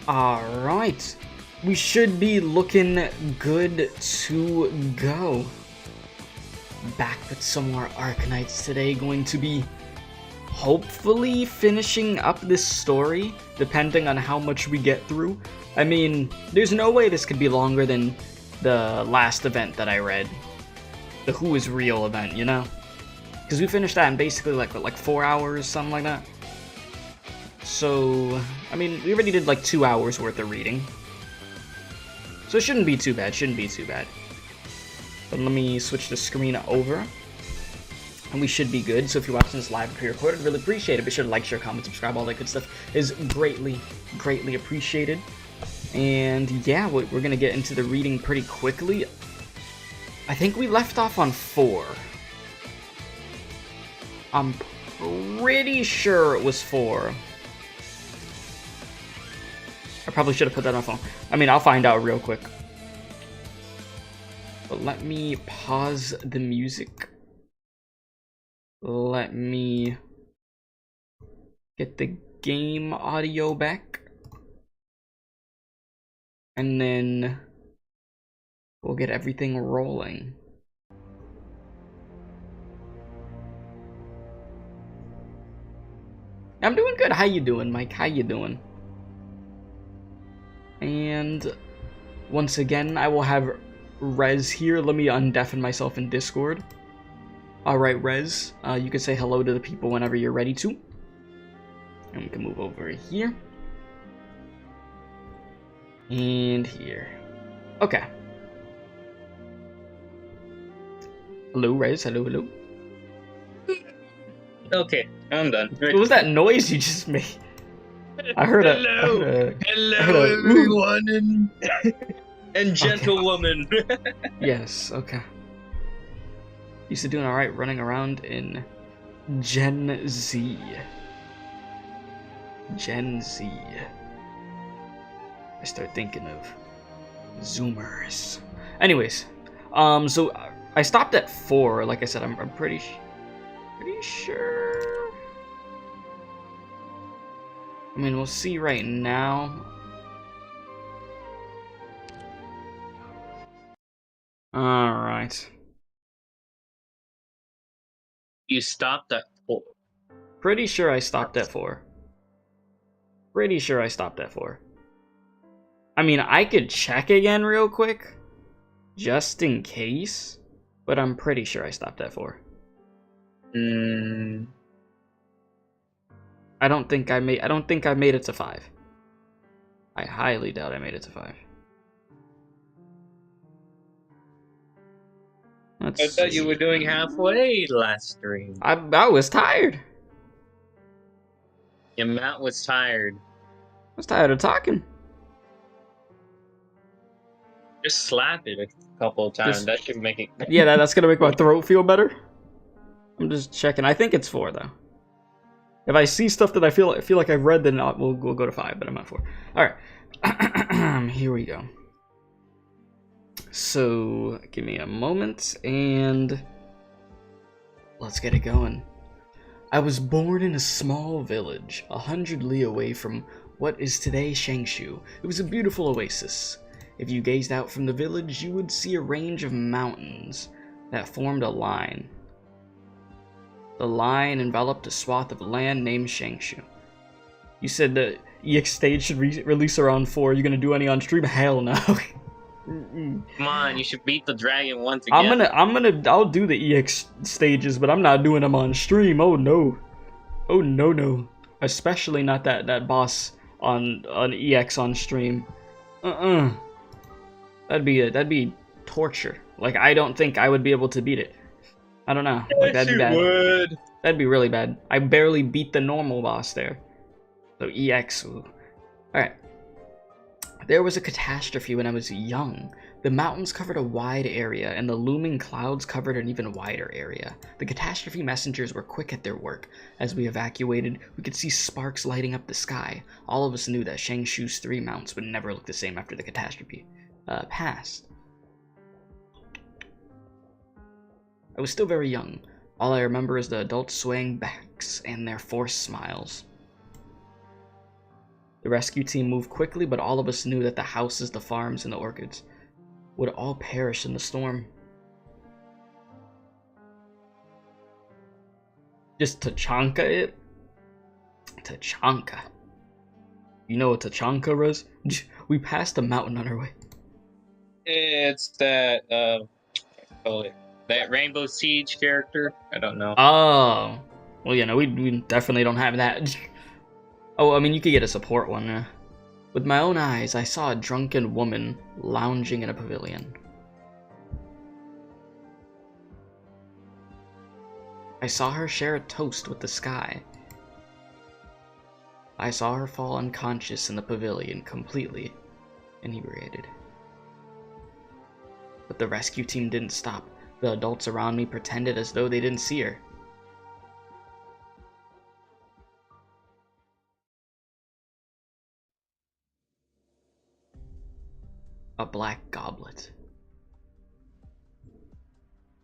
Alright. We should be looking good to go. Back with some more Arknights today. Going to be hopefully finishing up this story, depending on how much we get through. I mean, there's no way this could be longer than the last event that I read. The Who is Real event, you know? Because we finished that in basically like 4 hours, something like that. So, I mean, we already did like 2 hours worth of reading. So it shouldn't be too bad, But let me switch the screen over. And we should be good. So if you're watching this live or pre-recorded, really appreciate it. Be sure to like, share, comment, subscribe, all that good stuff is greatly, greatly appreciated. And yeah, we're going to get into the reading pretty quickly. I think we left off on 4. I'm pretty sure it was 4. I probably should have put that on my phone. I mean, I'll find out real quick. But let me pause the music. Let me get the game audio back. And then we'll get everything rolling. I'm doing good. How you doing, Mike? How you doing? And once again, I will have Rez here. Let me undeafen myself in Discord. Alright, Rez, you can say hello to the people whenever you're ready to. And we can move over here. And here. Okay. Hello, Rez. Hello, hello. Okay, I'm done. What was that noise you just made? I heard Hello, everyone, and gentlewoman. Yes, okay. Used to doing alright running around in Gen Z. Gen Z. I start thinking of Zoomers. Anyways, so I stopped at 4. Like I said, I'm pretty sure. I mean, we'll see right now. Alright. You stopped at 4. Pretty sure I stopped at 4. Pretty sure I stopped at 4. I mean, I could check again real quick, just in case, but I'm pretty sure I stopped at 4. I don't think I made it to 5. I highly doubt I made it to 5. I thought you were doing halfway last stream. I was tired. Your Matt was tired. I was tired of talking. Just slap it a couple of times. That should make it. Yeah, that's gonna make my throat feel better. I'm just checking. I think it's 4 though. If I see stuff that I feel like I've read, then we'll go to 5. But I'm at 4. All right, here we go. So give me a moment and let's get it going. I was born in a small village, 100 li away from what is today Shangshu. It was a beautiful oasis. If you gazed out from the village, you would see a range of mountains that formed a line. The line enveloped a swath of land named Shangshu. You said the EX stage should release around 4. Are you gonna do any on stream? Hell no. Come on, you should beat the dragon once again. I'll do the EX stages, but I'm not doing them on stream. Oh no. Oh no. Especially not that boss on EX on stream. That'd be torture. Like, I don't think I would be able to beat it. I don't know. Like, that'd be bad. Would. That'd be really bad. I barely beat the normal boss there. So EX. Alright. There was a catastrophe when I was young. The mountains covered a wide area, and the looming clouds covered an even wider area. The catastrophe messengers were quick at their work. As we evacuated, we could see sparks lighting up the sky. All of us knew that Shangshu's 3 mounts would never look the same after the catastrophe passed. I was still very young. All I remember is the adults swaying backs and their forced smiles. The rescue team moved quickly, but all of us knew that the houses, the farms, and the orchards would all perish in the storm. Just Tachanka it? Tachanka. You know what Tachanka is? We passed a mountain on our way. It's that that Rainbow Siege character. I don't know. Oh. Well, you know, we definitely don't have that. Oh, I mean, you could get a support one. With my own eyes, I saw a drunken woman lounging in a pavilion. I saw her share a toast with the sky. I saw her fall unconscious in the pavilion, completely inebriated. But the rescue team didn't stop. The adults around me pretended as though they didn't see her. A black goblet.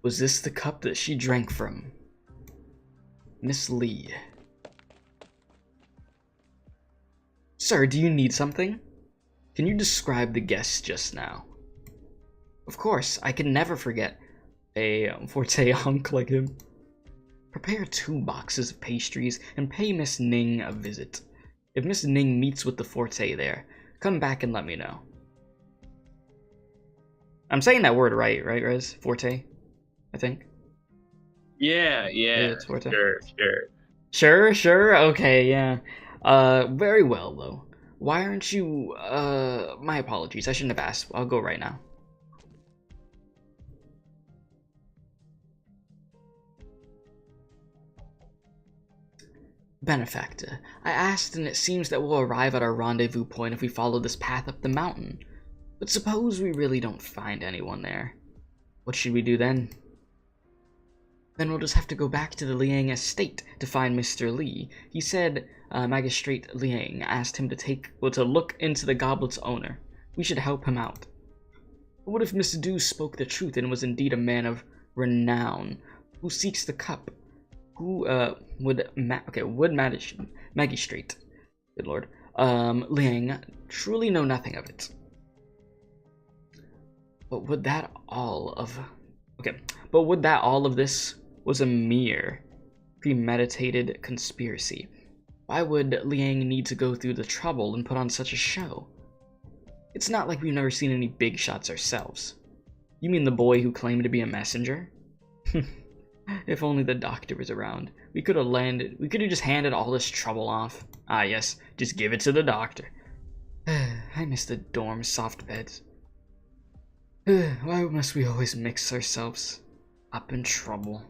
Was this the cup that she drank from? Miss Lee. Sir, do you need something? Can you describe the guest just now? Of course, I can never forget a forte hunk like him. Prepare 2 boxes of pastries and pay Miss Ning a visit. If Miss Ning meets with the forte there, come back and let me know. I'm saying that word right, Rez? Forte? I think. Yeah, it's forte. Sure. Okay, yeah. Very well, though. Why aren't you, my apologies, I shouldn't have asked. I'll go right now. Benefactor, I asked and it seems that we'll arrive at our rendezvous point if we follow this path up the mountain. But suppose we really don't find anyone there. What should we do then? Then we'll just have to go back to the Liang estate to find Mr. Lee. He said Magistrate Liang asked him to look into the goblet's owner. We should help him out. But what if Miss Du spoke the truth and was indeed a man of renown who seeks the cup? Who would Magistrate, good lord, Liang truly know nothing of it? But would that all of this was a mere premeditated conspiracy? Why would Liang need to go through the trouble and put on such a show? It's not like we've never seen any big shots ourselves. You mean the boy who claimed to be a messenger? If only the doctor was around. We could have just handed all this trouble off. Ah yes, just give it to the doctor. I miss the dorm soft beds. Why must we always mix ourselves up in trouble?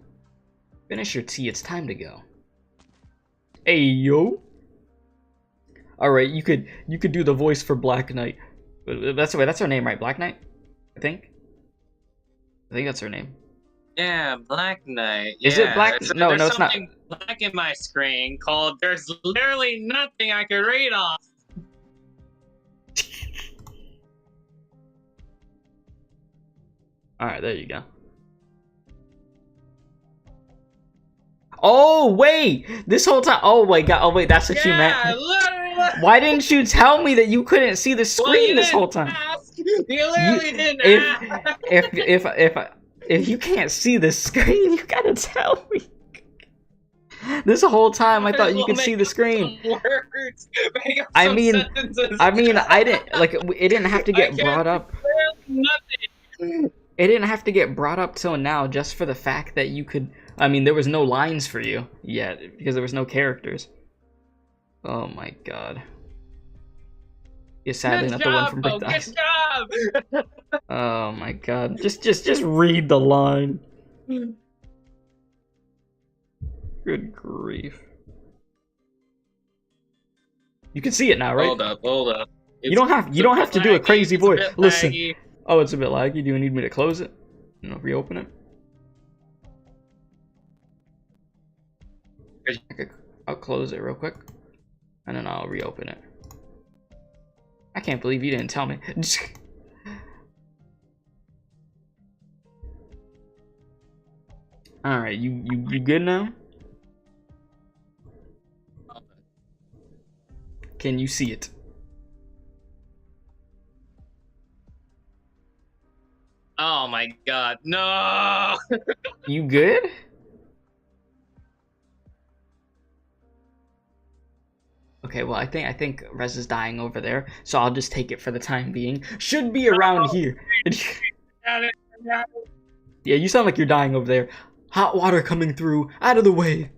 Finish your tea, it's time to go. Hey yo! Alright, you could do the voice for Black Knight. That's her name, right? Black Knight? I think that's her name. Yeah, Black Knight. Is it Black? No, it's not. There's something black in my screen called "There's literally nothing I can read off." Alright, there you go. Oh, wait! This whole time. Oh my god. Oh, wait, that's what you meant. Literally. Why didn't you tell me that you couldn't see the screen this whole time? You literally didn't ask. If you can't see the screen, you gotta tell me. This whole time I thought you could see the screen. I mean, I didn't like it. Didn't have to get brought up. It didn't have to get brought up till now, just for the fact that you could. I mean, there was no lines for you yet because there was no characters. Oh my god. Yeah, sadly not the one from Brick Dice. Oh my god. Just read the line. Good grief. You can see it now, right? Hold up. You don't have to do a crazy voice. Listen. Laggy. Oh, it's a bit laggy. Do you need me to close it? Reopen it? Okay, I'll close it real quick. And then I'll reopen it. I can't believe you didn't tell me. Alright, you good now? Can you see it? my god, no! You good? Okay, well, I think Rez is dying over there, so I'll just take it for the time being. Should be around here. Yeah, you sound like you're dying over there. Hot water coming through. Out of the way.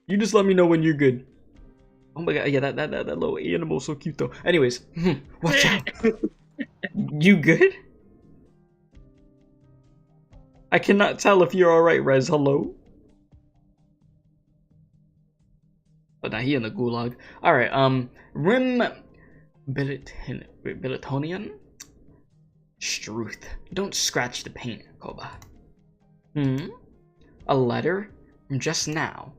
You just let me know when you're good. Oh my god, yeah, that little animal's so cute though. Anyways, watch out. You good? I cannot tell if you're alright, Rez. Hello? But now he in the gulag. Alright, Rim Bilitonian? Struth. Don't scratch the paint, Koba. A letter from just now.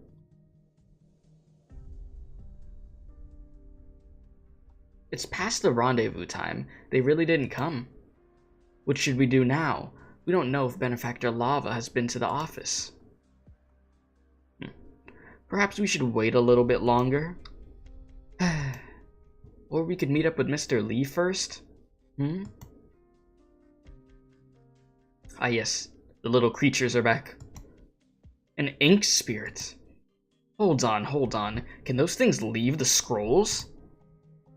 It's past the rendezvous time. They really didn't come. What should we do now? We don't know if Benefactor Lava has been to the office. Perhaps we should wait a little bit longer. Or we could meet up with Mr. Lee first? Ah yes, the little creatures are back. An ink spirit. Hold on. Can those things leave the scrolls?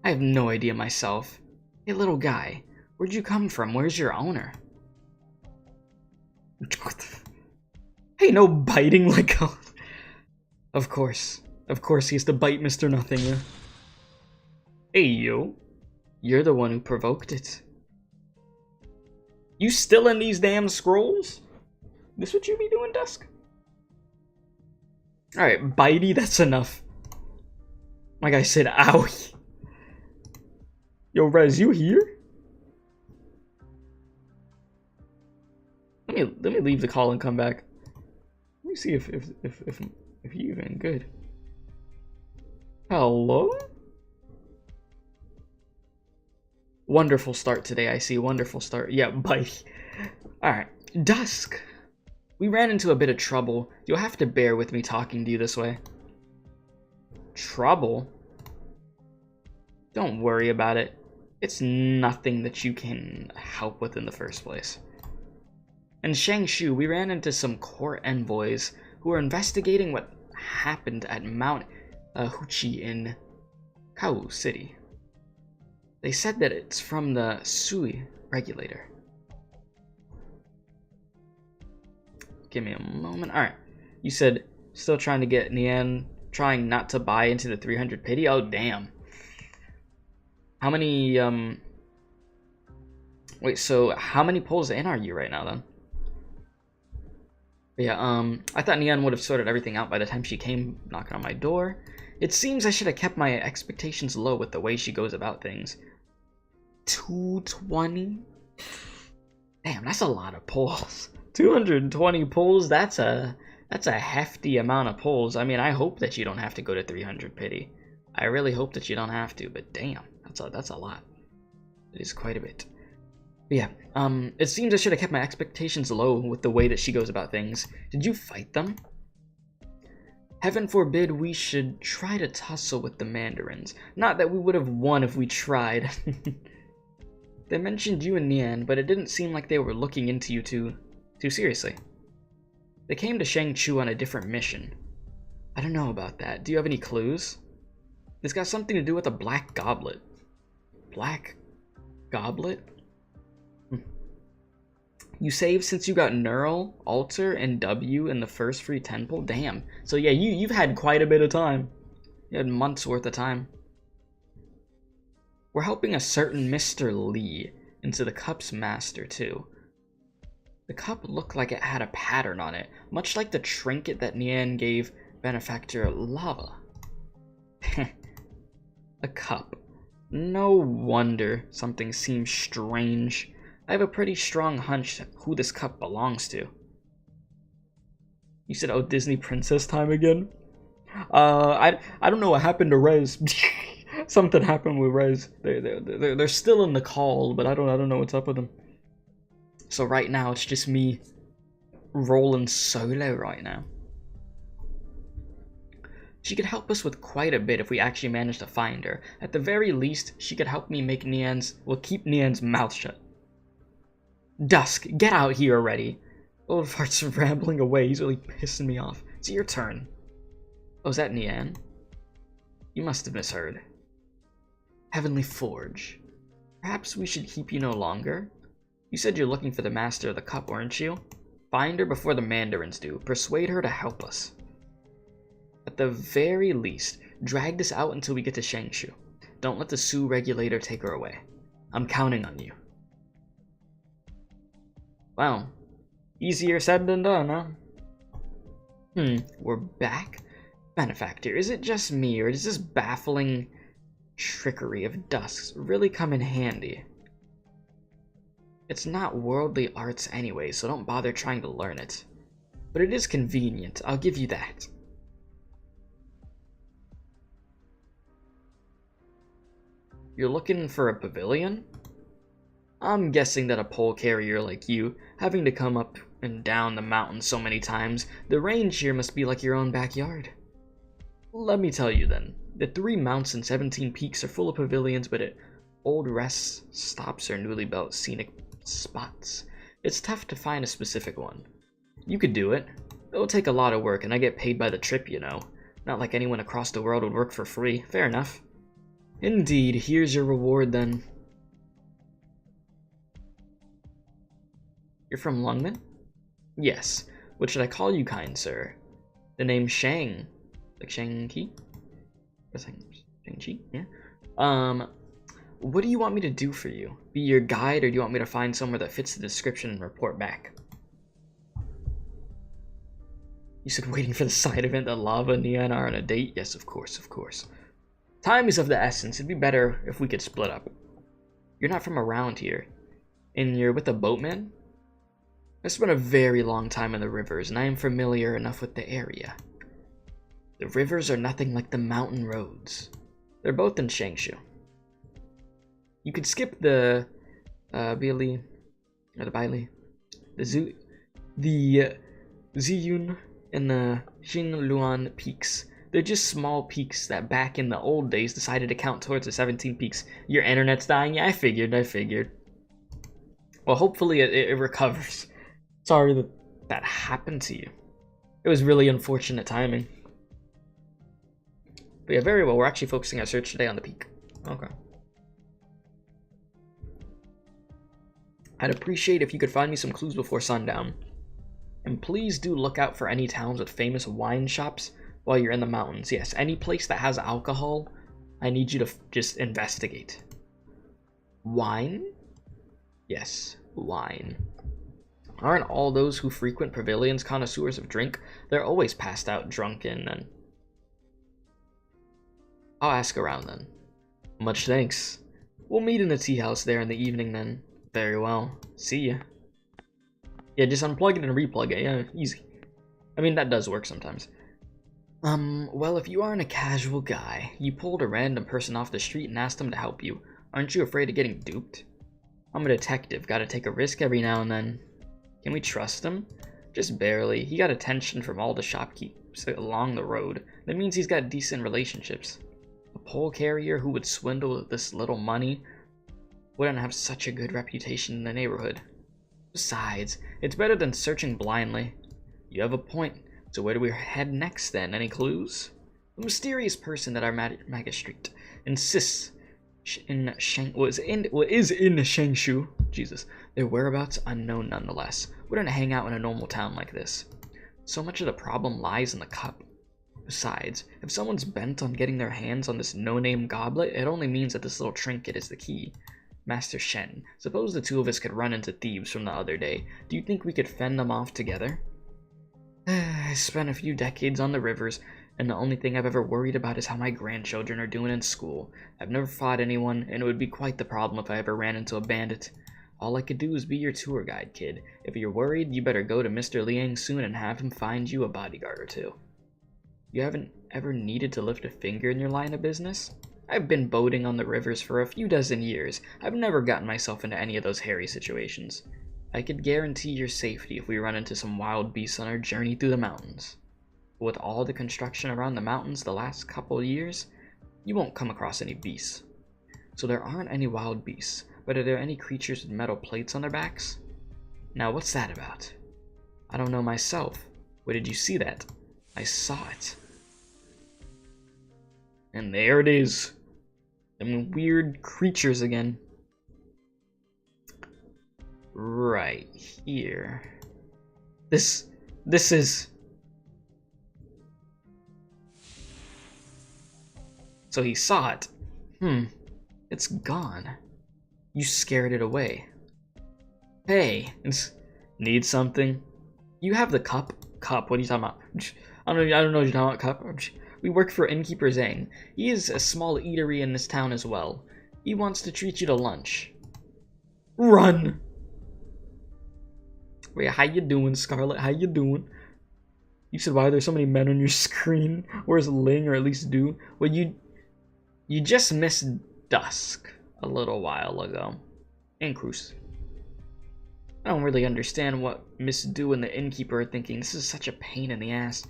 I have no idea myself. Hey little guy, where'd you come from? Where's your owner? Hey, no biting like a... Of course he has to bite Mr. Nothing. Hey you, you're the one who provoked it. You still in these damn scrolls? This what you be doing, Dusk? Alright, bitey, that's enough. My guy said, owie. Yo, Rez, you here? Let me leave the call and come back. Let me see if you even good. Hello? Wonderful start today, I see. Wonderful start. Yeah, bye. Alright. Dusk. We ran into a bit of trouble. You'll have to bear with me talking to you this way. Trouble? Don't worry about it. It's nothing that you can help with in the first place. In Shangshu, we ran into some court envoys who were investigating what happened at Mount Huchi in Kau City. They said that it's from the Sui regulator. Give me a moment. Alright. You said still trying to get Nian, trying not to buy into the 300 pity? Oh, damn. How many, Wait, so how many polls in are you right now, then? Yeah, I thought Nian would have sorted everything out by the time she came knocking on my door. It seems I should have kept my expectations low with the way she goes about things. 220? Damn, that's a lot of polls. 220 polls, that's a hefty amount of polls. I mean, I hope that you don't have to go to 300 pity. I really hope that you don't have to, but damn, that's a lot. It is quite a bit. But yeah, it seems I should have kept my expectations low with the way that she goes about things. Did you fight them? Heaven forbid we should try to tussle with the Mandarins. Not that we would have won if we tried. They mentioned you and Nian, but it didn't seem like they were looking into you too seriously. They came to Shangchu on a different mission. I don't know about that. Do you have any clues? It's got something to do with a black goblet. Black goblet? You saved since you got Neural, Alter, and W in the first free 10 pull? Damn. So yeah, you've had quite a bit of time. You had months worth of time. We're helping a certain Mr. Lee into the cup's master too. The cup looked like it had a pattern on it, much like the trinket that Nian gave Benefactor Lava. A cup. No wonder something seems strange. I have a pretty strong hunch who this cup belongs to. You said, oh, Disney princess time again? I don't know what happened to Rez. Something happened with Rez. They're still in the call, but I don't know what's up with them. So right now it's just me rolling solo right now. She could help us with quite a bit if we actually manage to find her. At the very least, she could help me make keep Nian's mouth shut. Dusk, get out here already. Old fart's rambling away. He's really pissing me off. It's your turn. Oh, is that Nian? You must have misheard. Heavenly Forge. Perhaps we should keep you no longer? You said you're looking for the Master of the Cup, weren't you? Find her before the Mandarins do. Persuade her to help us. At the very least, drag this out until we get to Shangshu. Don't let the Sioux regulator take her away. I'm counting on you. Wow. Easier said than done, huh? We're back? Benefactor, is it just me, or does this baffling trickery of Dusk's really come in handy? It's not worldly arts anyway, so don't bother trying to learn it. But it is convenient, I'll give you that. You're looking for a pavilion? I'm guessing that a pole carrier like you, having to come up and down the mountain so many times, the range here must be like your own backyard. Let me tell you then, the 3 mounts and 17 peaks are full of pavilions, but at old rest stops or newly built scenic spots, it's tough to find a specific one. You could do it. It'll take a lot of work, and I get paid by the trip, you know. Not like anyone across the world would work for free. Fair enough. Indeed, here's your reward then. You're from Lungmen? Yes. What should I call you, kind sir? The name Shang. Like Shang-Chi? Shang-Chi? Yeah. What do you want me to do for you? Be your guide, or do you want me to find somewhere that fits the description and report back? You said waiting for the side event that Lava and Nian are on a date? Yes, of course, of course. Time is of the essence. It'd be better if we could split up. You're not from around here. And you're with a boatman? I spent a very long time in the rivers, and I am familiar enough with the area. The rivers are nothing like the mountain roads. They're both in Shangshu. You could skip the Bili, or the Baili, the Ziyun and the Xinluan peaks. They're just small peaks that back in the old days decided to count towards the 17 peaks. Your internet's dying? Yeah, I figured. Well, hopefully it recovers. Sorry that happened to you. It was really unfortunate timing. But yeah, very well. We're actually focusing our search today on the peak. Okay. I'd appreciate if you could find me some clues before sundown. And please do look out for any towns with famous wine shops while you're in the mountains. Yes, any place that has alcohol, I need you to just investigate. Wine? Yes, wine. Aren't all those who frequent pavilions connoisseurs of drink? They're always passed out drunken and... I'll ask around then. Much thanks. We'll meet in the tea house there in the evening then. Very well. See ya. Yeah, just unplug it and replug it. Yeah, easy. I mean, that does work sometimes. Well, if you aren't a casual guy, you pulled a random person off the street and asked them to help you, aren't you afraid of getting duped? I'm a detective, gotta take a risk every now and then. Can we trust him? Just barely. He got attention from all the shopkeepers along the road. That means he's got decent relationships. A pole carrier who would swindle this little money wouldn't have such a good reputation in the neighborhood. Besides, it's better than searching blindly. You have a point. So where do we head next then? Any clues? A mysterious person at our magistrate insists is in Shangshu. Jesus. Their whereabouts unknown nonetheless. Wouldn't hang out in a normal town like this. So much of the problem lies in the cup. Besides, if someone's bent on getting their hands on this no-name goblet, it only means that this little trinket is the key. Master Shen, suppose the two of us could run into thieves from the other day. Do you think we could fend them off together? I spent a few decades on the rivers, and the only thing I've ever worried about is how my grandchildren are doing in school. I've never fought anyone, and it would be quite the problem if I ever ran into a bandit. All I could do is be your tour guide, kid. If you're worried, you better go to Mr. Liang soon and have him find you a bodyguard or two. You haven't ever needed to lift a finger in your line of business? I've been boating on the rivers for a few dozen years. I've never gotten myself into any of those hairy situations. I could guarantee your safety if we run into some wild beasts on our journey through the mountains. With all the construction around the mountains the last couple of years, you won't come across any beasts. So there aren't any wild beasts, but are there any creatures with metal plates on their backs? Now what's that about? I don't know myself. Where did you see that? I saw it. And there it is. Them weird creatures again. Right here. This is... So he saw it. It's gone. You scared it away. Hey, need something? You have the cup? Cup, what are you talking about? I don't know what you're talking about, cup. We work for Innkeeper Zhang. He is a small eatery in this town as well. He wants to treat you to lunch. Run! Wait, how you doing, Scarlet? How you doing? You said, why are there so many men on your screen? Where's Ling, or at least Do? Well, you just missed Dusk a little while ago. And Cruz. I don't really understand what Miss Do and the Innkeeper are thinking. This is such a pain in the ass.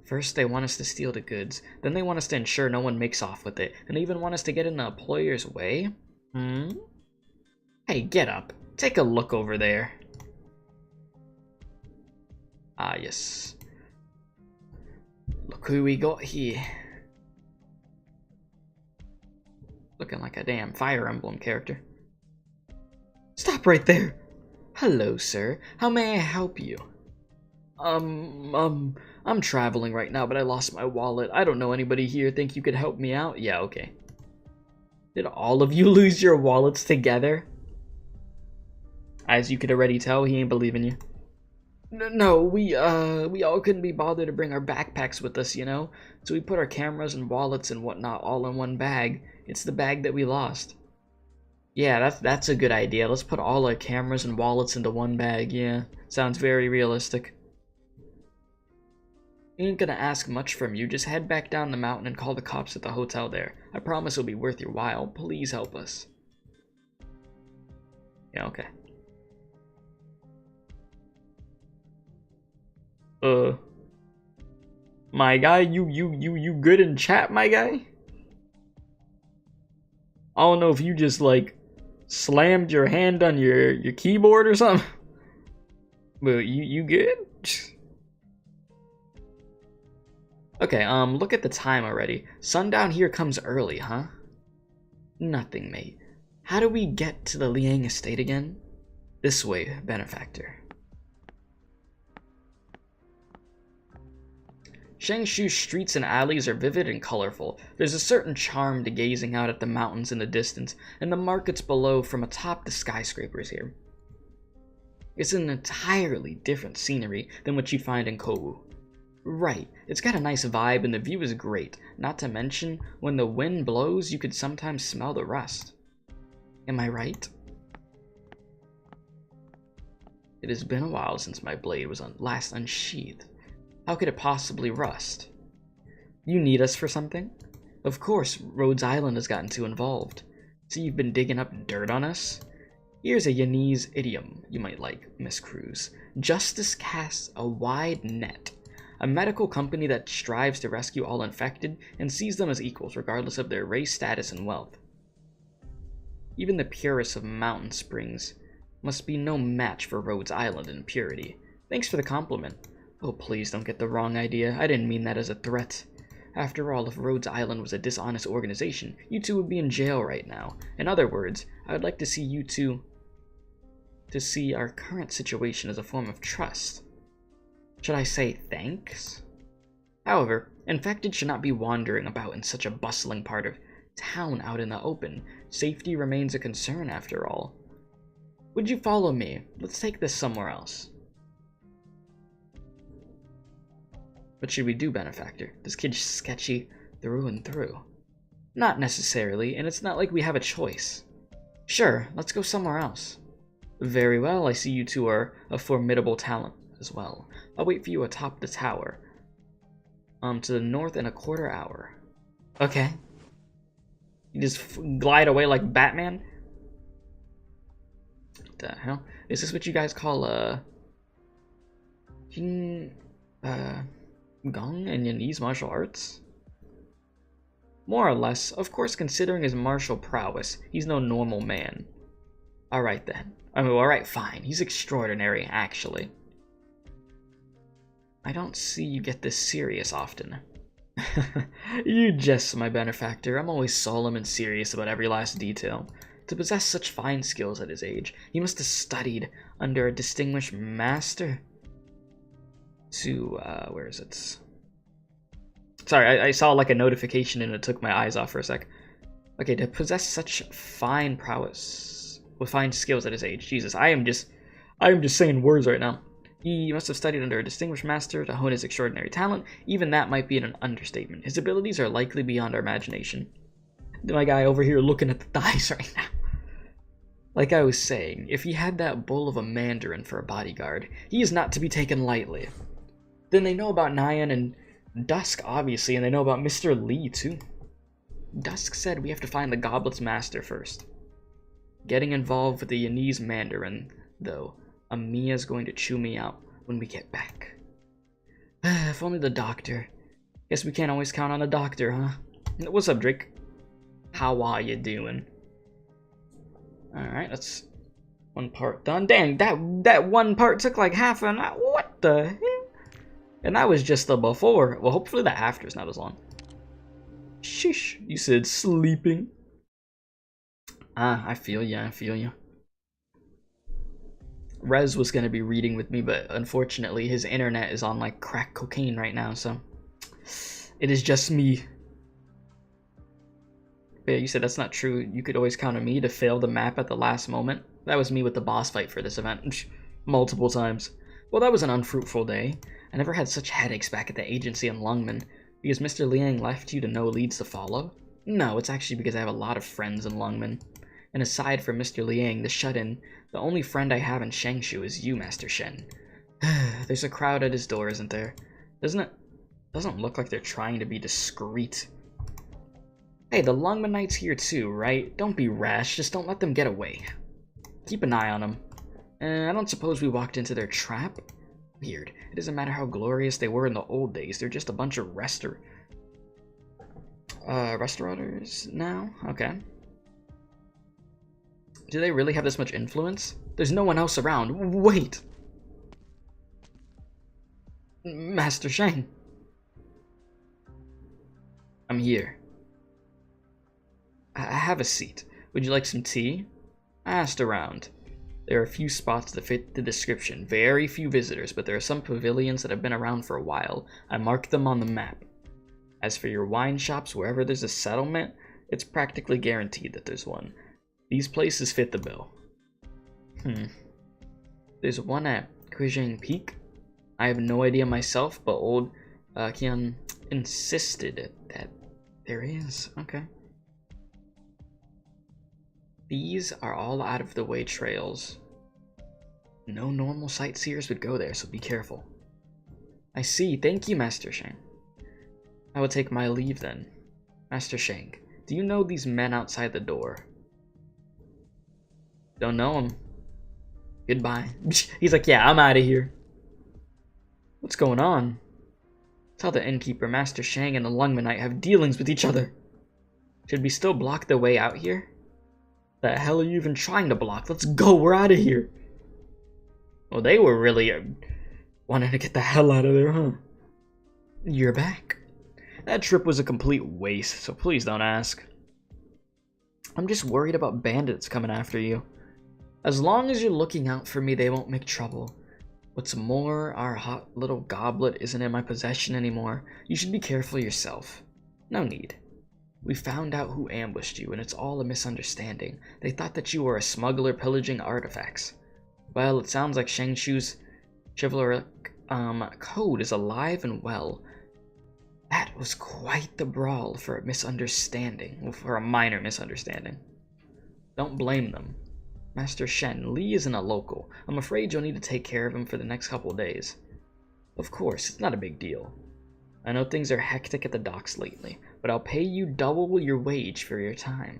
First, they want us to steal the goods. Then they want us to ensure no one makes off with it. And they even want us to get in the employer's way? Hey, get up. Take a look over there. Ah, yes. Look who we got here. Looking like a damn Fire Emblem character. Stop right there! Hello, sir. How may I help you? I'm traveling right now, but I lost my wallet. I don't know anybody here. Think you could help me out? Yeah, okay. Did all of you lose your wallets together? As you could already tell, he ain't believing you. No, we all couldn't be bothered to bring our backpacks with us, you know? So we put our cameras and wallets and whatnot all in one bag. It's the bag that we lost. Yeah, that's a good idea. Let's put all our cameras and wallets into one bag, yeah. Sounds very realistic. Ain't gonna ask much from you. Just head back down the mountain and call the cops at the hotel there. I promise it'll be worth your while. Please help us. Yeah, okay. My guy, you good in chat, my guy? I don't know if you just, like, slammed your hand on your keyboard or something. But you good? Okay, look at the time already. Sundown here comes early, huh? Nothing, mate. How do we get to the Liang estate again? This way, benefactor. Shengshu's streets and alleys are vivid and colorful. There's a certain charm to gazing out at the mountains in the distance, and the markets below from atop the skyscrapers here. It's an entirely different scenery than what you'd find in Kowu. Right, it's got a nice vibe and the view is great, not to mention, when the wind blows you could sometimes smell the rust. Am I right? It has been a while since my blade was last unsheathed. How could it possibly rust? You need us for something? Of course, Rhodes Island has gotten too involved. So you've been digging up dirt on us? Here's a Yanese idiom you might like, Miss Cruz. Justice casts a wide net. A medical company that strives to rescue all infected and sees them as equals regardless of their race, status, and wealth. Even the purest of mountain springs must be no match for Rhodes Island in purity. Thanks for the compliment. Oh, please don't get the wrong idea. I didn't mean that as a threat. After all, if Rhodes Island was a dishonest organization, you two would be in jail right now. In other words, I would like to see you two to see our current situation as a form of trust. Should I say thanks? However, infected should not be wandering about in such a bustling part of town out in the open. Safety remains a concern after all. Would you follow me? Let's take this somewhere else. What should we do, benefactor? This kid's sketchy through and through. Not necessarily, and it's not like we have a choice. Sure, let's go somewhere else. Very well, I see you two are a formidable talent as well. I'll wait for you atop the tower. To the north in a quarter hour. Okay. You just glide away like Batman? What the hell? Is this what you guys call, Gong and Yanese martial arts? More or less. Of course, considering his martial prowess, he's no normal man. Alright then. I mean, alright, fine. He's extraordinary, actually. I don't see you get this serious often. You jest, my benefactor. I'm always solemn and serious about every last detail. To possess such fine skills at his age, he must have studied under a distinguished master. Where is it? Sorry, I saw like a notification and it took my eyes off for a sec. Okay, to possess such fine prowess with fine skills at his age. Jesus, I am just saying words right now. He must have studied under a distinguished master to hone his extraordinary talent. Even that might be an understatement. His abilities are likely beyond our imagination. My guy over here looking at the dice right now. Like I was saying, if he had that bull of a Mandarin for a bodyguard, he is not to be taken lightly. Then they know about Nyan and Dusk, obviously, and they know about Mr. Lee, too. Dusk said we have to find the Goblet's master first. Getting involved with the Yanese Mandarin, though, Amiya's going to chew me out when we get back. If only the doctor. Guess we can't always count on a doctor, huh? What's up, Drake? How are you doing? Alright, that's one part done. Dang, that one part took like half an hour. What the heck? And that was just the before. Well, hopefully the after is not as long. Sheesh, you said sleeping. I feel ya, I feel ya. Rez was going to be reading with me, but unfortunately his internet is on like crack cocaine right now, so it is just me. Yeah, you said that's not true. You could always count on me to fail the map at the last moment. That was me with the boss fight for this event. Multiple times. Well, that was an unfruitful day. I never had such headaches back at the agency in Lungmen. Because Mr. Liang left you to no leads to follow? No, it's actually because I have a lot of friends in Lungmen. And aside from Mr. Liang, the shut-in, the only friend I have in Shangshu is you, Master Shen. There's a crowd at his door, isn't there? Doesn't look like they're trying to be discreet. Hey, the Lungmenites here too, right? Don't be rash, just don't let them get away. Keep an eye on them. I don't suppose we walked into their trap? Weird. It doesn't matter how glorious they were in the old days, they're just a bunch of restaurateurs now? Okay. Do they really have this much influence? There's no one else around. Wait! Master Shang. I'm here. I have a seat. Would you like some tea? I asked around. There are a few spots that fit the description. Very few visitors, but there are some pavilions that have been around for a while. I marked them on the map. As for your wine shops, wherever there's a settlement, it's practically guaranteed that there's one. These places fit the bill. There's one at Kuijing Peak. I have no idea myself, but old Kian insisted that there is. Okay. These are all out-of-the-way trails. No normal sightseers would go there, so be careful. I see. Thank you, Master Shang. I will take my leave then. Master Shang, do you know these men outside the door? Don't know him. Goodbye. He's like, yeah, I'm out of here. What's going on? Tell the innkeeper Master Shang and the Lungmenite have dealings with each other. Should we still block the way out here? The hell are you even trying to block? Let's go, we're out of here. Well, they were really wanting to get the hell out of there, huh? You're back. That trip was a complete waste, so please don't ask. I'm just worried about bandits coming after you. As long as you're looking out for me, they won't make trouble. What's more, our hot little goblet isn't in my possession anymore. You should be careful yourself. No need. We found out who ambushed you, and it's all a misunderstanding. They thought that you were a smuggler pillaging artifacts. Well, it sounds like Shangshu's chivalric code is alive and well. That was quite the brawl for a misunderstanding, well, for a minor misunderstanding. Don't blame them. Master Shen, Lee isn't a local. I'm afraid you'll need to take care of him for the next couple of days. Of course, it's not a big deal. I know things are hectic at the docks lately, but I'll pay you double your wage for your time.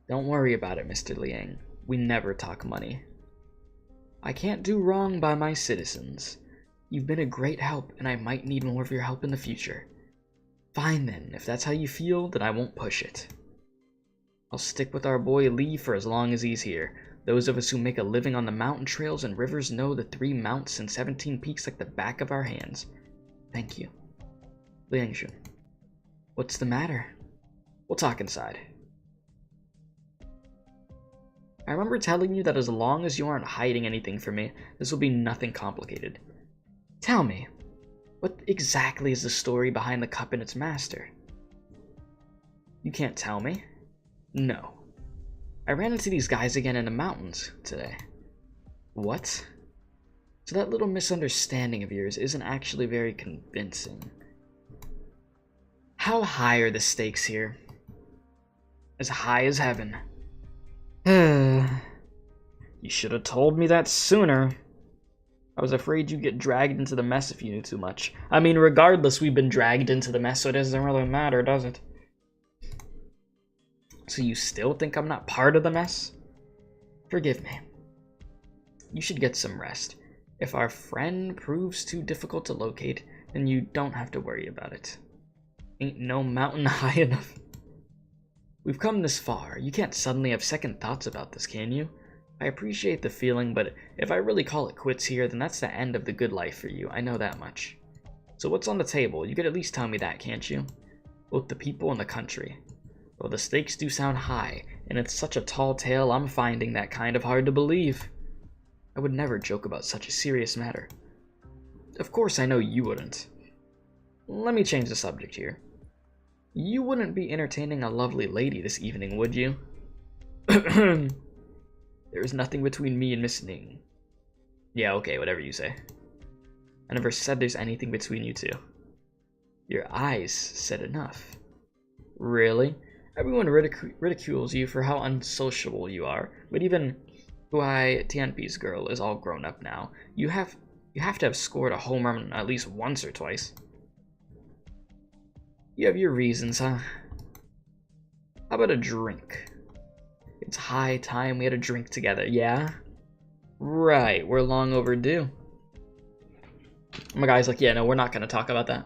Don't worry about it, Mr. Liang. We never talk money. I can't do wrong by my citizens. You've been a great help, and I might need more of your help in the future. Fine then, if that's how you feel, then I won't push it. I'll stick with our boy Lee for as long as he's here. Those of us who make a living on the mountain trails and rivers know the 3 mounts and 17 peaks like the back of our hands. Thank you. Liangshu. What's the matter? We'll talk inside. I remember telling you that as long as you aren't hiding anything from me, this will be nothing complicated. Tell me, what exactly is the story behind the cup and its master? You can't tell me? No. I ran into these guys again in the mountains today. What? So that little misunderstanding of yours isn't actually very convincing. How high are the stakes here? As high as heaven. You should have told me that sooner. I was afraid you'd get dragged into the mess if you knew too much. I mean, regardless, we've been dragged into the mess, so it doesn't really matter, does it? So you still think I'm not part of the mess? Forgive me. You should get some rest. If our friend proves too difficult to locate, then you don't have to worry about it. Ain't no mountain high enough. We've come this far. You can't suddenly have second thoughts about this, can you? I appreciate the feeling, but if I really call it quits here, then that's the end of the good life for you. I know that much. So what's on the table? You could at least tell me that, can't you? Both the people and the country. Well, the stakes do sound high, and it's such a tall tale, I'm finding that kind of hard to believe. I would never joke about such a serious matter. Of course I know you wouldn't. Let me change the subject here. You wouldn't be entertaining a lovely lady this evening, would you? There is nothing between me and Miss Ning. Yeah, okay, whatever you say. I never said there's anything between you two. Your eyes said enough. Really? Everyone ridicules you for how unsociable you are, but even Huai Tianpi's girl is all grown up now. You have to have scored a home run at least once or twice. You have your reasons, huh? How about a drink? It's high time we had a drink together, yeah? Right, we're long overdue. My guy's like, yeah, no, we're not gonna talk about that.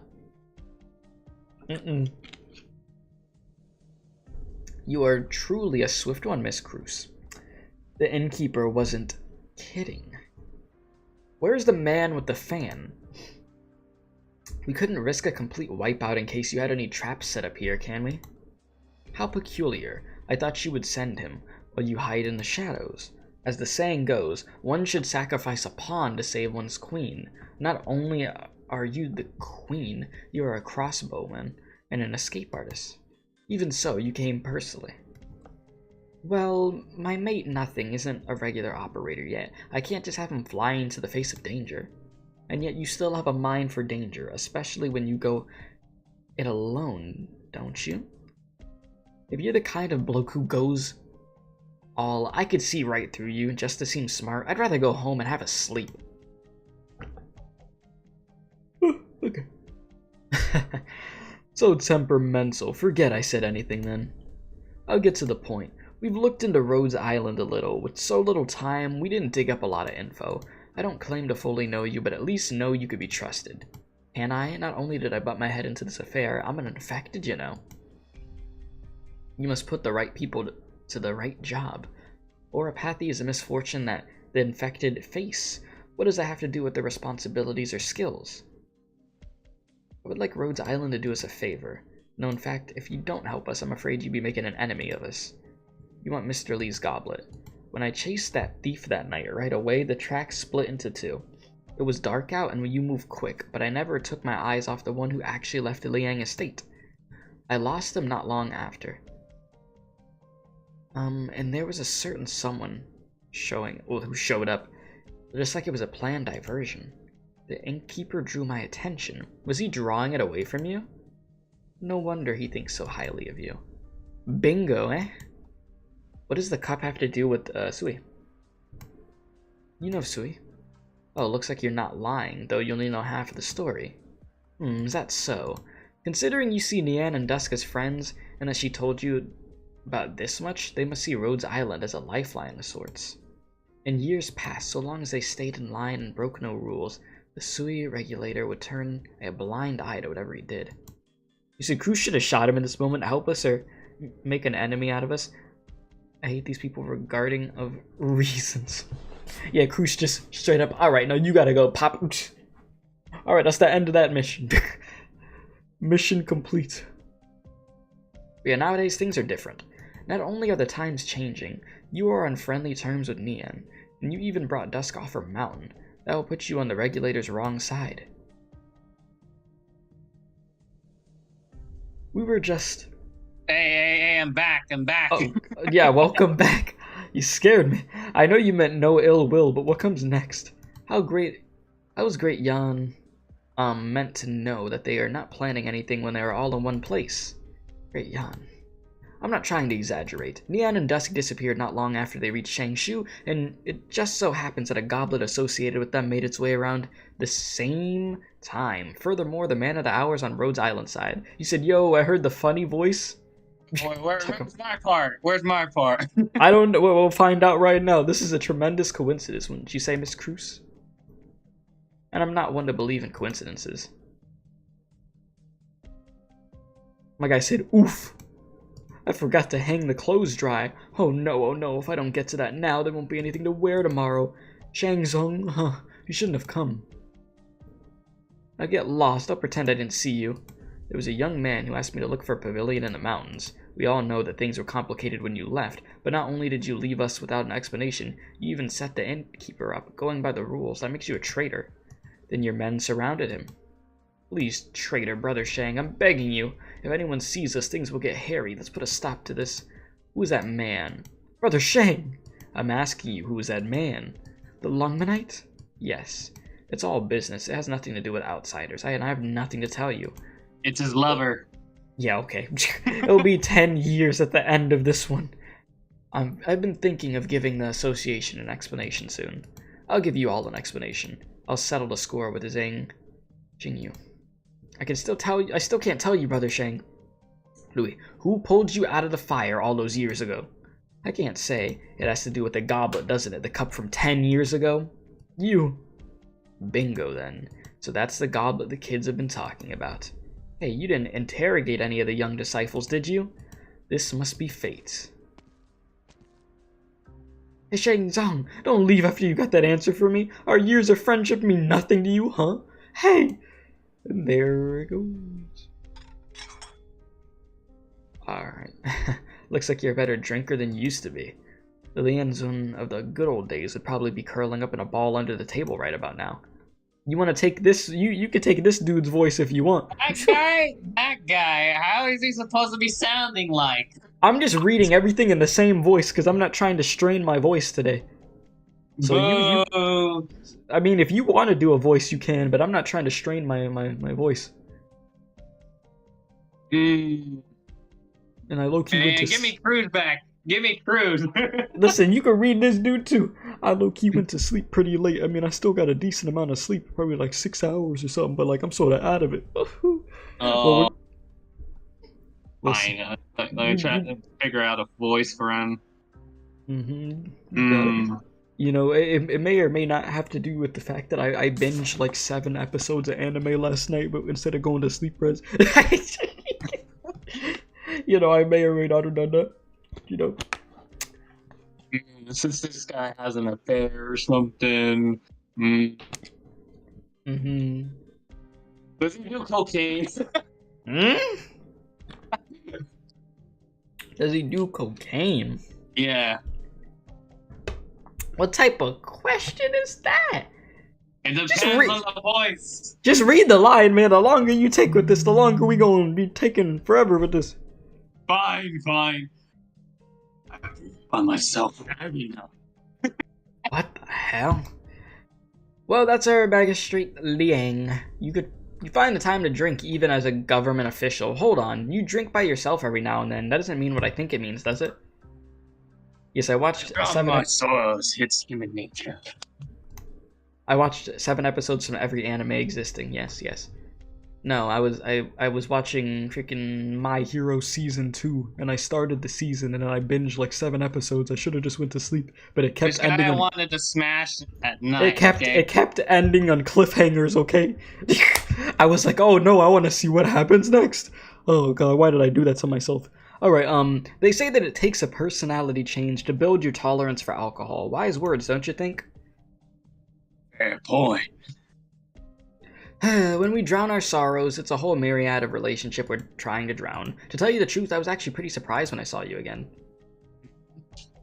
You are truly a swift one, Miss Cruz. The innkeeper wasn't kidding. Where's the man with the fan? We couldn't risk a complete wipeout in case you had any traps set up here, can we? How peculiar. I thought you would send him, while you hide in the shadows. As the saying goes, one should sacrifice a pawn to save one's queen. Not only are you the queen, you are a crossbowman and an escape artist. Even so, you came personally. Well, my mate Nothing isn't a regular operator yet. I can't just have him fly into the face of danger. And yet you still have a mind for danger, especially when you go it alone, don't you? If you're the kind of bloke who goes all, I could see right through you just to seem smart. I'd rather go home and have a sleep. Okay. So temperamental. Forget I said anything then. I'll get to the point. We've looked into Rhodes Island a little. With so little time, we didn't dig up a lot of info. I don't claim to fully know you, but at least know you could be trusted. Can I? Not only did I butt my head into this affair, I'm an infected, you know. You must put the right people to the right job. Oropathy is a misfortune that the infected face. What does that have to do with their responsibilities or skills? I would like Rhodes Island to do us a favor. No, in fact, if you don't help us, I'm afraid you'd be making an enemy of us. You want Mr. Lee's goblet. When I chased that thief that night, right away, the tracks split into two. It was dark out and you moved quick, but I never took my eyes off the one who actually left the Liang estate. I lost him not long after. And there was a certain someone who showed up, just like it was a planned diversion. The innkeeper drew my attention. Was he drawing it away from you? No wonder he thinks so highly of you. Bingo, eh? What does the cup have to do with, Sui? You know Sui. Oh, looks like you're not lying, though you only know half of the story. Is that so? Considering you see Nian and Dusk as friends, and that she told you about this much, they must see Rhodes Island as a lifeline of sorts. In years past, so long as they stayed in line and broke no rules, the Sui regulator would turn a blind eye to whatever he did. You see, Cruz should have shot him in this moment to help us or make an enemy out of us. I hate these people regarding of reasons. Yeah, Cruz just straight up, alright, now you gotta go pop. Alright, that's the end of that mission. Mission complete. But yeah, nowadays things are different. Not only are the times changing, you are on friendly terms with Nian, and you even brought Dusk off her mountain. That will put you on the regulator's wrong side. We were just... Hey, I'm back. Oh, yeah, welcome back. You scared me. I know you meant no ill will, but what comes next? How was Great Yan meant to know that they are not planning anything when they are all in one place? Great Yan. I'm not trying to exaggerate. Nian and Dusk disappeared not long after they reached Changshu, and it just so happens that a goblet associated with them made its way around the same time. Furthermore, the man of the hour is on Rhodes Island side. You said, yo, I heard the funny voice. Where's my part? Where's my part? I don't know. We'll find out right now. This is a tremendous coincidence, wouldn't you say, Miss Cruz? And I'm not one to believe in coincidences. My guy said, oof. I forgot to hang the clothes dry. Oh no, if I don't get to that now, there won't be anything to wear tomorrow. Shang Tsung, you shouldn't have come. I get lost, I'll pretend I didn't see you. There was a young man who asked me to look for a pavilion in the mountains. We all know that things were complicated when you left, but not only did you leave us without an explanation, you even set the innkeeper up, going by the rules. That makes you a traitor. Then your men surrounded him. Please, traitor, Brother Shang, I'm begging you. If anyone sees us, things will get hairy. Let's put a stop to this. Who is that man? Brother Shang! I'm asking you, who is that man? The Lungmanite? Yes. It's all business. It has nothing to do with outsiders. I have nothing to tell you. It's his lover. Yeah, okay. It'll be 10 years at the end of this one. I've been thinking of giving the association an explanation soon. I'll give you all an explanation. I'll settle the score with Zhang Jingyu. I still can't tell you, Brother Shang. Louis, who pulled you out of the fire all those years ago? I can't say. It has to do with the goblet, doesn't it? The cup from 10 years ago? You. Bingo, then. So that's the goblet the kids have been talking about. Hey, you didn't interrogate any of the young disciples, did you? This must be fate. Hey, Shang Tsung, don't leave after you got that answer for me. Our years of friendship mean nothing to you, huh? Hey! And there it goes. Alright. Looks like you're a better drinker than you used to be. The Lianzun of the good old days would probably be curling up in a ball under the table right about now. You want to take this? You could take this dude's voice if you want. That guy, how is he supposed to be sounding like? I'm just reading everything in the same voice because I'm not trying to strain my voice today. So you I mean, if you want to do a voice, you can, but I'm not trying to strain my voice. And I low-key went to... Give me Cruz back. Give me Cruz. Listen, you can read this dude too. I low-key went to sleep pretty late. I mean, I still got a decent amount of sleep, probably like 6 hours or something, but like I'm sort of out of it. Oh, fine. I'm trying to figure out a voice for him. You know, it may or may not have to do with the fact that I binged like 7 episodes of anime last night, but instead of going to sleep, res. You know, I may or may not have done that. You know. Since this guy has an affair or something. Does he do cocaine? Does he do cocaine? Yeah. What type of question is that? It depends on the voice. Just read the line, man. The longer you take with this, the longer we gonna be taking forever with this. Fine. By myself, you know. What the hell? Well, that's our bag of straight Liang. You find the time to drink even as a government official. Hold on, you drink by yourself every now and then. That doesn't mean what I think it means, does it? Yes, I watched 7 source hits human nature. I watched 7 episodes from every anime existing. Yes. No, I was watching freaking My Hero Season 2, and I started the season, and then I binged like 7 episodes. I should have just went to sleep, but it kept ending. I wanted to smash at night. It kept ending on cliffhangers. Okay, I was like, oh no, I want to see what happens next. Oh god, why did I do that to myself? Alright, they say that it takes a personality change to build your tolerance for alcohol. Wise words, don't you think? Fair point. When we drown our sorrows, it's a whole myriad of relationship we're trying to drown. To tell you the truth, I was actually pretty surprised when I saw you again.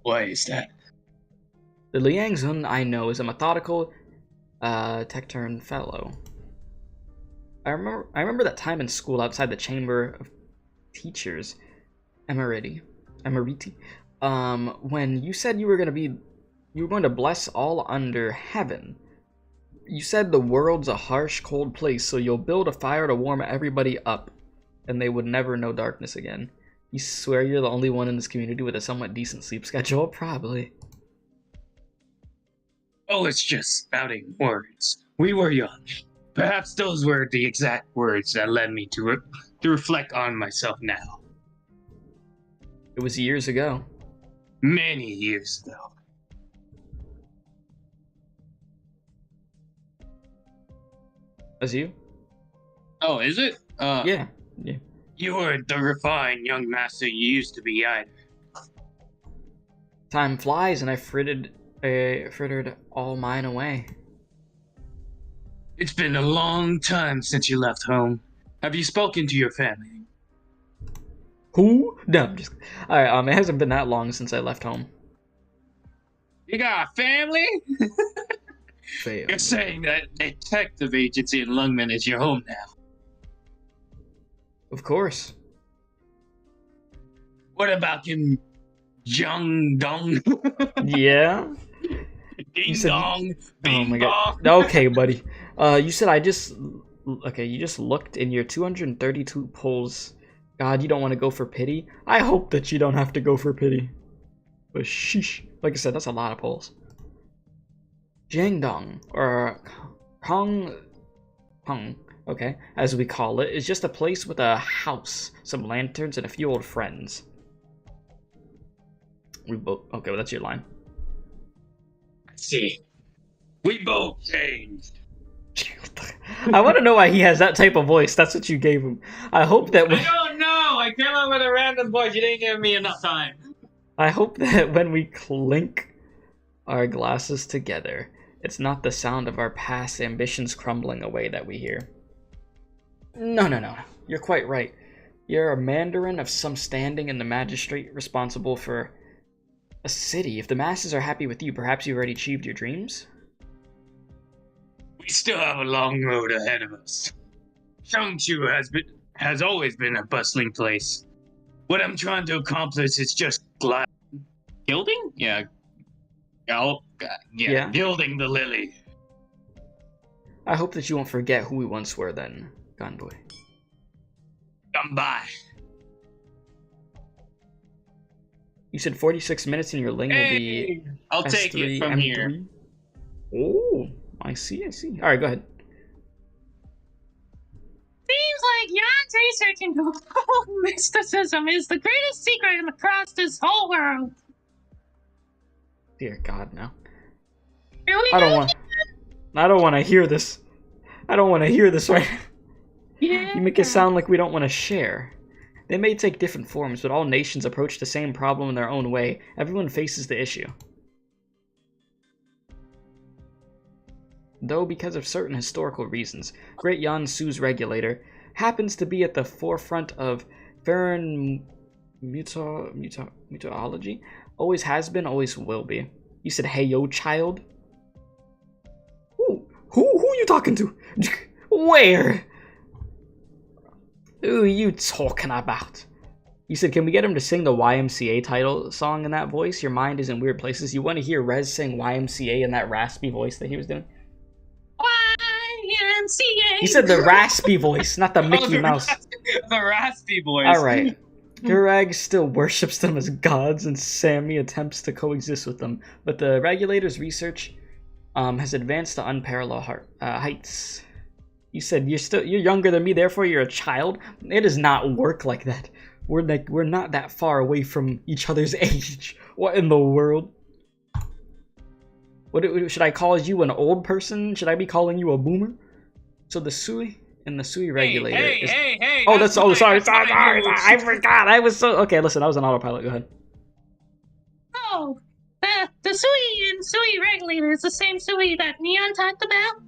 Why is that? The Liang Zun I know is a methodical, Tecturn fellow. I remember that time in school outside the Chamber of Teachers, Emeriti, when you said you were going to bless all under heaven. You said the world's a harsh, cold place, so you'll build a fire to warm everybody up, and they would never know darkness again. You swear you're the only one in this community with a somewhat decent sleep schedule? Probably. Oh, it's just spouting words. We were young. Perhaps those were the exact words that led me to reflect on myself now. It was years ago. Many years ago. As you? Oh, is it? Yeah. You weren't the refined young master you used to be either. Time flies, and I frittered all mine away. It's been a long time since you left home. Have you spoken to your family? Who? No, I'm just... Alright, it hasn't been that long since I left home. You got a family? Fail. You're saying that detective agency in Lungman is your home now. Of course. What about Kim Jong Dong? Yeah? Ding dong, bing Oh my god. Okay, buddy. You said you just looked in your 232 polls. God, you don't want to go for pity? I hope that you don't have to go for pity. But sheesh. Like I said, that's a lot of polls. Jiangdong, or Hong, okay, as we call it, is just a place with a house, some lanterns, and a few old friends. Okay, well, that's your line. See, we both changed. I want to know why he has that type of voice. That's what you gave him. I hope that I don't know. I came up with a random voice. You didn't give me enough time. I hope that when we clink our glasses together, it's not the sound of our past ambitions crumbling away that we hear. No. You're quite right. You're a mandarin of some standing in the magistrate responsible for a city. If the masses are happy with you, perhaps you've already achieved your dreams? We still have a long road ahead of us. Changshu has always been a bustling place. What I'm trying to accomplish is just gilding? Yeah. Gilding the lily. I hope that you won't forget who we once were then, Gonboy. Come by. You said 46 minutes and your ling will be I'll take it from S3, here. M3? Oh, I see. Alright, go ahead. Seems like Jan's research into occult mysticism is the greatest secret across this whole world. Dear God, no. Really? I don't want to hear this. I don't want to hear this right now. Yeah. You make it sound like we don't want to share. They may take different forms, but all nations approach the same problem in their own way. Everyone faces the issue. Though because of certain historical reasons, Great Yan Su's regulator happens to be at the forefront of Farron mutology. Always has been, always will be. You said, hey yo, child? Who you talking to? Where? Who are you talking about? You said, can we get him to sing the YMCA title song in that voice? Your mind is in weird places. You want to hear Rez sing YMCA in that raspy voice that he was doing? YMCA. He said the raspy voice, not the Mickey Mouse. The raspy voice. Alright. Durag still worships them as gods, and Sammy attempts to coexist with them, but the regulator's research has advanced to unparalleled heights. You said you're younger than me, therefore you're a child. It does not work like that. We're not that far away from each other's age. What in the world? What should I call you, an old person? Should I be calling you a boomer? So the Sui in the Sui regulator is... Hey! Oh, that's... Oh, sorry. that's my moves. I forgot. I was so... Okay, listen, I was on autopilot. Go ahead. Oh, the Sui and Sui regulator is the same Sui that Neon talked about?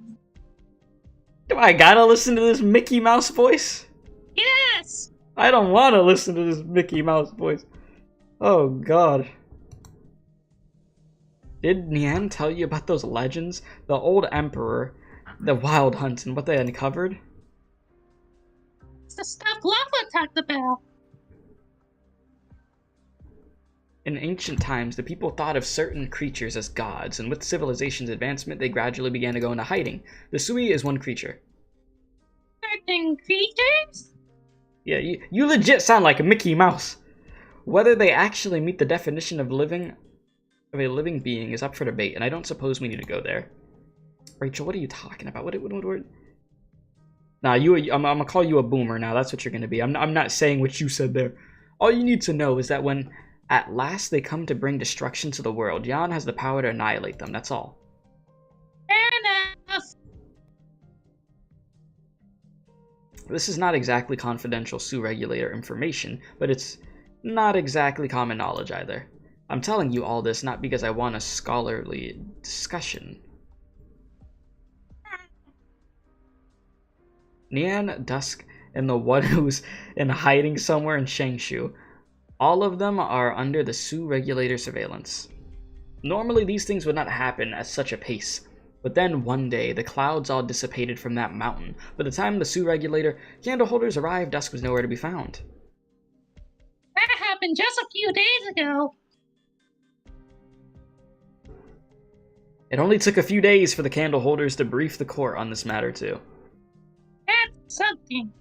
Do I gotta listen to this Mickey Mouse voice? Yes! I don't want to listen to this Mickey Mouse voice. Oh, God. Did Nian tell you about those legends? The old emperor, the wild hunts, and what they uncovered? It's the stuff Lava talked about. In ancient times, the people thought of certain creatures as gods, and with civilization's advancement, they gradually began to go into hiding. The Sui is one creature. Certain creatures? Yeah, you legit sound like a Mickey Mouse. Whether they actually meet the definition of a living being is up for debate, and I don't suppose we need to go there. Rachel, what are you talking about? What? Nah, I'm gonna call you a boomer now. That's what you're gonna be. I'm not saying what you said there. All you need to know is that when at last they come to bring destruction to the world, Yan has the power to annihilate them. That's all. Fair enough. This is not exactly confidential Sue regulator information, but it's not exactly common knowledge either. I'm telling you all this not because I want a scholarly discussion. Nian, Dusk, and the one who's in hiding somewhere in Shangshu, all of them are under the Sue regulator surveillance. Normally these things would not happen at such a pace, but then one day the clouds all dissipated from that mountain. By the time the Sue regulator candle holders arrived, Dusk was nowhere to be found. That happened just a few days ago. It only took a few days for the candle holders to brief the court on this matter too. That's something.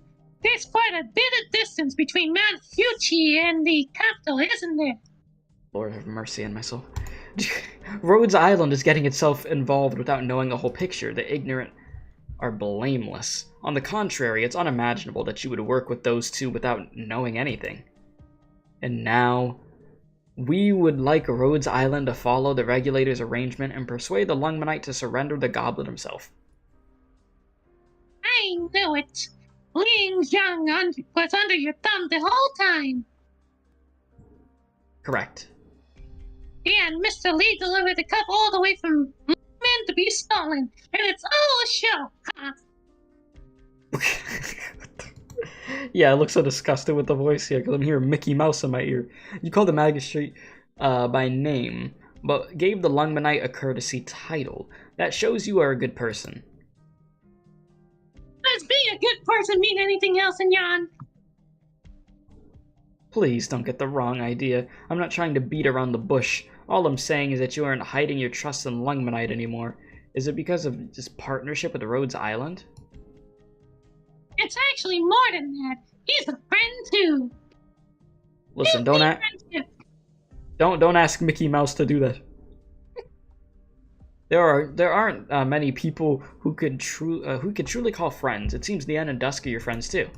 There's quite a bit of distance between Mount Fuji and the capital, isn't there? Lord have mercy on my soul. Rhodes Island is getting itself involved without knowing the whole picture. The ignorant are blameless. On the contrary, it's unimaginable that you would work with those two without knowing anything. And now, we would like Rhodes Island to follow the regulator's arrangement and persuade the Lungmanite to surrender the goblet himself. I knew it. Ling Zhang was under your thumb the whole time. Correct. And Mr. Lee delivered the cup all the way from meant to be stolen, and it's all a show. Yeah, I look so disgusted with the voice here because I'm hearing Mickey Mouse in my ear. You called the magistrate by name, but gave the Lungmanite a courtesy title. That shows you are a good person. Does being a good person mean anything else in Yan? Please don't get the wrong idea. I'm not trying to beat around the bush. All I'm saying is that you aren't hiding your trust in Lungmanite anymore. Is it because of this partnership with Rhodes Island? It's actually more than that. He's a friend too. Listen, don't ask Mickey Mouse to do that. There aren't many people who could truly call friends. It seems Nian and Dusk are your friends too.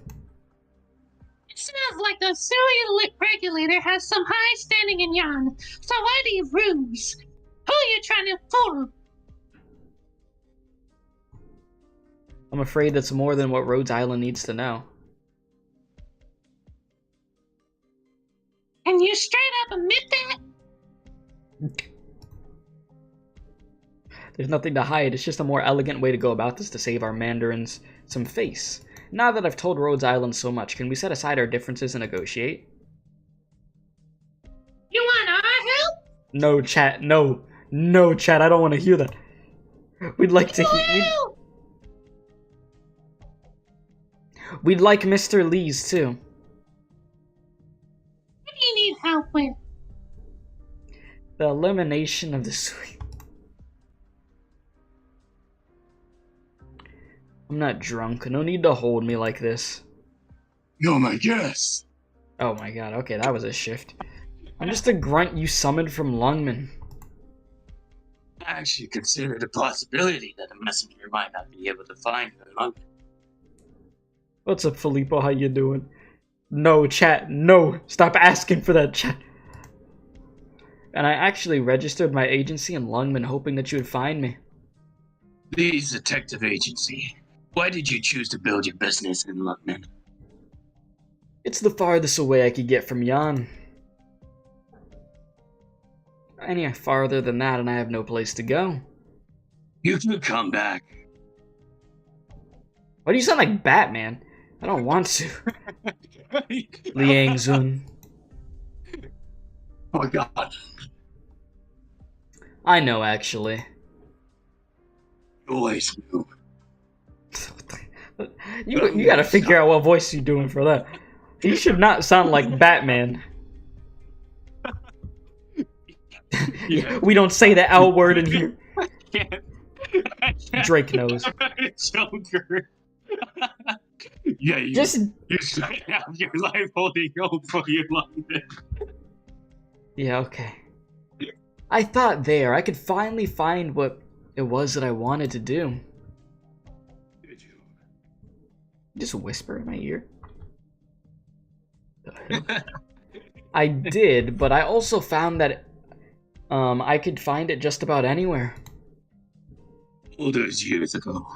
It sounds like the Sui regulator has some high standing in Yan. So why do you ruse? Who are you trying to fool? I'm afraid that's more than what Rhodes Island needs to know. And you straight up admit that? There's nothing to hide. It's just a more elegant way to go about this to save our mandarins some face. Now that I've told Rhodes Island so much, can we set aside our differences and negotiate? You want our help? No, chat. No. No, chat. I don't want to hear that. We'd like to We'd like Mr. Lee's too. What do you need help with? The elimination of the sweet. I'm not drunk. No need to hold me like this. You're my guest. Oh my god, okay, that was a shift. I'm just a grunt you summoned from Lungman. I actually considered the possibility that a messenger might not be able to find her in London. What's up, Filippo? How you doing? No, chat. No. Stop asking for that, chat. And I actually registered my agency in Lungman hoping that you would find me. Lee's detective agency. Why did you choose to build your business in London? It's the farthest away I could get from Jan. Any farther than that and I have no place to go. You could come back. Why do you sound like Batman? I don't want to. Liangzun. Oh my god. I know, actually. You always knew. You gotta figure out what voice you're doing for that. He should not sound like Batman. Yeah. We don't say the L word in here. I can't. Drake knows. Joker. Yeah, you straight out your life holding hope for your London. Yeah, okay. I thought there I could finally find what it was that I wanted to do. Did you? Just whisper in my ear. I did, but I also found that I could find it just about anywhere. All those years ago,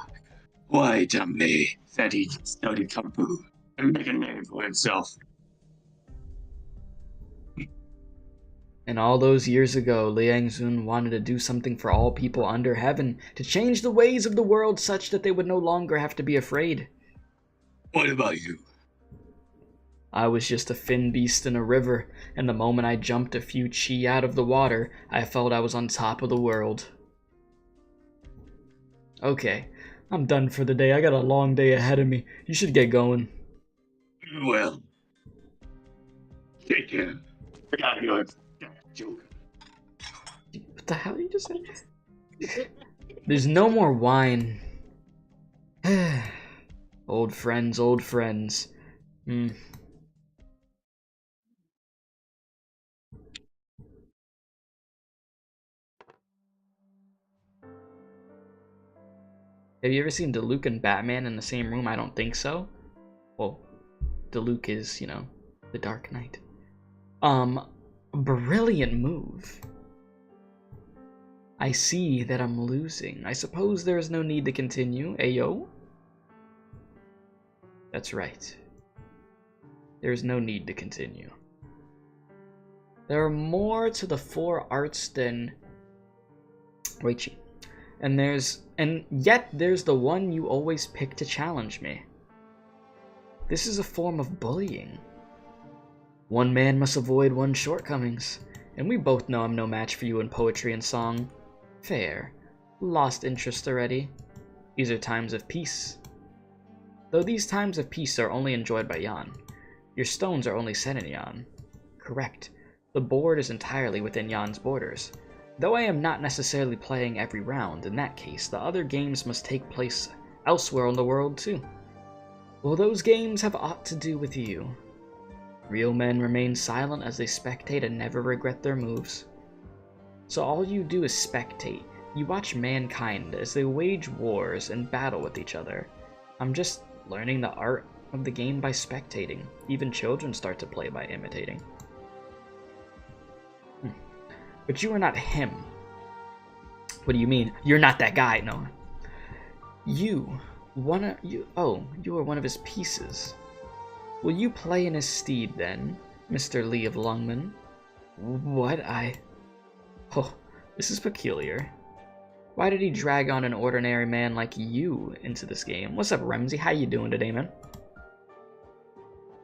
Wai Dame said he studied Kung Fu and make a name for himself. And all those years ago, Liangzun wanted to do something for all people under heaven, to change the ways of the world such that they would no longer have to be afraid. What about you? I was just a fin beast in a river, and the moment I jumped a few chi out of the water, I felt I was on top of the world. Okay, I'm done for the day. I got a long day ahead of me. You should get going. Well, take care. I got your joke. What the hell you just said? There's no more wine. Old friends, old friends. Have you ever seen Diluc and Batman in the same room? I don't think so. Well, Diluc is, you know, the Dark Knight. Brilliant move. I see that I'm losing. I suppose there is no need to continue. Ayo? That's right. There is no need to continue. There are more to the four arts than Weiqi. And yet there's the one you always pick to challenge me. This is a form of bullying. One man must avoid one's shortcomings, and we both know I'm no match for you in poetry and song. Fair. Lost interest already. These are times of peace. Though these times of peace are only enjoyed by Jan. Your stones are only set in Jan. Correct. The board is entirely within Jan's borders. Though I am not necessarily playing every round, in that case, the other games must take place elsewhere in the world too. Will those games have aught to do with you? Real men remain silent as they spectate and never regret their moves. So all you do is spectate. You watch mankind as they wage wars and battle with each other. I'm just learning the art of the game by spectating. Even children start to play by imitating. But you are not him. What do you mean? You're not that guy. No. You are one of his pieces. Will you play in his steed then, Mr. Lee of Lungman? What? Oh, this is peculiar. Why did he drag on an ordinary man like you into this game? What's up, Ramsey? How you doing today, man?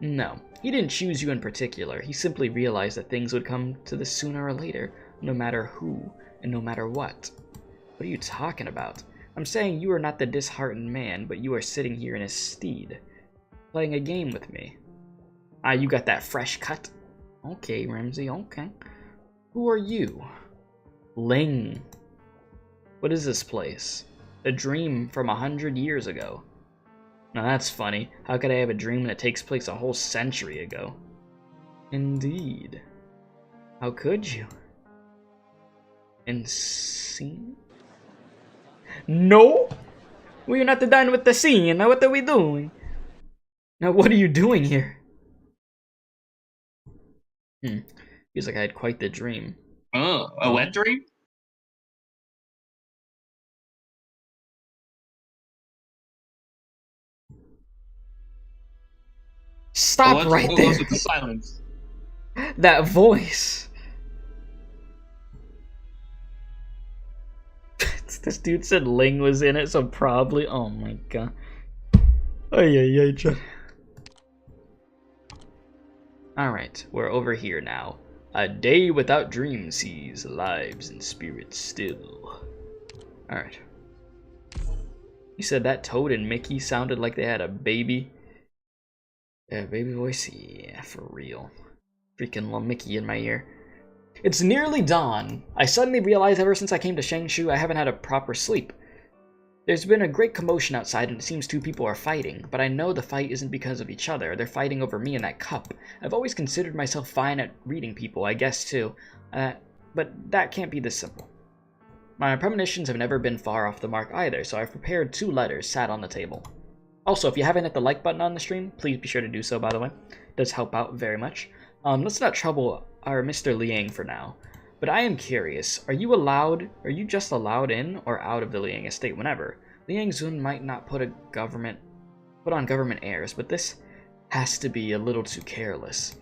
No, he didn't choose you in particular. He simply realized that things would come to this sooner or later, no matter who and no matter what. What are you talking about? I'm saying you are not the disheartened man, but you are sitting here in his steed, playing a game with me. Ah, you got that fresh cut? Okay, Ramsey, okay. Who are you? Ling. What is this place? A dream from 100 years ago. Now that's funny. How could I have a dream that takes place a whole century ago? Indeed. How could you? Insane? No! We're not done with the scene. Now what are we doing? Now what are you doing here? Feels like I had quite the dream. Oh, a wet dream? Stop right What there. was with the silence? That voice. This dude said Ling was in it, so probably. Oh my god. Oh yeah, yeah. Alright, we're over here now. A day without dream sees lives and spirits still. Alright. You said that Toad and Mickey sounded like they had a baby. Yeah, baby voice? Yeah, for real. Freaking little Mickey in my ear. It's nearly dawn. I suddenly realized ever since I came to Shangshu I haven't had a proper sleep. There's been a great commotion outside and it seems two people are fighting, but I know the fight isn't because of each other. They're fighting over me and that cup. I've always considered myself fine at reading people, I guess too. But that can't be this simple. My premonitions have never been far off the mark either, so I've prepared 2 letters sat on the table. Also, if you haven't hit the like button on the stream, please be sure to do so, by the way. It does help out very much. Let's not trouble our Mr. Liang for now. But I am curious, are you just allowed in or out of the Liang estate whenever? Liang Zun might not put on government airs, but this has to be a little too careless.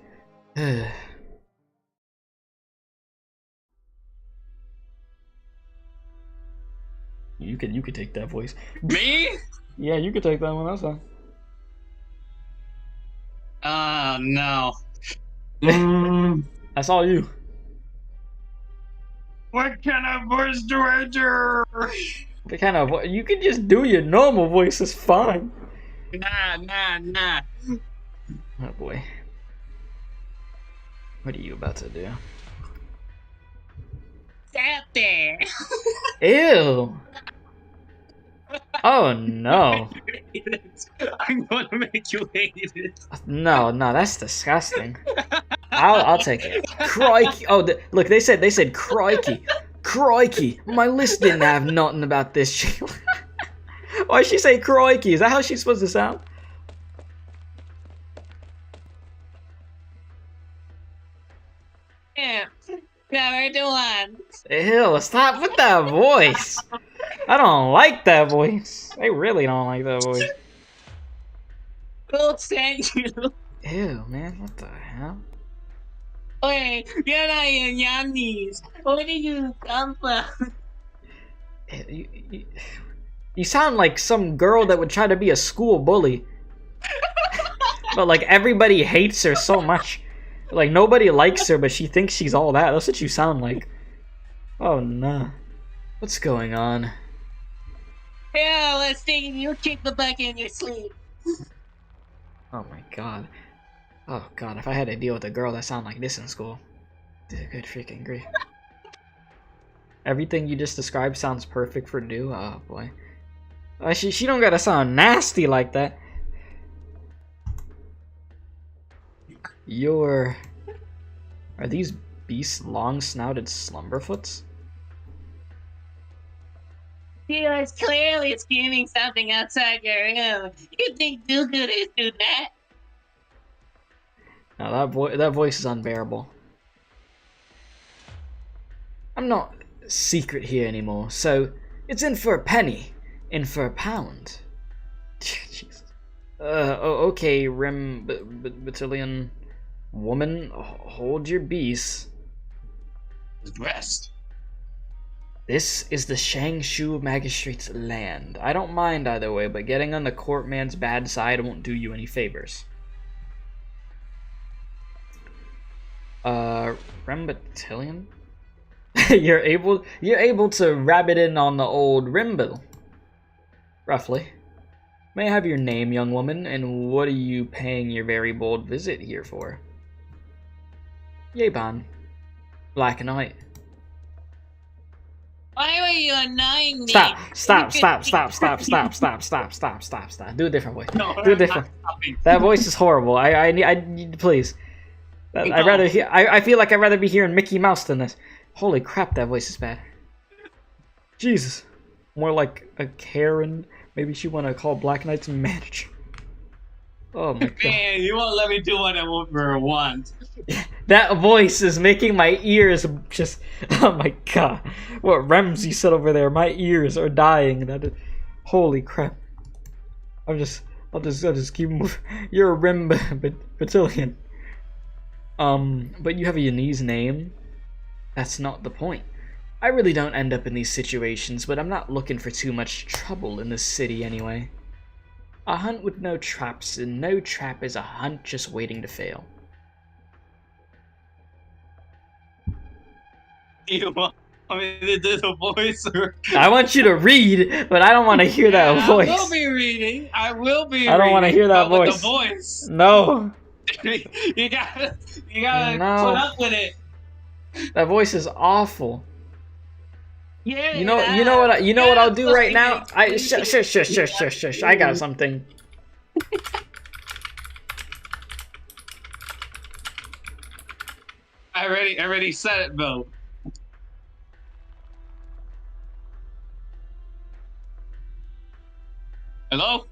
You could take that voice. Me? Yeah, you could take that one, that's fine. No. That's all you. What kind of voice do I do? What kind of you can just do your normal voice, it's fine. Nah. Oh boy. What are you about to do? Out there. Ew. Oh no. I'm gonna make you hate it. No, that's disgusting. I'll take it. Crikey! Oh, look, they said crikey, crikey. My list didn't have nothing about this. Why'd she say crikey? Is that how she's supposed to sound? Yeah. Number 1. Ew! Stop with that voice. I don't like that voice. I really don't like that voice. Well, thank you. Ew, man, what the hell? Wait, you're not in Yanni's. Where did you come from? You sound like some girl that would try to be a school bully. But like everybody hates her so much. Like nobody likes her, but she thinks she's all that. That's what you sound like. Oh no. What's going on? Yeah, let's think you kick the bucket in your sleep. Oh my god. Oh god, if I had to deal with a girl that sounded like this in school. Good freaking grief. Everything you just described sounds perfect for do. Oh boy. She don't gotta sound nasty like that. Are these beasts long-snouted slumberfoots? He was clearly screaming something outside your room. You think do-gooders do that? Now that voice is unbearable. I'm not secret here anymore, so it's in for a penny, in for a pound. Jesus. Okay, battalion woman, hold your beast. Rest. This is the Shangshu Magistrate's land. I don't mind either way, but getting on the courtman's bad side won't do you any favors. Battalion? you're able to rabbit in on the old Rimble. Roughly. May I have your name, young woman, and what are you paying your very bold visit here for? Yeban. Black and white. Why were you annoying me? Stop. Do a different voice. No, Do a different. That voice is horrible. I need, please. I feel like I'd rather be hearing Mickey Mouse than this. Holy crap, that voice is bad. Jesus. More like a Karen. Maybe she want to call Black Knight's manager. Oh my god. Man, you won't let me do what I want. That voice is making my ears just... Oh my god. What Ramsey said over there, my ears are dying. Holy crap. I'll just keep moving. You're a rim battalion. But you have a Yanese name? That's not the point. I really don't end up in these situations, but I'm not looking for too much trouble in this city anyway. A hunt with no traps, and no trap is a hunt just waiting to fail. You want me to do the voice? I want you to read, but I don't want to hear that voice. I will be reading. I will be. I don't want to hear that voice. The voice. No. you gotta put up with it. That voice is awful. Yeah. You know what I'll do right now? Shush. I got something. I already said it, Bill. Hello?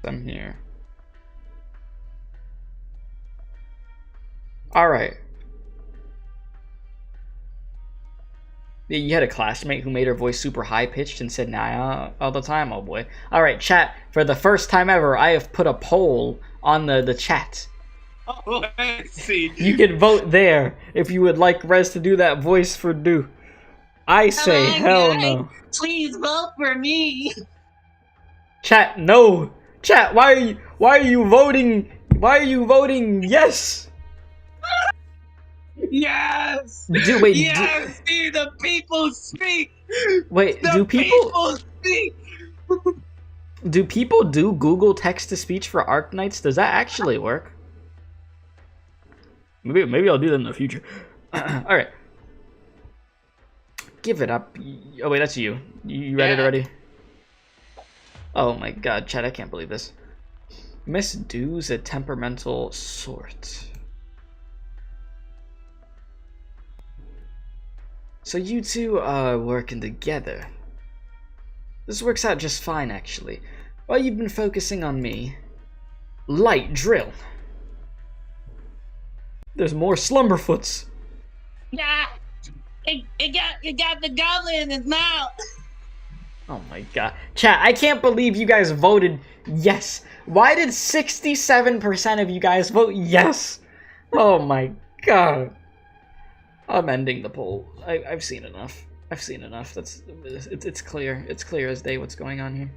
I'm here. Alright. Yeah, you had a classmate who made her voice super high-pitched and said nah all the time, oh boy. Alright, chat, for the first time ever, I have put a poll on the chat. Oh, let's see. You can vote there if you would like Rez to do that voice for Do. I say hell no. Please vote for me. Chat, no. Chat, why are you voting? Why are you voting yes? Yes! Yes! See the people speak! Wait, do people speak? Do people do Google text-to-speech for Arknights? Does that actually work? Maybe I'll do that in the future. Alright. Give it up. Oh wait, that's you. You read it already? Oh my god, Chad, I can't believe this. Miss Do's a temperamental sort. So you two are working together. This works out just fine, actually. While you've been focusing on me. Light drill. There's more Slumberfoots. Yeah, it got the goblin in his mouth. Oh my god. Chat, I can't believe you guys voted yes. Why did 67% of you guys vote yes? Oh my god. I'm ending the poll. I've seen enough. I've seen enough. It's clear. It's clear as day what's going on here.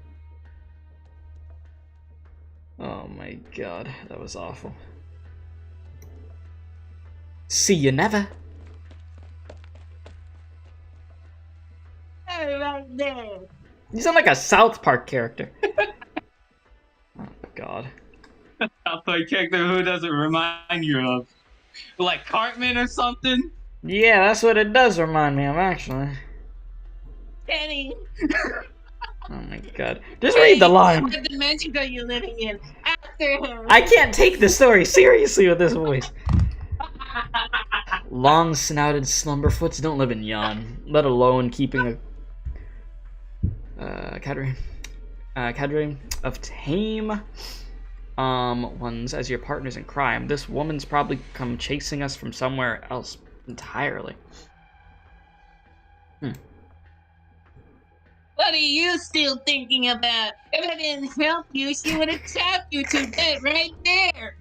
Oh my god, that was awful. See you never. Right there. You sound like a South Park character. Oh god. South Park character who doesn't remind you of? Like Cartman or something? Yeah, that's what it does remind me of, actually. Kenny. Oh my god. Just read the line. What dimension are you living in? After him. I can't take the story seriously with this voice. Long-snouted Slumberfoots don't live in Yon, let alone keeping a cadre of tame ones as your partners in crime. This woman's probably come chasing us from somewhere else entirely. What are you still thinking about? If I didn't help you, she would have chopped you to death right there.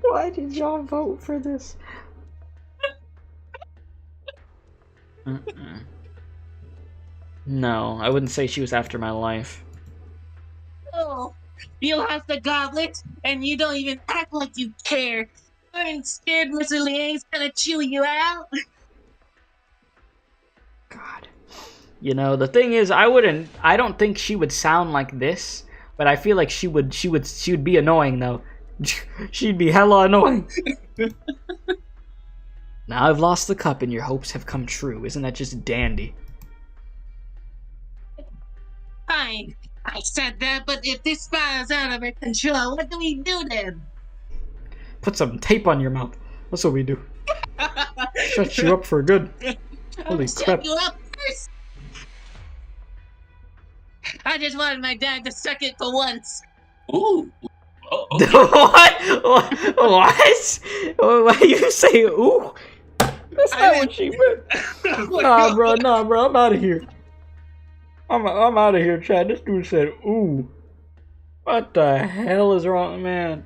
Why did y'all vote for this? No, I wouldn't say she was after my life. Oh, you lost the goblet, and you don't even act like you care. I'm scared Mr. Liang's gonna chew you out. God. You know, the thing is, I don't think she would sound like this, but I feel like she would be annoying though. She'd be hella annoying. Now I've lost the cup and your hopes have come true. Isn't that just dandy? Fine, I said that, but if this spirals out of control, what do we do then? Put some tape on your mouth. That's what we do. Shut you up for good. Holy crap. Shut you up first. I just wanted my dad to suck it for once. Ooh. What? What? Why do you say ooh? That's not what she meant. Nah, bro, I'm out of here. I'm out of here, Chad. This dude said, ooh. What the hell is wrong, man?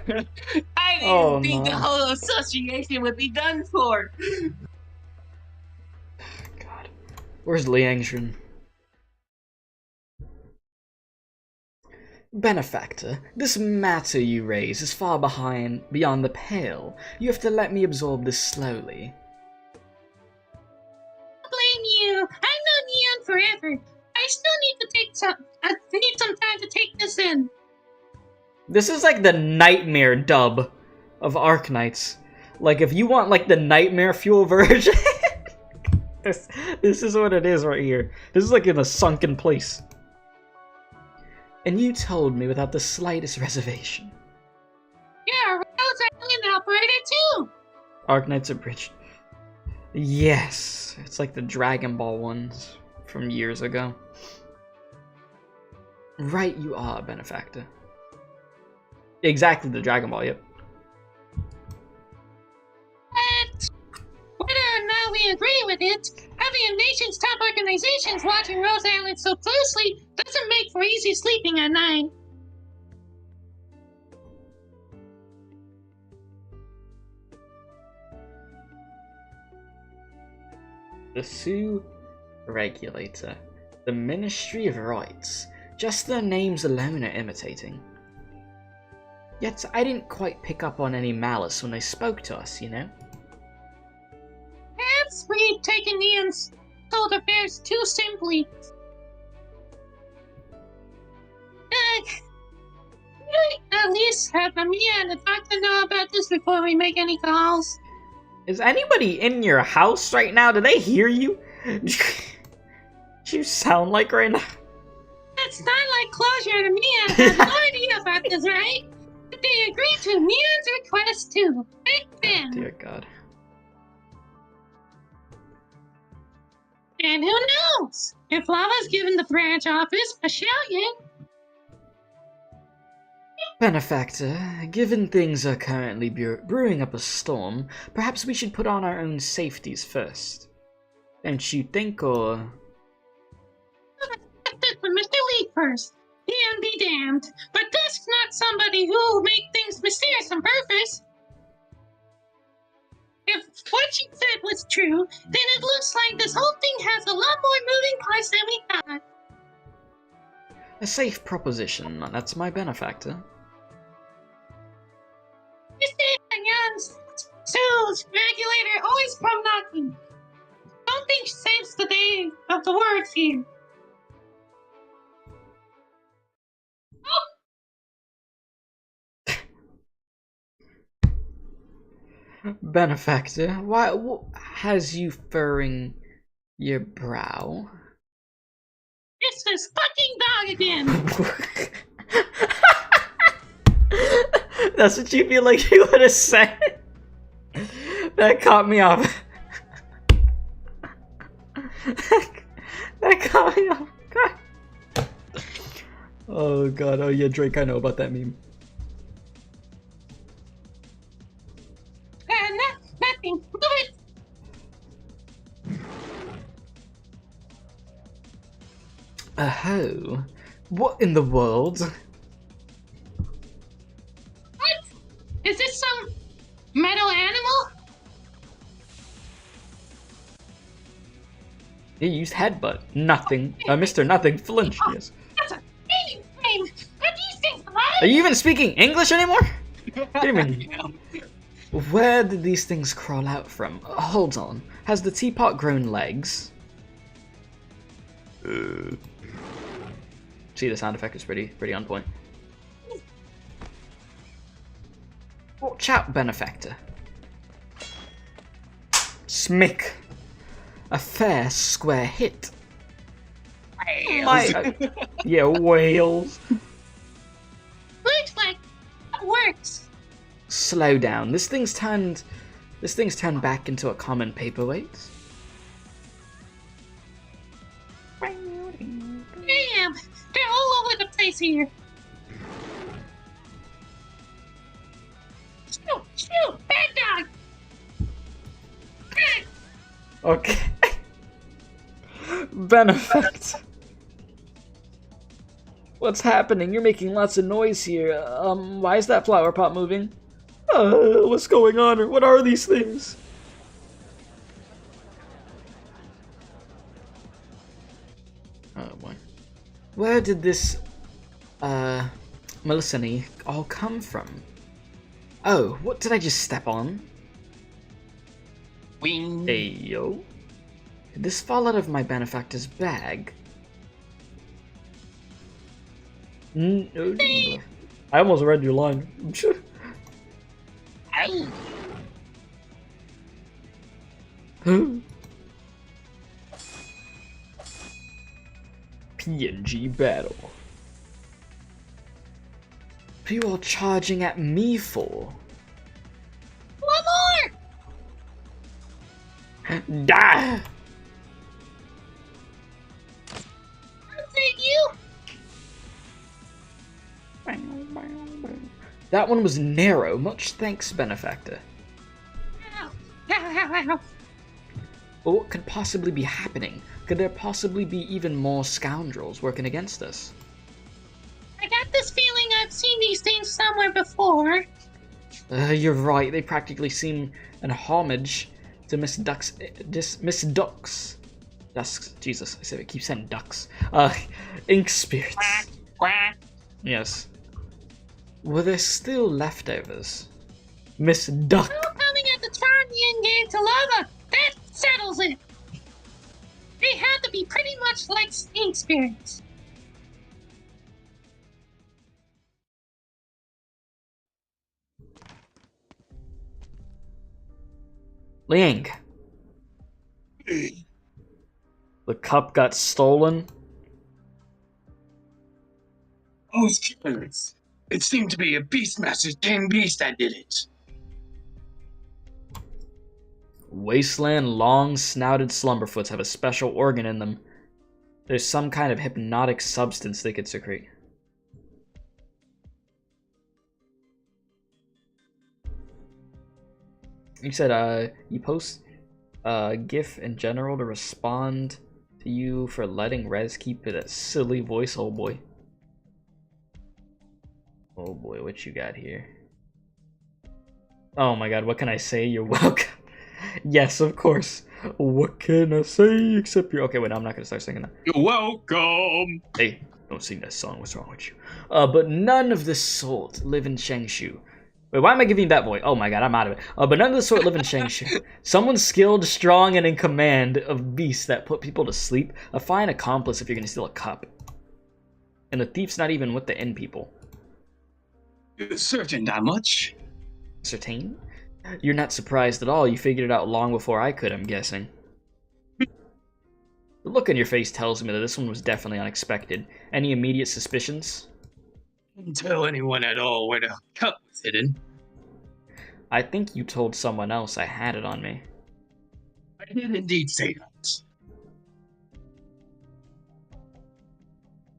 I didn't think the whole association would be done for. God. Where's Liangshun? Benefactor, this matter you raise is far beyond the pale. You have to let me absorb this slowly. Blame you. I've known Neon forever. I still need some time to take this in. This is like the nightmare dub of Arknights. Like, if you want like the nightmare fuel version, this is what it is right here. This is like in a sunken place. And you told me without the slightest reservation. Yeah, Rose Island operator too. Arknights abridged. Yes, it's like the Dragon Ball ones from years ago. Right you are, Benefactor. Exactly the Dragon Ball, yep. But whether or not we agree with it, having a nation's top organizations watching Rose Island so closely doesn't make for easy sleeping at night. The Sioux Regulator. The Ministry of Rights. Just their names alone are imitating. Yet I didn't quite pick up on any malice when they spoke to us, you know? Perhaps we've taken Neon's told affairs too simply. At least have Mia and the doctor know about this before we make any calls. Is anybody in your house right now? Do they hear you? You sound like right now. That's not like closure to Mia. Has no idea about this, right? But they agreed to Neon's request too. Back then. Dear God. And who knows? If Lava's given the branch office a shout yet. Benefactor, given things are currently brewing up a storm, perhaps we should put on our own safeties first. Don't you think, or... For Mr. Lee first. And be damned. But that's not somebody who'll make things mysterious on purpose. If what you said was true, then it looks like this whole thing has a lot more moving parts than we thought. A safe proposition, that's my benefactor. Sue's regulator always come knocking. Don't think saves the day of the words here. Benefactor, what has you furrowing your brow? It's this fucking dog again. That's what you feel like you would have said? That caught me off. That caught me off. God. Oh god, oh yeah, Drake, I know about that meme. Nothing. Do it. Oh, what in the world? What? Is this some metal animal? He used headbutt. Nothing. Mr. Nothing flinched. Yes. That's a baby frame. What do you think, right? Are you even speaking English anymore? Where did these things crawl out from? Hold on. Has the teapot grown legs? See, the sound effect is pretty on point. Watch out, Benefactor. Smick. A fair square hit. Whales. Yeah, whales. Looks like it works. Slow down. This thing's turned back into a common paperweight. Damn, they're all over the place here. Shoot, bad dog. Okay. Benefactor. What's happening? You're making lots of noise here. Why is that flower pot moving? What's going on? Or what are these things? Oh boy. Where did this, Melisani all come from? Oh, what did I just step on? Wing. Hey, yo. Did this fall out of my benefactor's bag? I almost read your line. Ow. PNG battle. What are you all charging at me for? One more! Die! I'll take you! That one was narrow. Much thanks, benefactor. Ow. Ow, ow, ow. But what could possibly be happening? Could there possibly be even more scoundrels working against us? I got this feeling I've seen these things somewhere before. You're right. They practically seem an homage to Miss Ducks. Jesus, I keep saying ducks. Ink spirits. Quack, quack. Yes. Were there still leftovers? Miss Duck. No coming at the turn the end game to lava. That settles it. They have to be pretty much like ink spirits. Ling. The cup got stolen. Those killers. It seemed to be a Beastmaster's damn beast that did it. Wasteland long-snouted slumberfoots have a special organ in them. There's some kind of hypnotic substance they could secrete. You said, you post a GIF in general to respond to you for letting Rez keep it a silly voice. Oh boy. Oh boy, what you got here? Oh my god, what can I say? You're welcome. Yes, of course. What can I say except you're... Okay, wait, I'm not gonna start singing that. You're welcome. Hey, don't sing that song. What's wrong with you? But none of the sort live in Shengshu. Wait, why am I giving you that voice? Oh my god, I'm out of it. But none of the sort live in Shengshu. Someone skilled, strong, and in command of beasts that put people to sleep. A fine accomplice if you're gonna steal a cup. And the thief's not even with the inn people. You're certain that much? Certain? You're not surprised at all. You figured it out long before I could, I'm guessing. The look on your face tells me that this one was definitely unexpected. Any immediate suspicions? Didn't tell anyone at all where the cup was hidden. I think you told someone else I had it on me. I did indeed say that.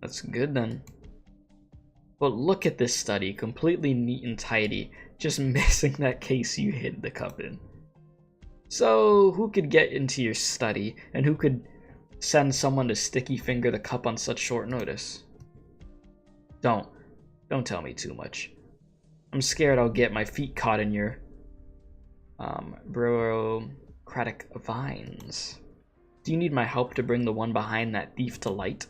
That's good then. But look at this study, completely neat and tidy, just missing that case you hid the cup in. So, who could get into your study, and who could send someone to sticky finger the cup on such short notice? Don't tell me too much. I'm scared I'll get my feet caught in your, bureaucratic vines. Do you need my help to bring the one behind that thief to light?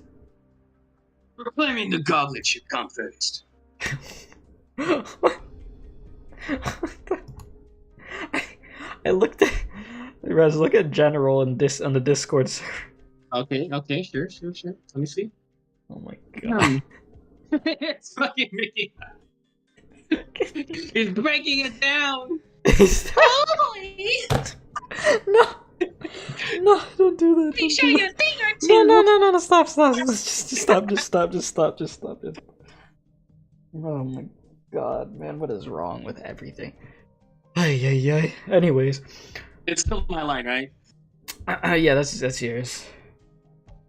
Proclaiming the goblet should come first. I looked at Rez, look at general on the Discord server. Okay, sure. Let me see. Oh my god. It's fucking Mickey. He's breaking it down. Holy! No, don't do that. Let me Don't show do you that. a thing or two. No, stop. Just stop. Oh my god, man, what is wrong with everything? Ay. Anyways. It's still my line, right? Yeah, that's yours.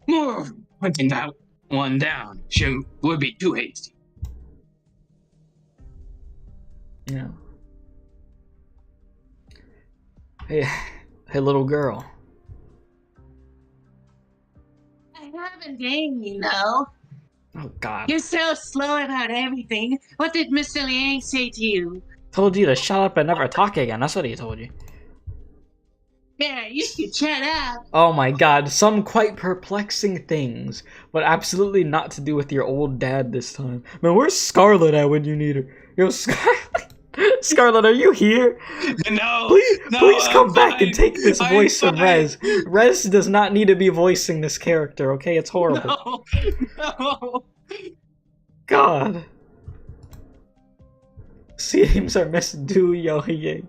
More hunting that one down would be too hasty. Yeah. Hey, little girl. I have a game, you know. Oh God. You're so slow about everything. What did Mr. Liang say to you? Told you to shut up and never talk again. That's what he told you. Yeah, you should shut up. Oh my God, some quite perplexing things, but absolutely not to do with your old dad this time. Man, where's Scarlet at when you need her? Yo, Scarlet, Scarlet, are you here? No, Please I'm come back and fine. take this I'm voice from fine. Rez. Rez does not need to be voicing this character, okay? It's horrible. No. God. Seems our Miss Du Yohye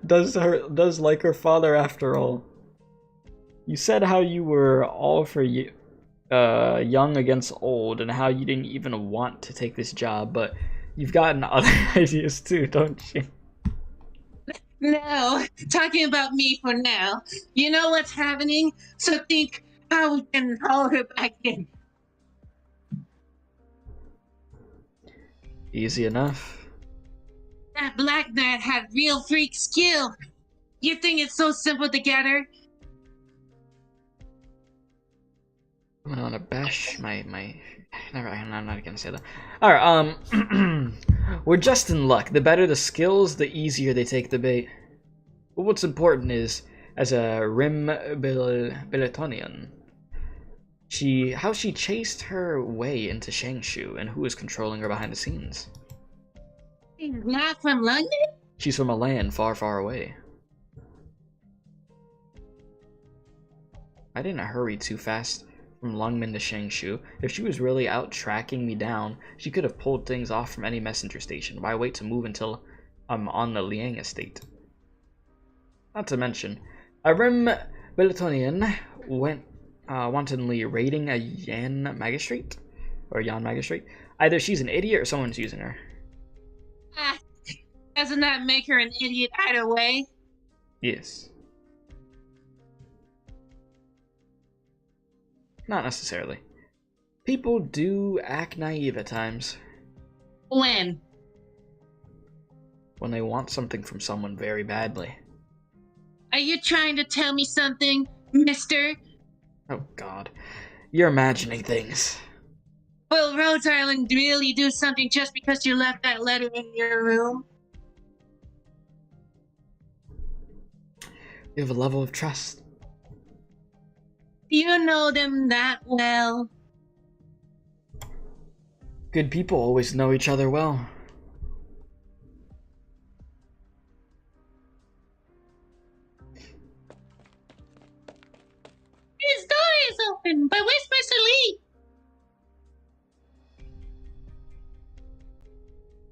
does like her father after all. You said how you were all for young against old, and how you didn't even want to take this job, but you've gotten other ideas too, don't you? No, talking about me for now. You know what's happening? So think how we can haul her back in. Easy enough. That Black Knight had real freak skill. You think it's so simple to get her? I'm gonna bash my never. I'm not gonna say that. All right. We're just in luck. The better the skills, the easier they take the bait. But what's important is, as a Billetonian, how she chased her way into Shangshu, and who is controlling her behind the scenes. She's not from London? She's from a land far, far away. I didn't hurry too fast from Lungmen to Shangshu. If she was really out tracking me down, she could have pulled things off from any messenger station. Why wait to move until I'm on the Liang estate? Not to mention, a Rim Billetonian went wantonly raiding a Yan magistrate? Or Yan magistrate? Either she's an idiot or someone's using her. Ah, doesn't that make her an idiot either way? Yes. Not necessarily. People do act naive at times. When? When they want something from someone very badly. Are you trying to tell me something, mister? Oh God. You're imagining things. Will Rhodes Island really do something just because you left that letter in your room? We have a level of trust. Do you know them that well? Good people always know each other well. His door is open, but where's Mr. Lee?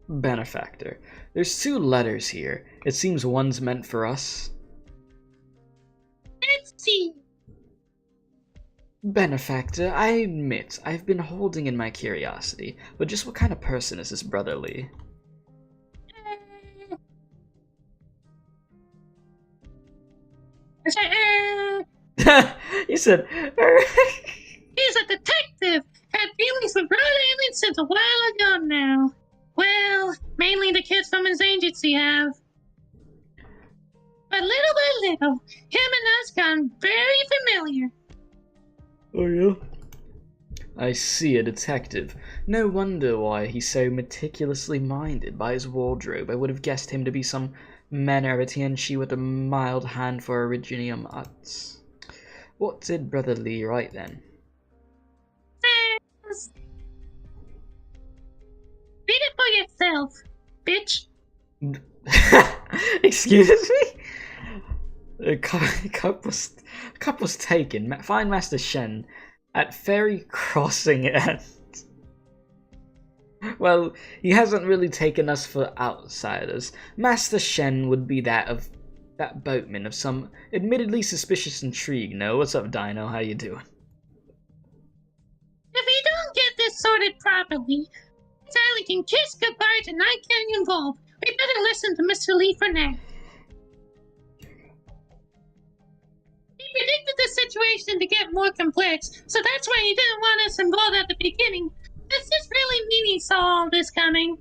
Benefactor. There's 2 letters here. It seems one's meant for us. Let's see. Benefactor, I admit, I've been holding in my curiosity, but just what kind of person is this Brother Lee? You said... He's a detective. Had feelings for Rhode Island since a while ago now. Well, mainly the kids from his agency have. But little by little, him and us got very familiar. Oh yeah? I see, a detective. No wonder why he's so meticulously minded by his wardrobe. I would have guessed him to be some manner of a Tianchi with a mild hand for Originium Arts. What did Brother Lee write then? Read it for yourself, bitch. Excuse me? The cup was taken. Find Master Shen at Ferry Crossing End. Well, he hasn't really taken us for outsiders. Master Shen would be that boatman of some admittedly suspicious intrigue. No, what's up, Dino? How you doing? If we don't get this sorted properly, Sally can kiss goodbye and not getting involved. We better listen to Mr. Lee for now. He predicted the situation to get more complex, so that's why he didn't want us involved at the beginning. Does this really mean he saw all this coming?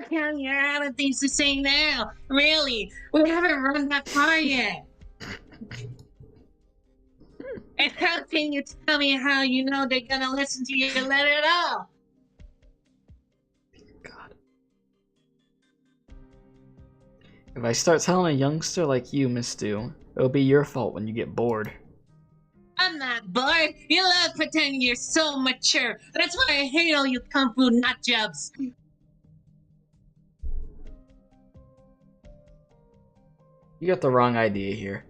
Okay, you're out of things to say now. Really, we haven't run that far yet. And how can you tell me how you know they're gonna listen to your letter at all? God. If I start telling a youngster like you, Miss Dew, it'll be your fault when you get bored. I'm not bored. You love pretending you're so mature. That's why I hate all you kung fu nut jobs. You got the wrong idea here.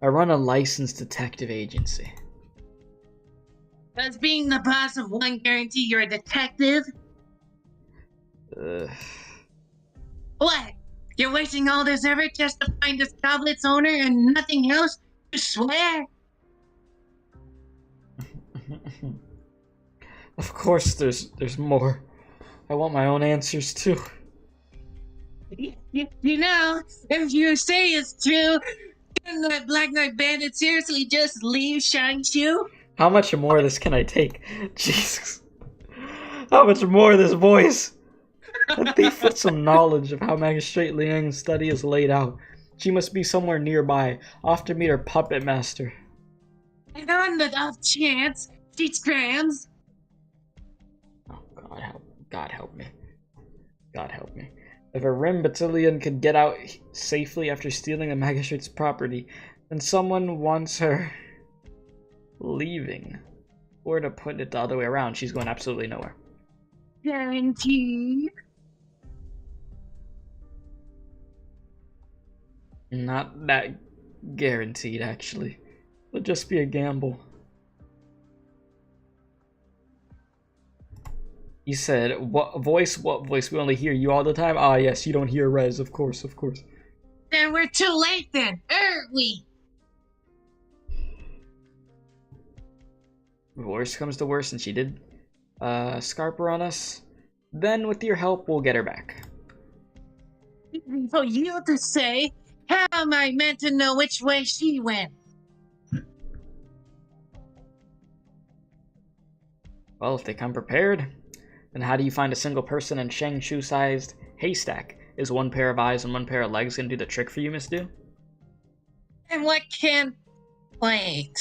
I run a licensed detective agency. Does being the boss of one guarantee you're a detective? What? You're wasting all this effort just to find this goblet's owner and nothing else? You swear? Of course there's more. I want my own answers too. You know, if you say it's true, can that Black Knight bandit seriously just leave Shangshu? How much more of this can I take? Jesus. How much more of this voice? A thief with some knowledge of how Magistrate Liang's study is laid out. She must be somewhere nearby. I'll have to meet her puppet master. And on the off chance, she scrams. Oh, God help me. God help me. If a Rim battalion could get out safely after stealing the magistrate's property, then someone wants her leaving. Or to put it the other way around, she's going absolutely nowhere. Guaranteed. Not that guaranteed, actually. It'll just be a gamble. You said, what voice? What voice? We only hear you all the time? Ah, yes, you don't hear Rez, of course, of course. Then we're too late then, aren't we? If worst comes to worst, and she did Scarper on us, then with your help, we'll get her back. For you to say, how am I meant to know which way she went? Well, if they come prepared, then how do you find a single person in Shangshu-sized haystack? Is one pair of eyes and one pair of legs gonna do the trick for you, Miss Du? And what can... Wait.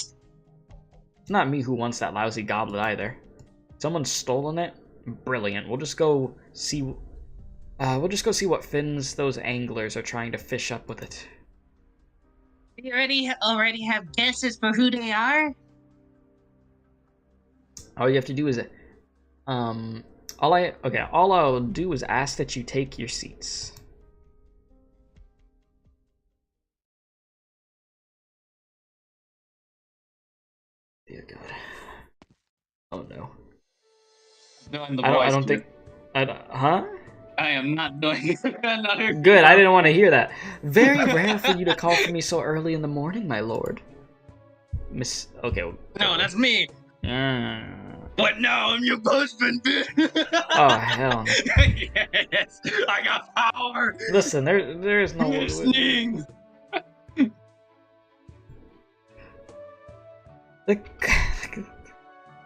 It's not me who wants that lousy goblet either. Someone's stolen it? Brilliant. We'll just go see what fins those anglers are trying to fish up with it. You already have guesses for who they are? All you have to do is all I'll do is ask that you take your seats. Dear God. Oh no. Doing the I voice, don't think. Huh? I am not doing another. Good. I didn't want to hear that. Very rare for you to call for me so early in the morning, my lord. Miss. Okay. No, that's me. But now I'm your husband, bitch. Oh hell no. Yes, I got power. Listen, there is no. Listening. The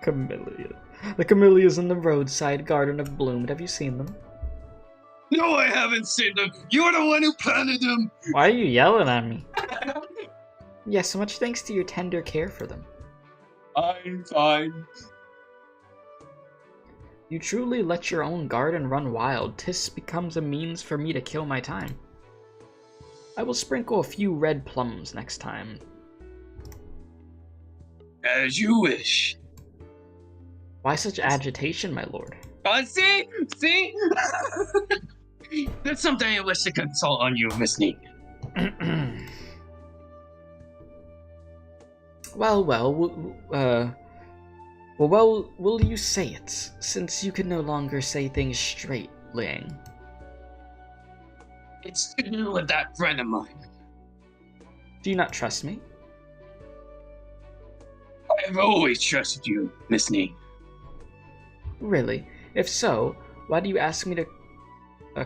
camellia. The camellias in the roadside garden of bloom. Have you seen them? No, I haven't seen them. You're the one who planted them. Why are you yelling at me? Yes, so much thanks to your tender care for them. I'm fine. You truly let your own garden run wild. 'Tis becomes a means for me to kill my time. I will sprinkle a few red plums next time. As you wish. Why such agitation, my lord? See? That's something I wish to consult on you, Miss Neat. Well, will you say it, since you can no longer say things straight, Liang? It's to do with that friend of mine. Do you not trust me? I've always trusted you, Miss Neat. Really? If so, why do you ask me to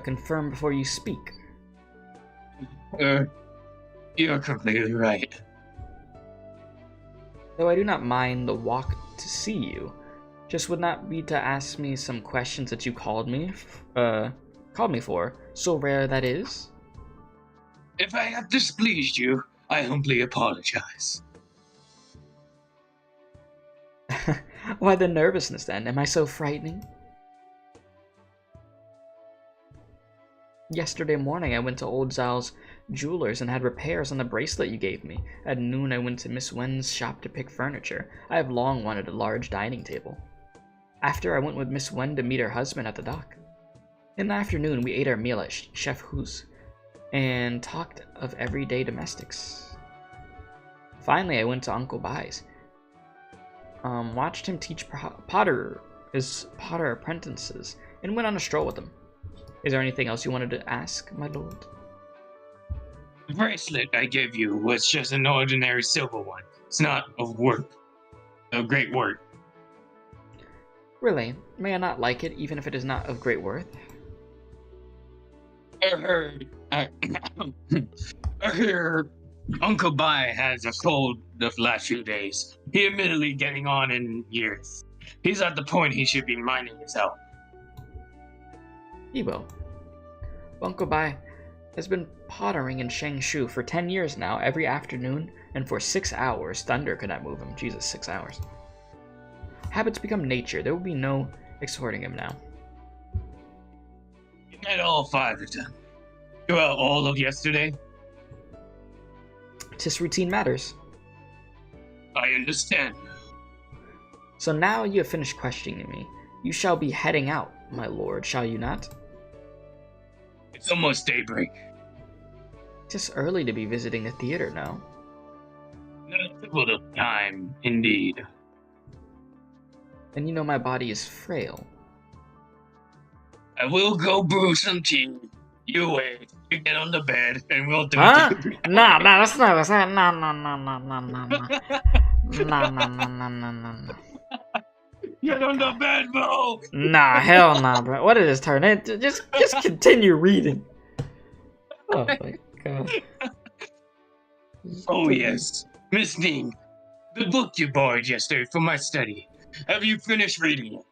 confirm before you speak? You're completely right. Though I do not mind the walk to see you, just would not be to ask me some questions that you called called me for. So rare that is. If I have displeased you, I humbly apologize. Why the nervousness then? Am I so frightening? Yesterday morning I went to old Zal's jeweler's and had repairs on the bracelet you gave me. At noon I went to Miss Wen's shop to pick furniture. I have long wanted a large dining table. After I went with Miss Wen to meet her husband at the dock. In the afternoon we ate our meal at Chef Hu's and talked of everyday domestics. Finally I went to Uncle Bai's. Watched him teach his Potter apprentices and went on a stroll with them. Is there anything else you wanted to ask, my lord? The bracelet I gave you was just an ordinary silver one. It's not of worth. A great worth. Really? May I not like it, even if it is not of great worth? I heard Uncle Bai has a cold the last few days. He admittedly getting on in years. He's at the point he should be minding his health. He will. Uncle Bai has been pottering in Shangshu for 10 years now, every afternoon, and for 6 hours. Thunder could not move him. Jesus, 6 hours. Habits become nature. There will be no exhorting him now. You met all 5 of them. Well, all of yesterday? 'Tis routine matters. I understand. So now you have finished questioning me. You shall be heading out, my lord, shall you not? It's almost daybreak. 'Tis early to be visiting the theater now. Not a little time, indeed. And you know my body is frail. I will go brew some tea. You wait. You get on the bed, and we'll do Huh? it. No, that's not what's that. No. No. Get on the bed, bro! Nah, hell nah, bro. What did this turn into? Just continue reading. Oh my god. Oh, yes. Miss Ning, the book you borrowed yesterday from my study. Have you finished reading it?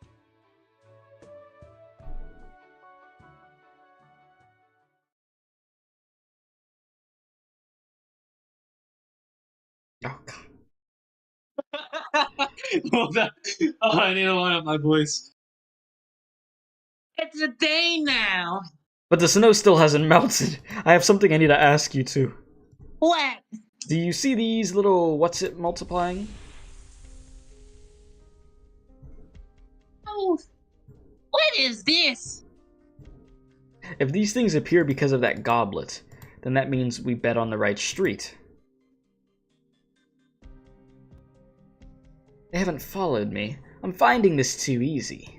Oh god. Hold on. Oh, I need to line up my voice. It's a day now. But the snow still hasn't melted. I have something I need to ask you too. What? Do you see these little what's it multiplying? Oh, what is this? If these things appear because of that goblet, then that means we bet on the right street. They haven't followed me. I'm finding this too easy.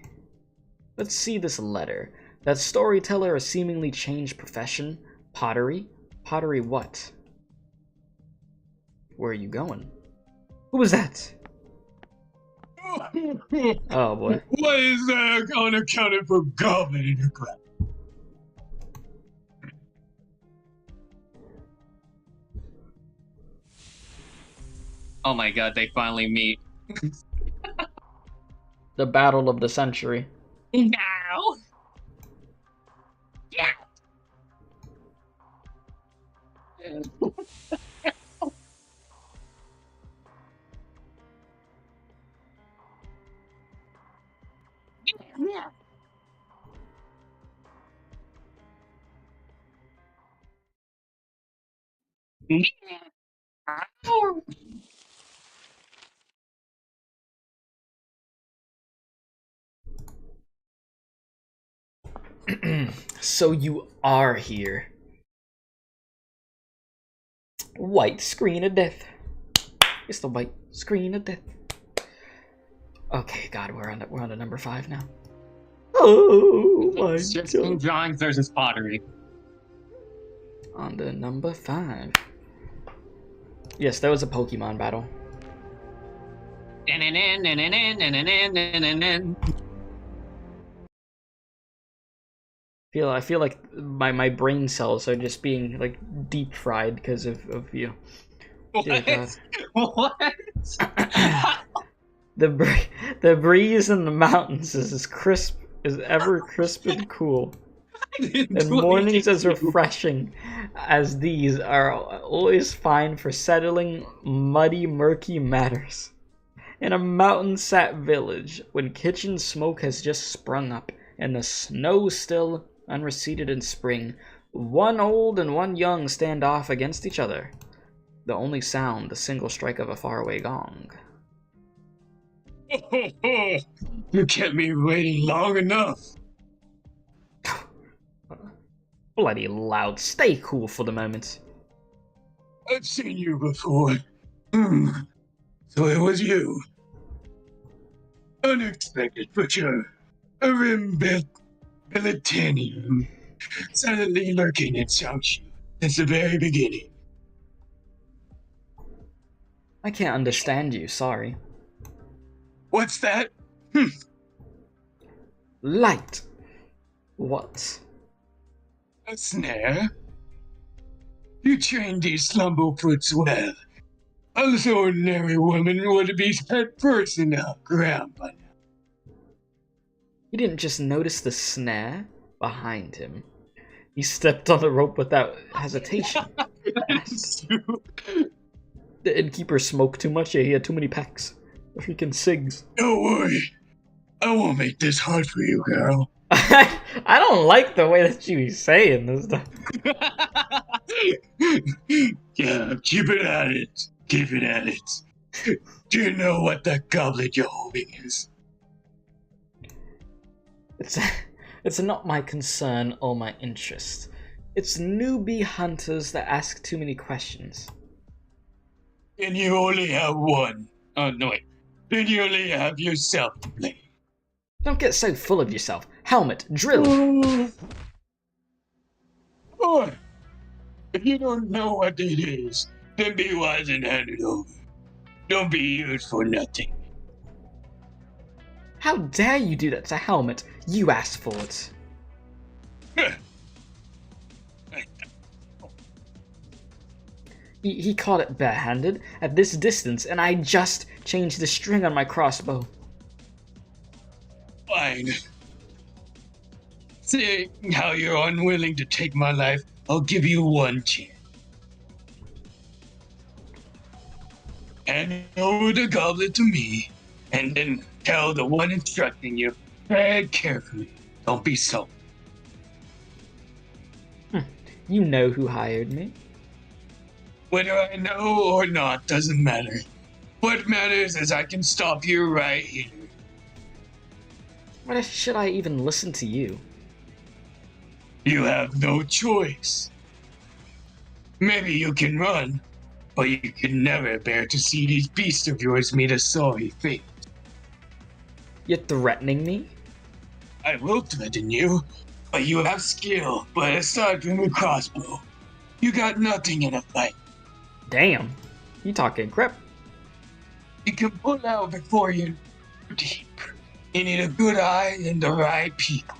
Let's see this letter. That storyteller has seemingly changed profession. Pottery? Pottery what? Where are you going? Who was that? Oh boy. Why is that unaccounted for goblin in your crap? Oh my god, they finally meet. The battle of the century. Now? Yeah. So you are here. White screen of death. It's the white screen of death. Okay, God, we're on to number 5 now. Oh my It's just god. drawings versus pottery. On to number 5. Yes, that was a Pokemon battle. I feel like my brain cells are just being like deep fried because of you. Dear God. What? The breeze in the mountains is as crisp as ever crisp and cool. And mornings as refreshing as these are always fine for settling muddy, murky matters. In a mountain-sat village, when kitchen smoke has just sprung up, and the snow still unreceded in spring, one old and one young stand off against each other. The only sound, the single strike of a faraway gong. You kept me waiting long enough. Bloody loud. Stay cool for the moment. I've seen you before. So it was you. Unexpected for sure. A Rimbilitanium. Silently lurking in South since the very beginning. I can't understand you, sorry. What's that? Light. What? A snare? You trained these slumbleputs well. An ordinary woman would be head first in the ground by now. He didn't just notice the snare behind him. He stepped on the rope without hesitation. The innkeeper smoked too much. Yeah, he had too many packs. The freaking cigs. Don't worry. I won't make this hard for you, girl. I don't like the way that you was saying this stuff. Yeah, keep it at it. Keep it at it. Do you know what that goblet you're holding is? It's not my concern or my interest. It's newbie hunters that ask too many questions. And you only have one. Oh, no, wait. Then you only have yourself to blame. Don't get so full of yourself. Helmet, drill. Boy, if you don't know what it is, then be wise and hand it over. Don't be used for nothing. How dare you do that to Helmet? You asked for it. He caught it barehanded at this distance, and I just changed the string on my crossbow. Fine. Seeing how you're unwilling to take my life, I'll give you one chance. Hand over the goblet to me, and then tell the one instructing you, tread carefully. Don't be so. You know who hired me. Whether I know or not doesn't matter. What matters is I can stop you right here. Why should I even listen to you? You have no choice. Maybe you can run, but you can never bear to see these beasts of yours meet a sorry fate. You're threatening me? I will threaten you, but you have skill. But aside from the crossbow, you got nothing in a fight. Damn. You talking crap. You can pull out before you're deep. You need a good eye and the right people.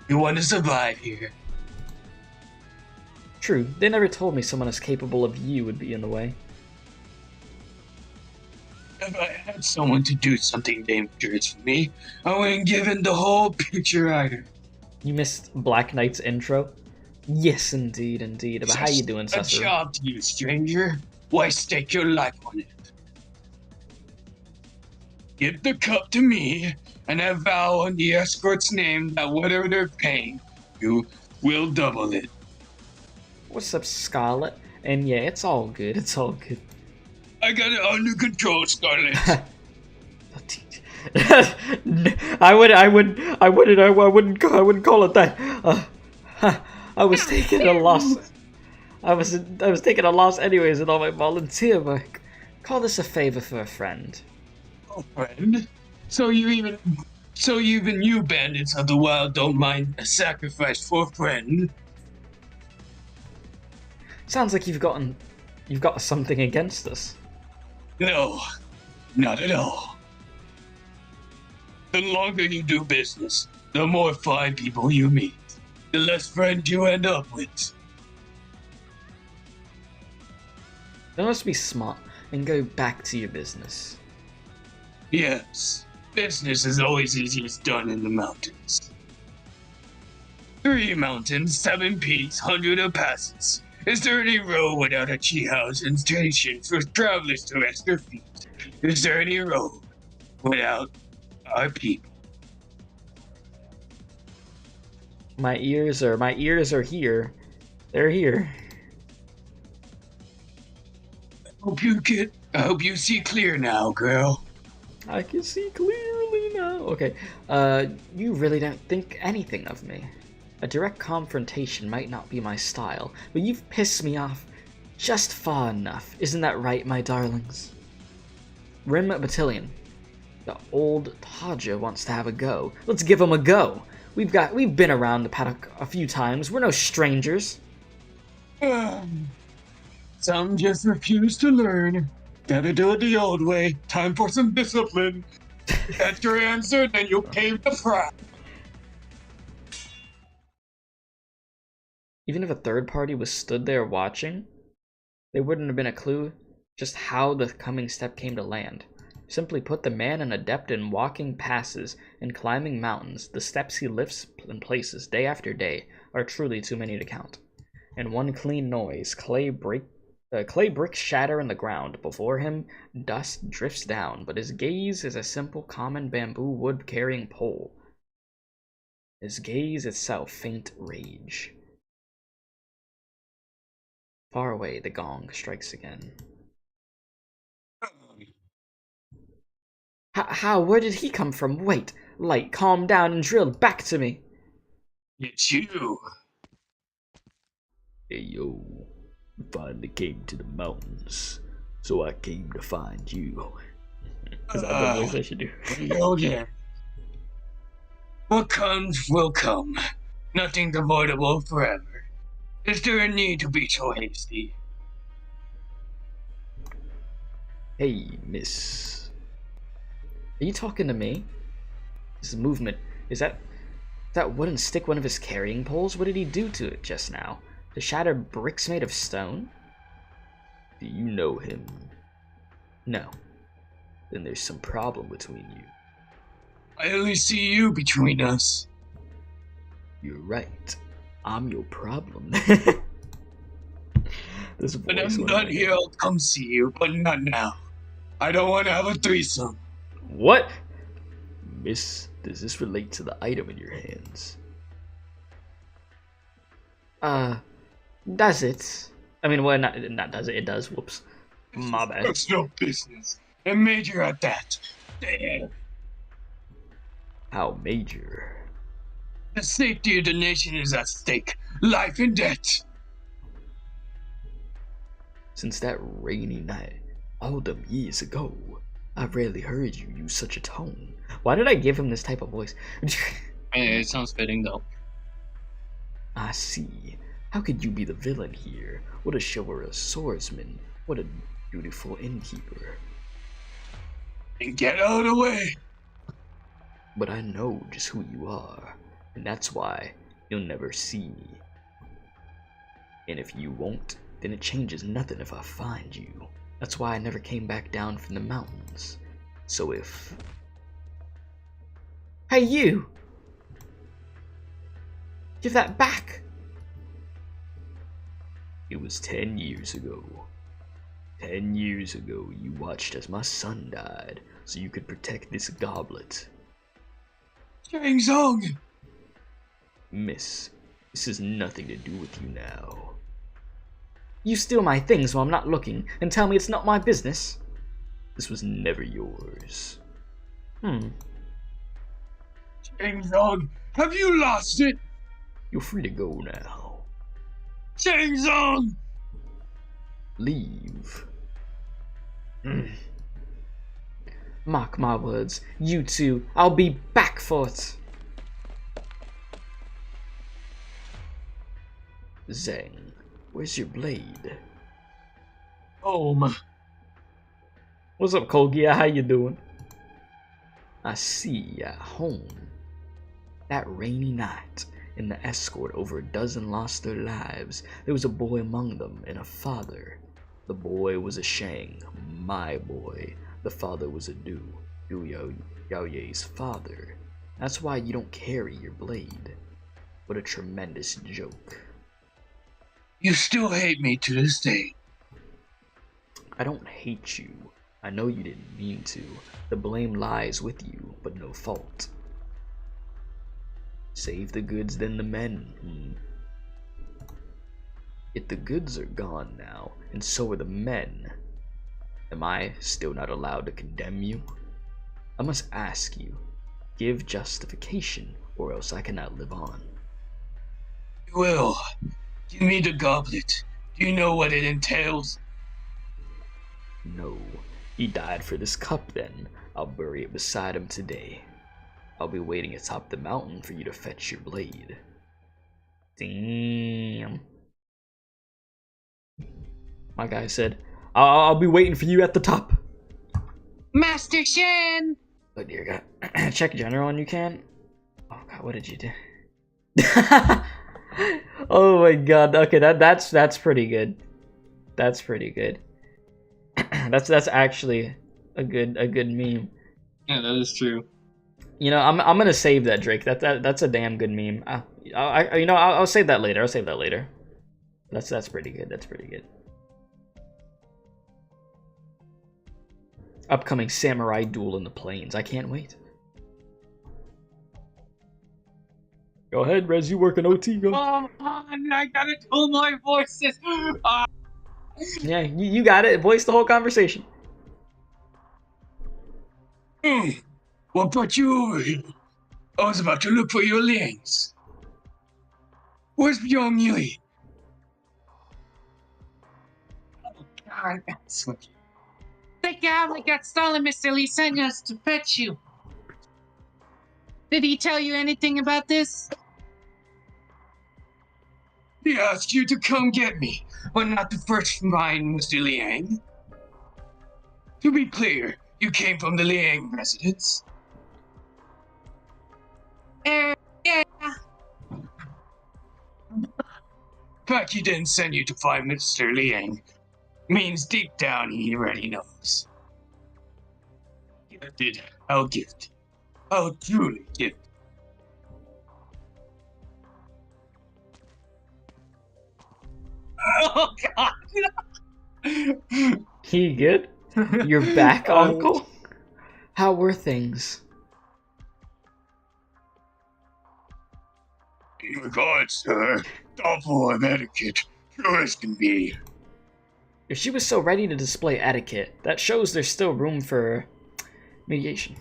You want to survive here. True, they never told me someone as capable of you would be in the way. If I had someone to do something dangerous for me, I wouldn't give in the whole picture either. You missed Black Knight's intro? Yes, indeed, indeed. But how you doing, A Cesar? job to you, stranger. Why stake your life on it? Give the cup to me, and I vow on the escort's name that whatever they're paying, you will double it. What's up, Scarlet? And yeah, it's all good. It's all good. I got it under control, Scarlet. I wouldn't call it that. I was taking a loss. I was taking a loss anyways in all my volunteer work. Call this a favor for a friend. Oh, friend. So even you bandits of the wild don't mind a sacrifice for a friend. Sounds like you've got something against us. No, not at all. The longer you do business, the more fine people you meet, the less friends you end up with. Then let's be smart and go back to your business. Yes, business is always easiest done in the mountains. 3 mountains, 7 peaks, 100 passes. Is there any road without a tea house and station for travelers to rest their feet? Is there any road without our people? My ears are here. They're here. I hope you see clear now, girl. I can see clearly now. Okay. You really don't think anything of me. A direct confrontation might not be my style, but you've pissed me off just far enough. Isn't that right, my darlings? Rim Battalion. The old Taja wants to have a go. Let's give him a go. We've been around the paddock a few times. We're no strangers. Some just refuse to learn. Better do it the old way. Time for some discipline. That's your answer, then you'll pay the price. Even if a third party was stood there watching, there wouldn't have been a clue just how the coming step came to land. Simply put, the man an adept in walking passes and climbing mountains. The steps he lifts and places day after day are truly too many to count. In one clean noise, clay bricks shatter in the ground. Before him, dust drifts down, but his gaze is a simple common bamboo wood carrying pole. His gaze itself faint rage. Far away, the gong strikes again. How? Where did he come from? Wait, light, calm down and drill back to me. It's you. Hey yo, you finally came to the mountains, so I came to find you. Is that the voice I should do? Oh yeah. What comes will come. Nothing's avoidable forever. Is there a need to be so hasty? Hey, miss. Are you talking to me? This movement, is that wooden stick one of his carrying poles? What did he do to it just now? To shatter bricks made of stone? Do you know him? No. Then there's some problem between you. I only see you between us. You're right. I'm your problem. This When voice I'm went done like here, I'll come see you, but not now. I don't want to have a threesome. What? Miss, does this relate to the item in your hands? Does it? I mean, well, not does it. It does. Whoops. My bad. It's no business. And major at that. Damn. How major? The safety of the nation is at stake. Life and death. Since that rainy night, all them years ago, I rarely heard you use such a tone. Why did I give him this type of voice? It sounds fitting though. I see. How could you be the villain here? What a chivalrous swordsman. What a beautiful innkeeper. And get out of the way. But I know just who you are, and that's why you'll never see me. And if you won't, then it changes nothing if I find you. That's why I never came back down from the mountains. So if... Hey, you! Give that back! It was 10 years ago. 10 years ago, you watched as my son died, so you could protect this goblet. Shang Tsung! Miss, this has nothing to do with you now. You steal my things while I'm not looking, and tell me it's not my business? This was never yours. Shang Tsung, have you lost it? You're free to go now. Shang Tsung! Leave. Mark my words, you two, I'll be back for it. Zhang, where's your blade? Home. What's up, Kolgia? How you doing? I see, at home. That rainy night, and the escort, over a dozen lost their lives. There was a boy among them, and a father. The boy was a Shang, my boy. The father was a Du Yao Ye's father. That's why you don't carry your blade. What a tremendous joke. You still hate me to this day. I don't hate you. I know you didn't mean to. The blame lies with you, but no fault. Save the goods, then the men. Yet the goods are gone now, and so are the men. Am I still not allowed to condemn you? I must ask you, give justification, or else I cannot live on. Well, give me the goblet. Do you know what it entails? No, he died for this cup then. I'll bury it beside him today. I'll be waiting atop the mountain for you to fetch your blade. Damn. My guy said, I'll be waiting for you at the top. Master Shen! Oh dear God. Check general and you can. Oh God, what did you do? Oh my God. Okay, that's pretty good. That's pretty good. that's actually a good meme. Yeah, that is true. You know, I'm gonna save that, Drake. That's a damn good meme. I'll save that later. I'll save that later. That's pretty good. That's pretty good. Upcoming samurai duel in the plains. I can't wait. Go ahead, Rez. You work an OT. Go. Oh, I gotta do my voices. Yeah, you got it. Voice the whole conversation. What brought you over here? I was about to look for your lings. Where's Byung Yui? Oh, God, that's what you... The goblin got stolen, Mr. Lee sent us to fetch you. Did he tell you anything about this? He asked you to come get me, but not to first find Mr. Liang. To be clear, you came from the Liang residence. Yeah. The fact he didn't send you to find Mr. Liang means deep down he already knows. Gifted, how gifted. How truly gifted. Oh God! He good? You're back, Uncle? How were things? In regards, sir, thoughtful of etiquette, sure as can be. If she was so ready to display etiquette, that shows there's still room for mediation.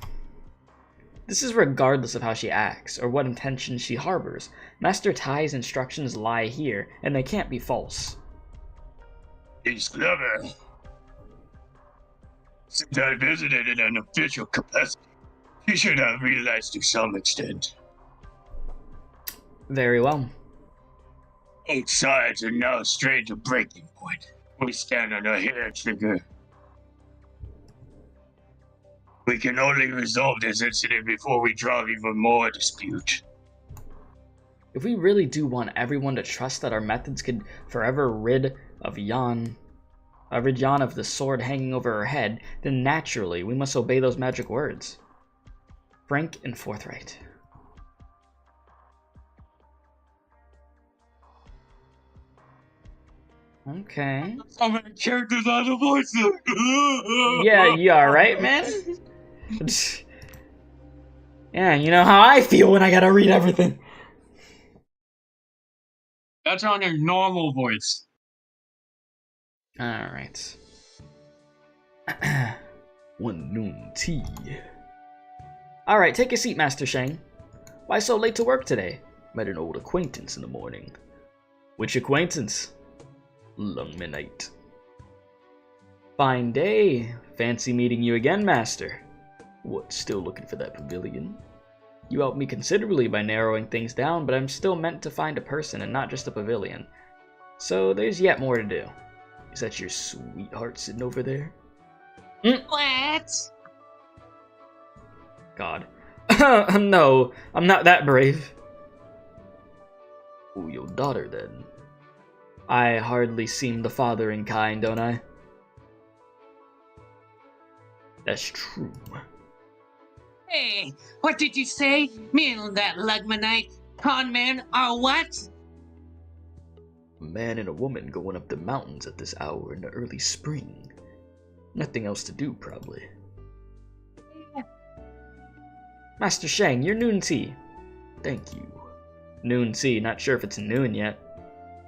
This is regardless of how she acts or what intentions she harbors. Master Tai's instructions lie here, and they can't be false. He's clever. Since I visited in an official capacity, he should have realized to some extent. Very well. Both sides are now straight to breaking point. We stand on a hair trigger. We can only resolve this incident before we draw even more dispute. If we really do want everyone to trust that our methods could forever rid Yan of the sword hanging over her head, then naturally we must obey those magic words. Frank and forthright. Okay. So many characters on the voices. Yeah, you alright, man? Yeah, you know how I feel when I gotta read everything. That's on your normal voice. Alright. 1 noon tea. Alright, take a seat, Master Shang. Why so late to work today? Met an old acquaintance in the morning. Which acquaintance? Lungmanite. Fine day. Fancy meeting you again, Master. What, still looking for that pavilion? You helped me considerably by narrowing things down, but I'm still meant to find a person and not just a pavilion. So there's yet more to do. Is that your sweetheart sitting over there? What? God. No, I'm not that brave. Oh, your daughter then. I hardly seem the father in kind, don't I? That's true. Hey, what did you say? Me and that Lugmanite? Con men are what? A man and a woman going up the mountains at this hour in the early spring. Nothing else to do, probably. Master Shang, your noon tea. Thank you. Noon tea, not sure if it's noon yet.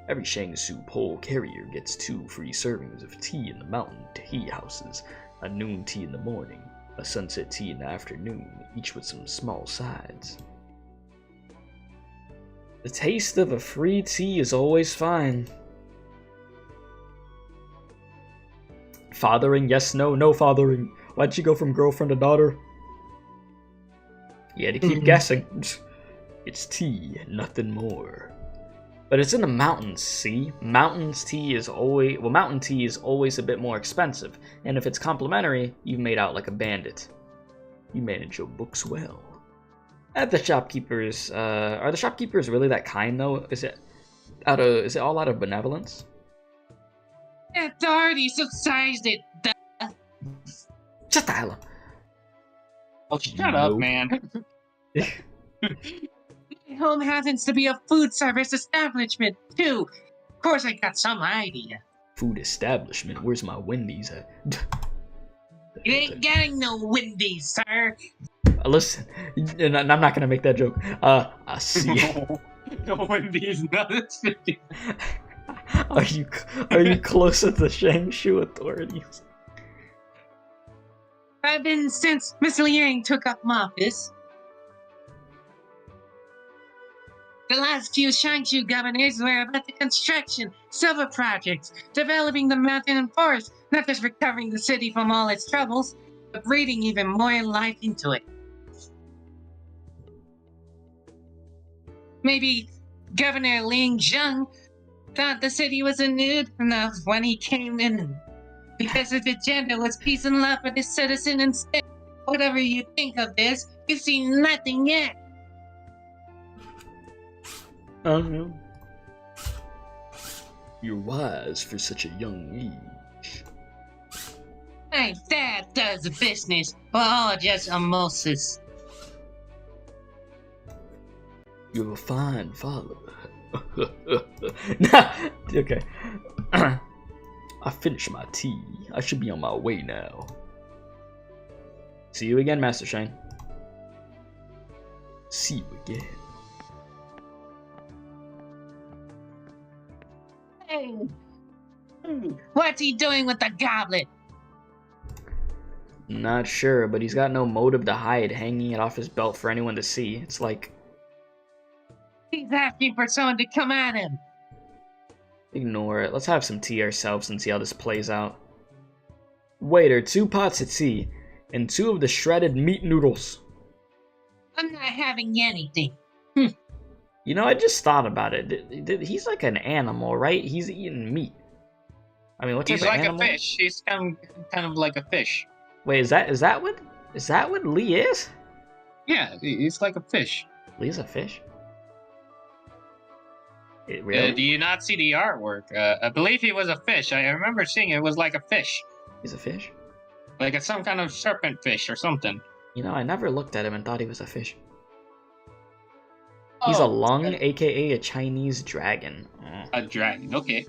Every Shang-Su pole carrier gets 2 free servings of tea in the mountain tea houses, a noon tea in the morning, a sunset tea in the afternoon, each with some small sides. The taste of a free tea is always fine. Fathering, yes, no, no fathering. Why'd you go from girlfriend to daughter? You had to keep guessing. It's tea, nothing more. But it's in the mountains, see? Mountain tea is always a bit more expensive. And if it's complimentary, you've made out like a bandit. You manage your books well. At the shopkeepers, are the shopkeepers really that kind though? Is it all out of benevolence? Authorities subsidized it. Shut the hell up. Oh, shut up, man. My home happens to be a food service establishment, too. Of course, I got some idea. Food establishment? Where's my Wendy's at? You ain't getting no Wendy's, sir. Listen, and I'm not gonna make that joke. I see. No Wendy's, nothing's 50. Are you close to the Shangshu authorities? I've been since Miss Liang took up my office. The last few Shangshu governors were about the construction, silver projects, developing the mountain and forest, not just recovering the city from all its troubles, but breathing even more life into it. Maybe Governor Ling thought the city wasn't new enough when he came in, because his agenda was peace and love for the citizen instead. Whatever you think of this, you've seen nothing yet. No. You're wise for such a young age. My dad does business, we're all just osmosis. You're a fine father. Nah, okay. I finished my tea. I should be on my way now. See you again, Master Shang. See you again. Hey. What's he doing with the goblet? Not sure, but he's got no motive to hide, hanging it off his belt for anyone to see. It's like... He's asking for someone to come at him. Ignore it. Let's have some tea ourselves and see how this plays out. Waiter, 2 pots of tea, and 2 of the shredded meat noodles. I'm not having anything. You know, I just thought about it. He's like an animal, right? He's eating meat. I mean, what type He's of like animal? a fish. He's kind of like a fish. Wait, is that what Lee is? Yeah, he's like a fish. Lee's a fish? Really? Do you not see the artwork? I believe he was a fish. I remember seeing it was like a fish. He's a fish? Like it's some kind of serpent fish or something. You know, I never looked at him and thought he was a fish. He's a lung, aka a Chinese dragon. A dragon, okay.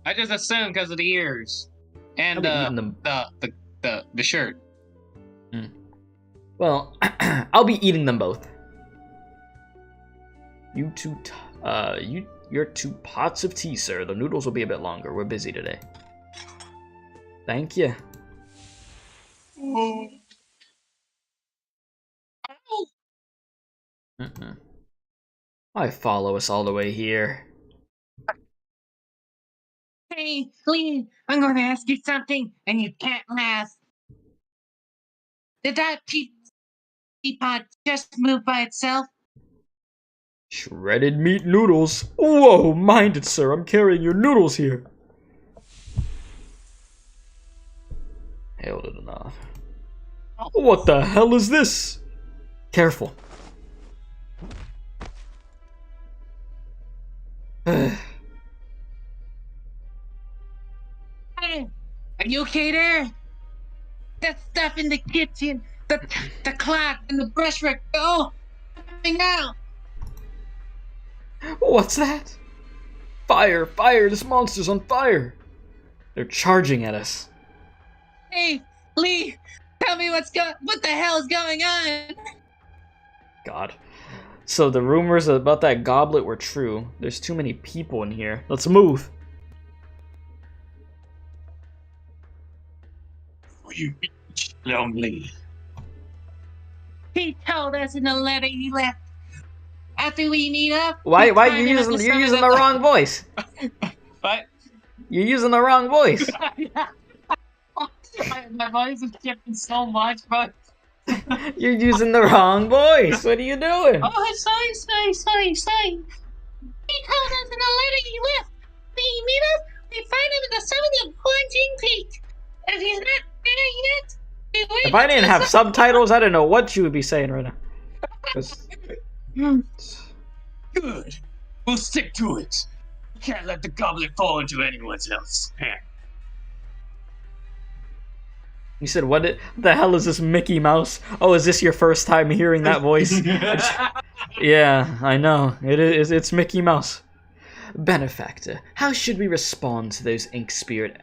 I just assumed because of the ears and the shirt. Well, I'll be eating them both. Your 2 pots of tea, sir. The noodles will be a bit longer. We're busy today. Thank you. Why follow us all the way here? Hey, Lee, I'm going to ask you something, and you can't laugh. Did that teapot just move by itself? Shredded meat noodles? Whoa, mind it, sir. I'm carrying your noodles here. Held it enough. What the hell is this? Careful. Hey, are you okay there? That stuff in the kitchen, the clock and the brushwork all coming out. What's that? Fire! Fire! This monster's on fire! They're charging at us. Hey, Lee, tell me what the hell is going on? God. So the rumors about that goblet were true. There's too many people in here. Let's move. You lonely. He told us in the letter he left. After we meet up. Why you're using the wrong voice? What? You're using the wrong voice. My voice is shifting so much, but You're using the wrong voice. What are you doing? Oh, sorry. He told us in the letter he left. We meet us, we find him in the summit of Quarantine Peak. If he's not there yet, we wait. If I didn't have subtitles, I didn't know what you would be saying right now. 'Cause- Good. We'll stick to it. We can't let the goblet fall into anyone else's hand. You said, what the hell is this Mickey Mouse? Oh, is this your first time hearing that voice? Yeah, I know. It's Mickey Mouse. Benefactor, how should we respond to those ink spirit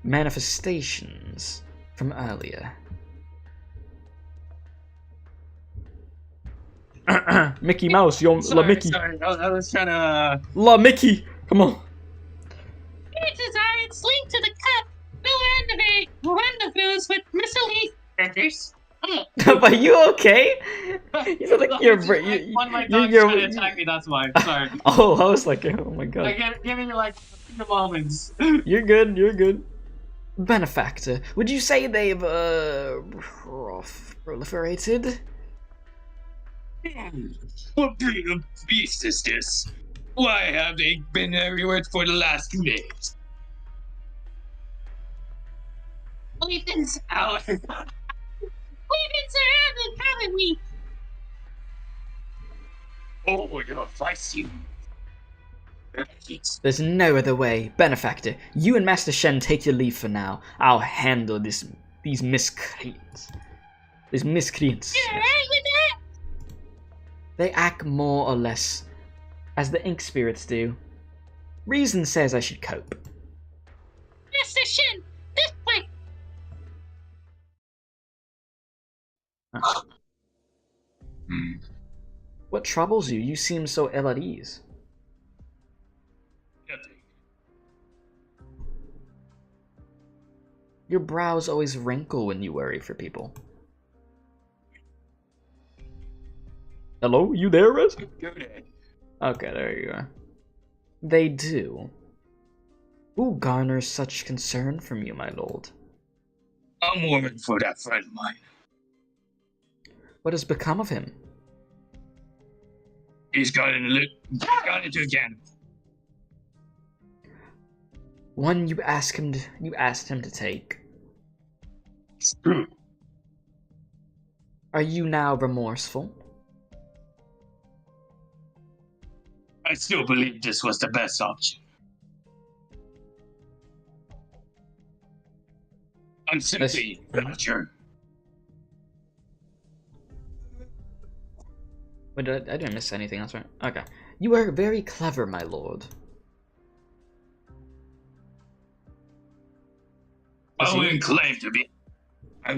manifestations from earlier? Mickey Mouse, you're La Mickey. Sorry, I was trying to. La Mickey, come on. Chances are it's linked to the cup. No rendezvous with Mr. Lee. Others. But you okay? You feel like One of my dogs trying to attack me. That's why. Sorry. Oh, I was like, oh my god. Give me like a few moments. You're good. Benefactor, would you say they've proliferated? What breed of beast is this? Why have they been everywhere for the last 2 days? We've been surrounded, haven't we? Oh, you're feisty. There's no other way. Benefactor, you and Master Shen take your leave for now. I'll handle these miscreants. These miscreants. You're alright with that? They act more or less as the ink spirits do. Reason says I should cope. Master Shin, this way. What troubles you? You seem so ill at ease. Nothing. Your brows always wrinkle when you worry for people. Hello? You there, Rez? Go ahead. Okay, there you are. They do. Who garners such concern from you, my lord? I'm worried for that friend of mine. What has become of him? He's got into a can. One you asked him to take. It's true. Are you now remorseful? I still believe this was the best option. I'm simply not sure. Wait, I didn't miss anything else, right? Okay. You are very clever, my lord. I wouldn't claim to be. I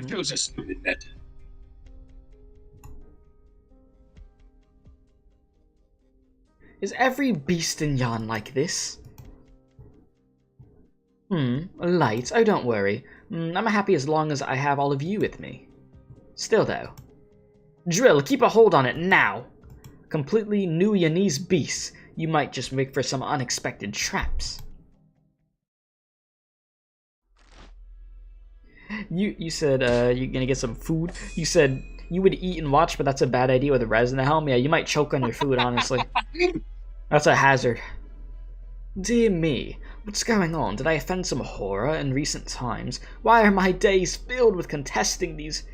chose a stupid method. Is every beast in Yan like this? Light. Oh, don't worry. I'm happy as long as I have all of you with me. Still, though. Drill, keep a hold on it now. Completely new Yanese beasts. You might just make for some unexpected traps. You said, you're gonna get some food? You said you would eat and watch, but that's a bad idea with a res in the helm? Yeah, you might choke on your food, honestly. That's a hazard. Dear me, what's going on? Did I offend some horror in recent times? Why are my days filled with contesting these,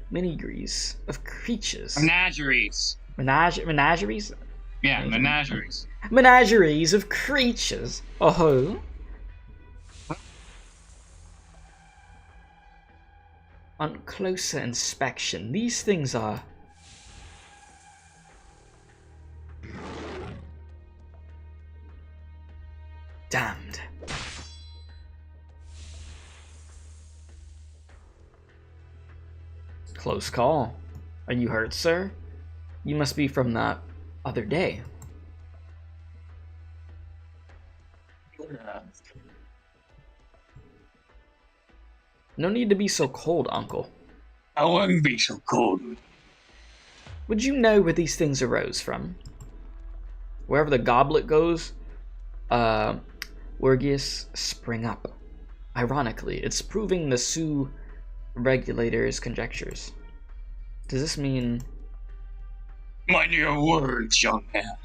menageries of creatures? Menageries. Menageries? Yeah, menageries. Menageries of creatures. Oh. On closer inspection, these things are... damned. Close call. Are you hurt, sir? You must be from the other day. No need to be so cold, Uncle. I wouldn't be so cold. Would you know where these things arose from? Wherever the goblet goes, Wergius spring up. Ironically, it's proving the Sioux regulator's conjectures. Does this mean... Mind your words, young man.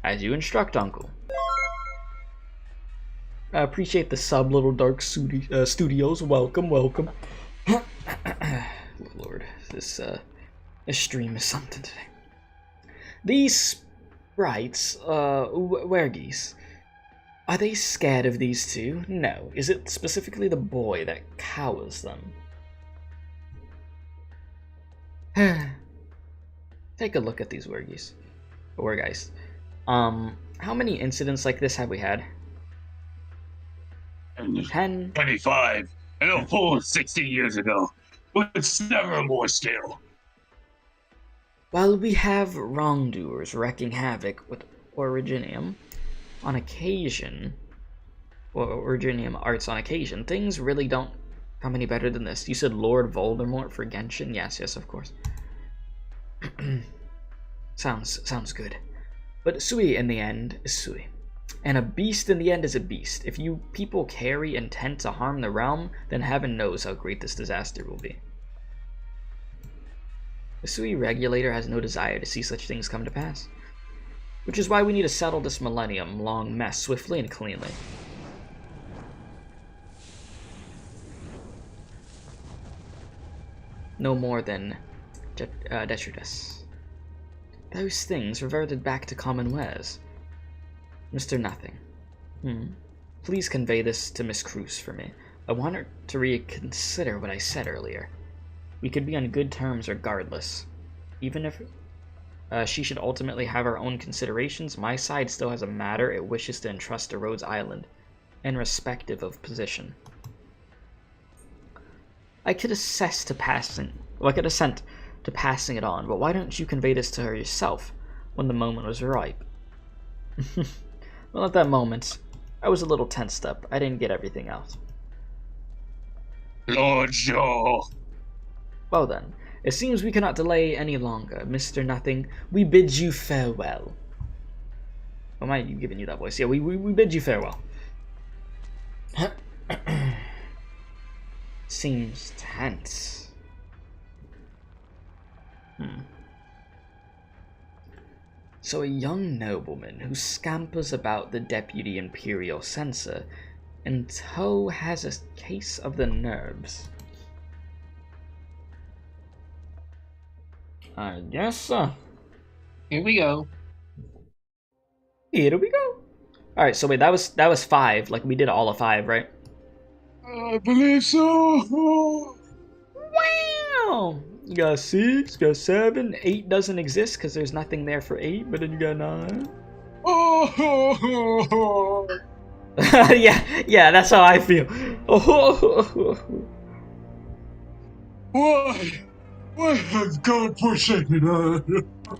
As you instruct, Uncle. I appreciate the sub, Little Dark Studios. Welcome, welcome. Lord, this stream is something today. These sprites, Wergies, are they scared of these two? No. Is it specifically the boy that cowers them? Take a look at these Wergies. Wergies. How many incidents like this have we had? 10? 25, and a full 60 years ago. But it's never more still. While we have wrongdoers wreaking havoc with Originium on occasion, or Originium arts on occasion, things really don't come any better than this. You said Lord Voldemort for Genshin? Yes, of course. Sounds good. But Sui in the end is Sui. And a beast in the end is a beast. If you people carry intent to harm the realm, then heaven knows how great this disaster will be. The Sui regulator has no desire to see such things come to pass. Which is why we need to settle this millennium-long mess swiftly and cleanly. No more than detritus. Those things reverted back to common wares. Mr. Nothing. Please convey this to Miss Cruz for me. I want her to reconsider what I said earlier. We could be on good terms regardless. Even if she should ultimately have her own considerations, my side still has a matter it wishes to entrust to Rhodes Island, irrespective of position. I could assent to passing it on, but why don't you convey this to her yourself when the moment was ripe? Well, at that moment, I was a little tensed up. I didn't get everything out. Lord Joe. Well then, it seems we cannot delay any longer. Mr. Nothing, we bid you farewell. Oh, am I giving you that voice? Yeah, we bid you farewell. Seems tense. So a young nobleman who scampers about the deputy imperial censor in tow has a case of the nerves. I guess so. Here we go. Here we go. Alright, so wait, that was 5. Like, we did all of 5, right? I believe so. Wow! You got 6, you got 7, 8 doesn't exist because there's nothing there for 8, but then you got 9. Oh. yeah, that's how I feel. Why have God forsaken us?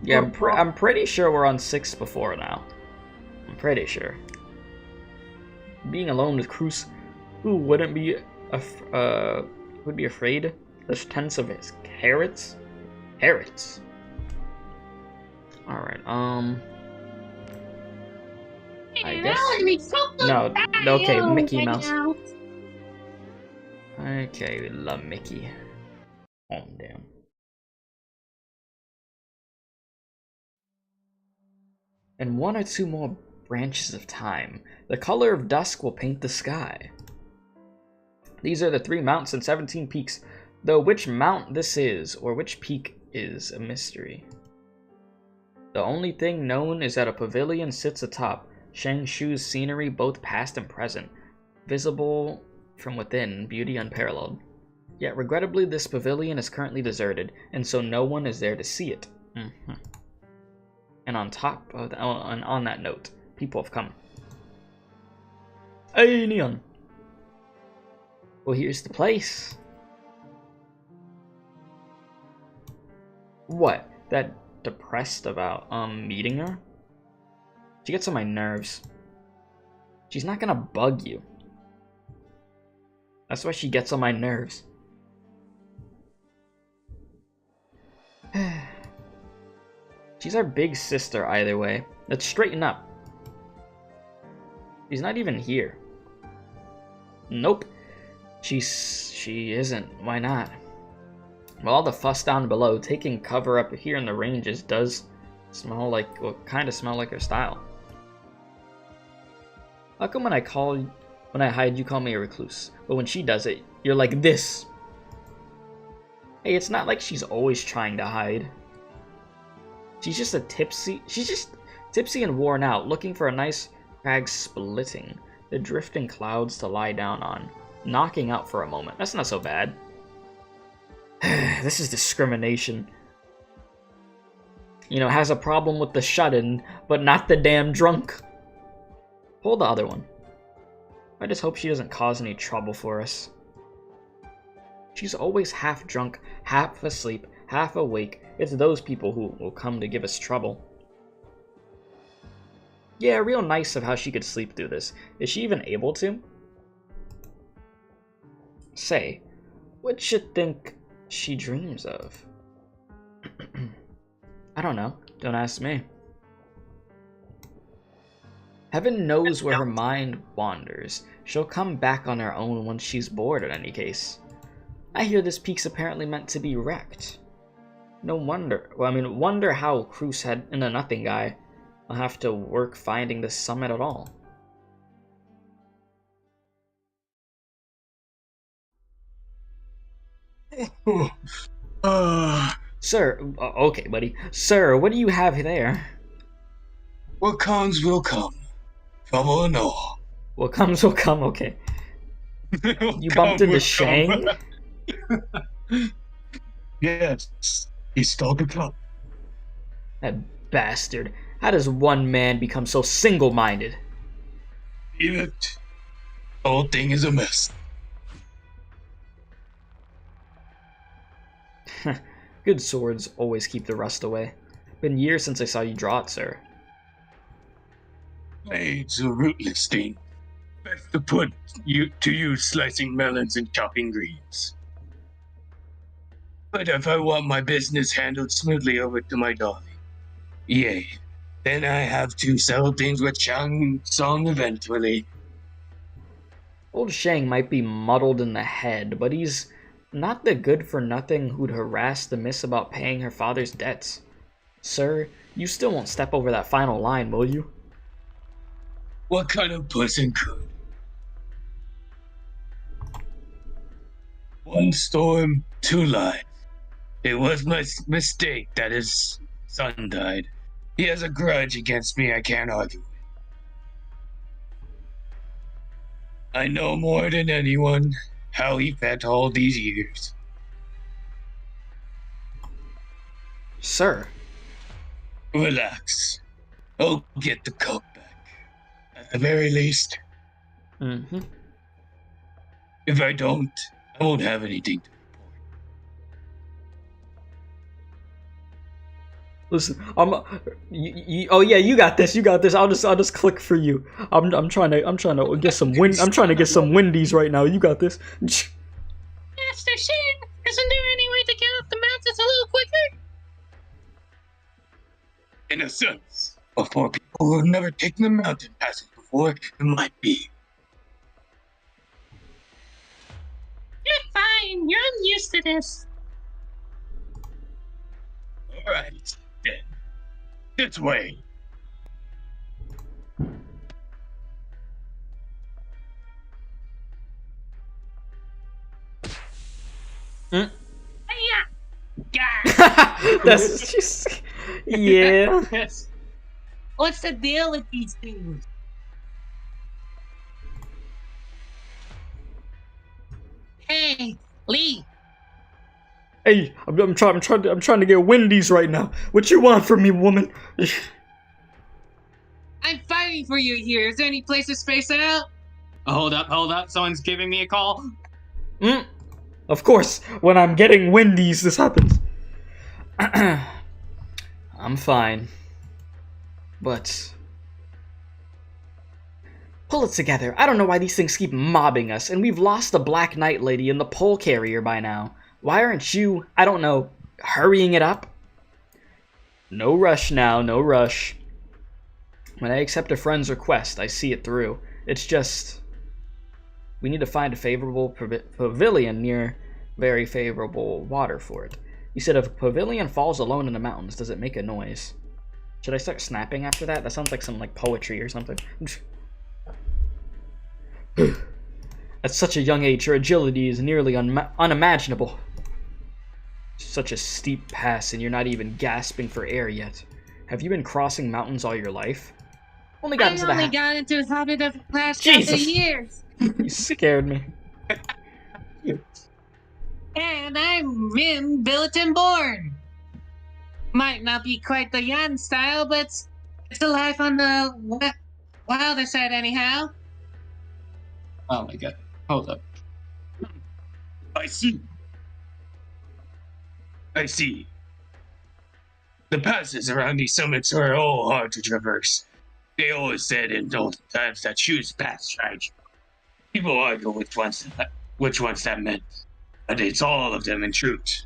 Yeah, I'm pretty sure we're on 6 before now. I'm pretty sure. Being alone with Cruz, who wouldn't be would be afraid? This tense of his carrots? Carrots. Alright, I guess. No, okay, Mickey Mouse. Okay, we love Mickey. Calm down. In 1 or 2 more branches of time, the color of dusk will paint the sky. These are the 3 mounts and 17 peaks, though which mount this is, or which peak, is a mystery. The only thing known is that a pavilion sits atop Shangshu's scenery, both past and present, visible From within, beauty unparalleled. Yet regrettably, this pavilion is currently deserted, and so no one is there to see it. And on top of on that note, people have come. Hey, Neon. Well, here's the place. What? That depressed about meeting her? She gets on my nerves. She's not gonna bug you. That's why she gets on my nerves. She's our big sister either way. Let's straighten up. She's not even here. Nope. She isn't. Why not? Well, all the fuss down below, taking cover up here in the ranges does smell like, well, kind of smell like her style. How come when I hide, you call me a recluse, but when she does it, you're like this? Hey, it's not like she's always trying to hide. She's just tipsy and worn out, looking for a nice crag splitting the drifting clouds to lie down on, knocking out for a moment. That's not so bad. This is discrimination. You know, has a problem with the shut-in, but not the damn drunk. Pull the other one. I just hope she doesn't cause any trouble for us. She's always half drunk, half asleep, half awake. It's those people who will come to give us trouble. Yeah, real nice of how she could sleep through this. Is she even able to? Say, what you think she dreams of? I don't know. Don't ask me. Heaven knows where her mind wanders. She'll come back on her own once she's bored in any case. I hear this peak's apparently meant to be wrecked. No wonder. Well, I mean, wonder how Cruz had in a nothing guy will have to work finding the summit at all. Sir, okay, buddy. Sir, what do you have there? What comes will come. Trouble or no. What comes will come, okay. You bumped into Shang? Yes, he stole the cup. That bastard. How does one man become so single-minded? It. The whole thing is a mess. Good swords always keep the rust away. Been years since I saw you draw it, sir. Blades a rootless thing. Best to put you to use slicing melons and chopping greens. But if I want my business handled smoothly over to my darling, yay, then I have to settle things with Shang Tsung eventually. Old Shang might be muddled in the head, but he's not the good-for-nothing who'd harass the miss about paying her father's debts. Sir, you still won't step over that final line, will you? What kind of person could? One storm, two lives. It was my mistake that his son died. He has a grudge against me I can't argue with. I know more than anyone how he felt all these years. Sir. Relax. I'll get the coat back. At the very least. Mm-hmm. If I don't, I won't have anything to report. Listen, oh yeah, you got this. You got this. I'll just click for you. I'm trying to get some wind. I'm trying to get some windies right now. You got this. Master Shane, isn't there any way to get up the mountains a little quicker? In a sense, for people who have never taken the mountain passes before, it might be. You're fine. You're unused to this. Alright, then. This way. Yeah. That's just... Yeah. What's the deal with these things? Hey, Lee. Hey, I'm trying to get Wendy's right now. What you want from me, woman? I'm fighting for you here. Is there any place to space out? Hold up. Someone's giving me a call. Of course, when I'm getting Wendy's, this happens. I'm fine. But pull it together. I don't know why these things keep mobbing us, and we've lost the Black Knight lady and the pole carrier by now. Why aren't you, I don't know, hurrying it up? No rush now, no rush. When I accept a friend's request, I see it through. It's just, we need to find a favorable pavilion near very favorable water for it. You said if a pavilion falls alone in the mountains, does it make a noise? Should I start snapping after that? That sounds like some poetry or something. At such a young age, your agility is nearly unimaginable. Such a steep pass, and you're not even gasping for air yet. Have you been crossing mountains all your life? I only got into the habit of the last couple of years. You scared me. And I'm in Billiton born. Might not be quite the Yan style, but it's a life on the wilder side anyhow. Oh my god. Hold up. I see. The passes around these summits are all hard to traverse. They always said in old times that choose paths right. People argue which ones that meant, but it's all of them in truth.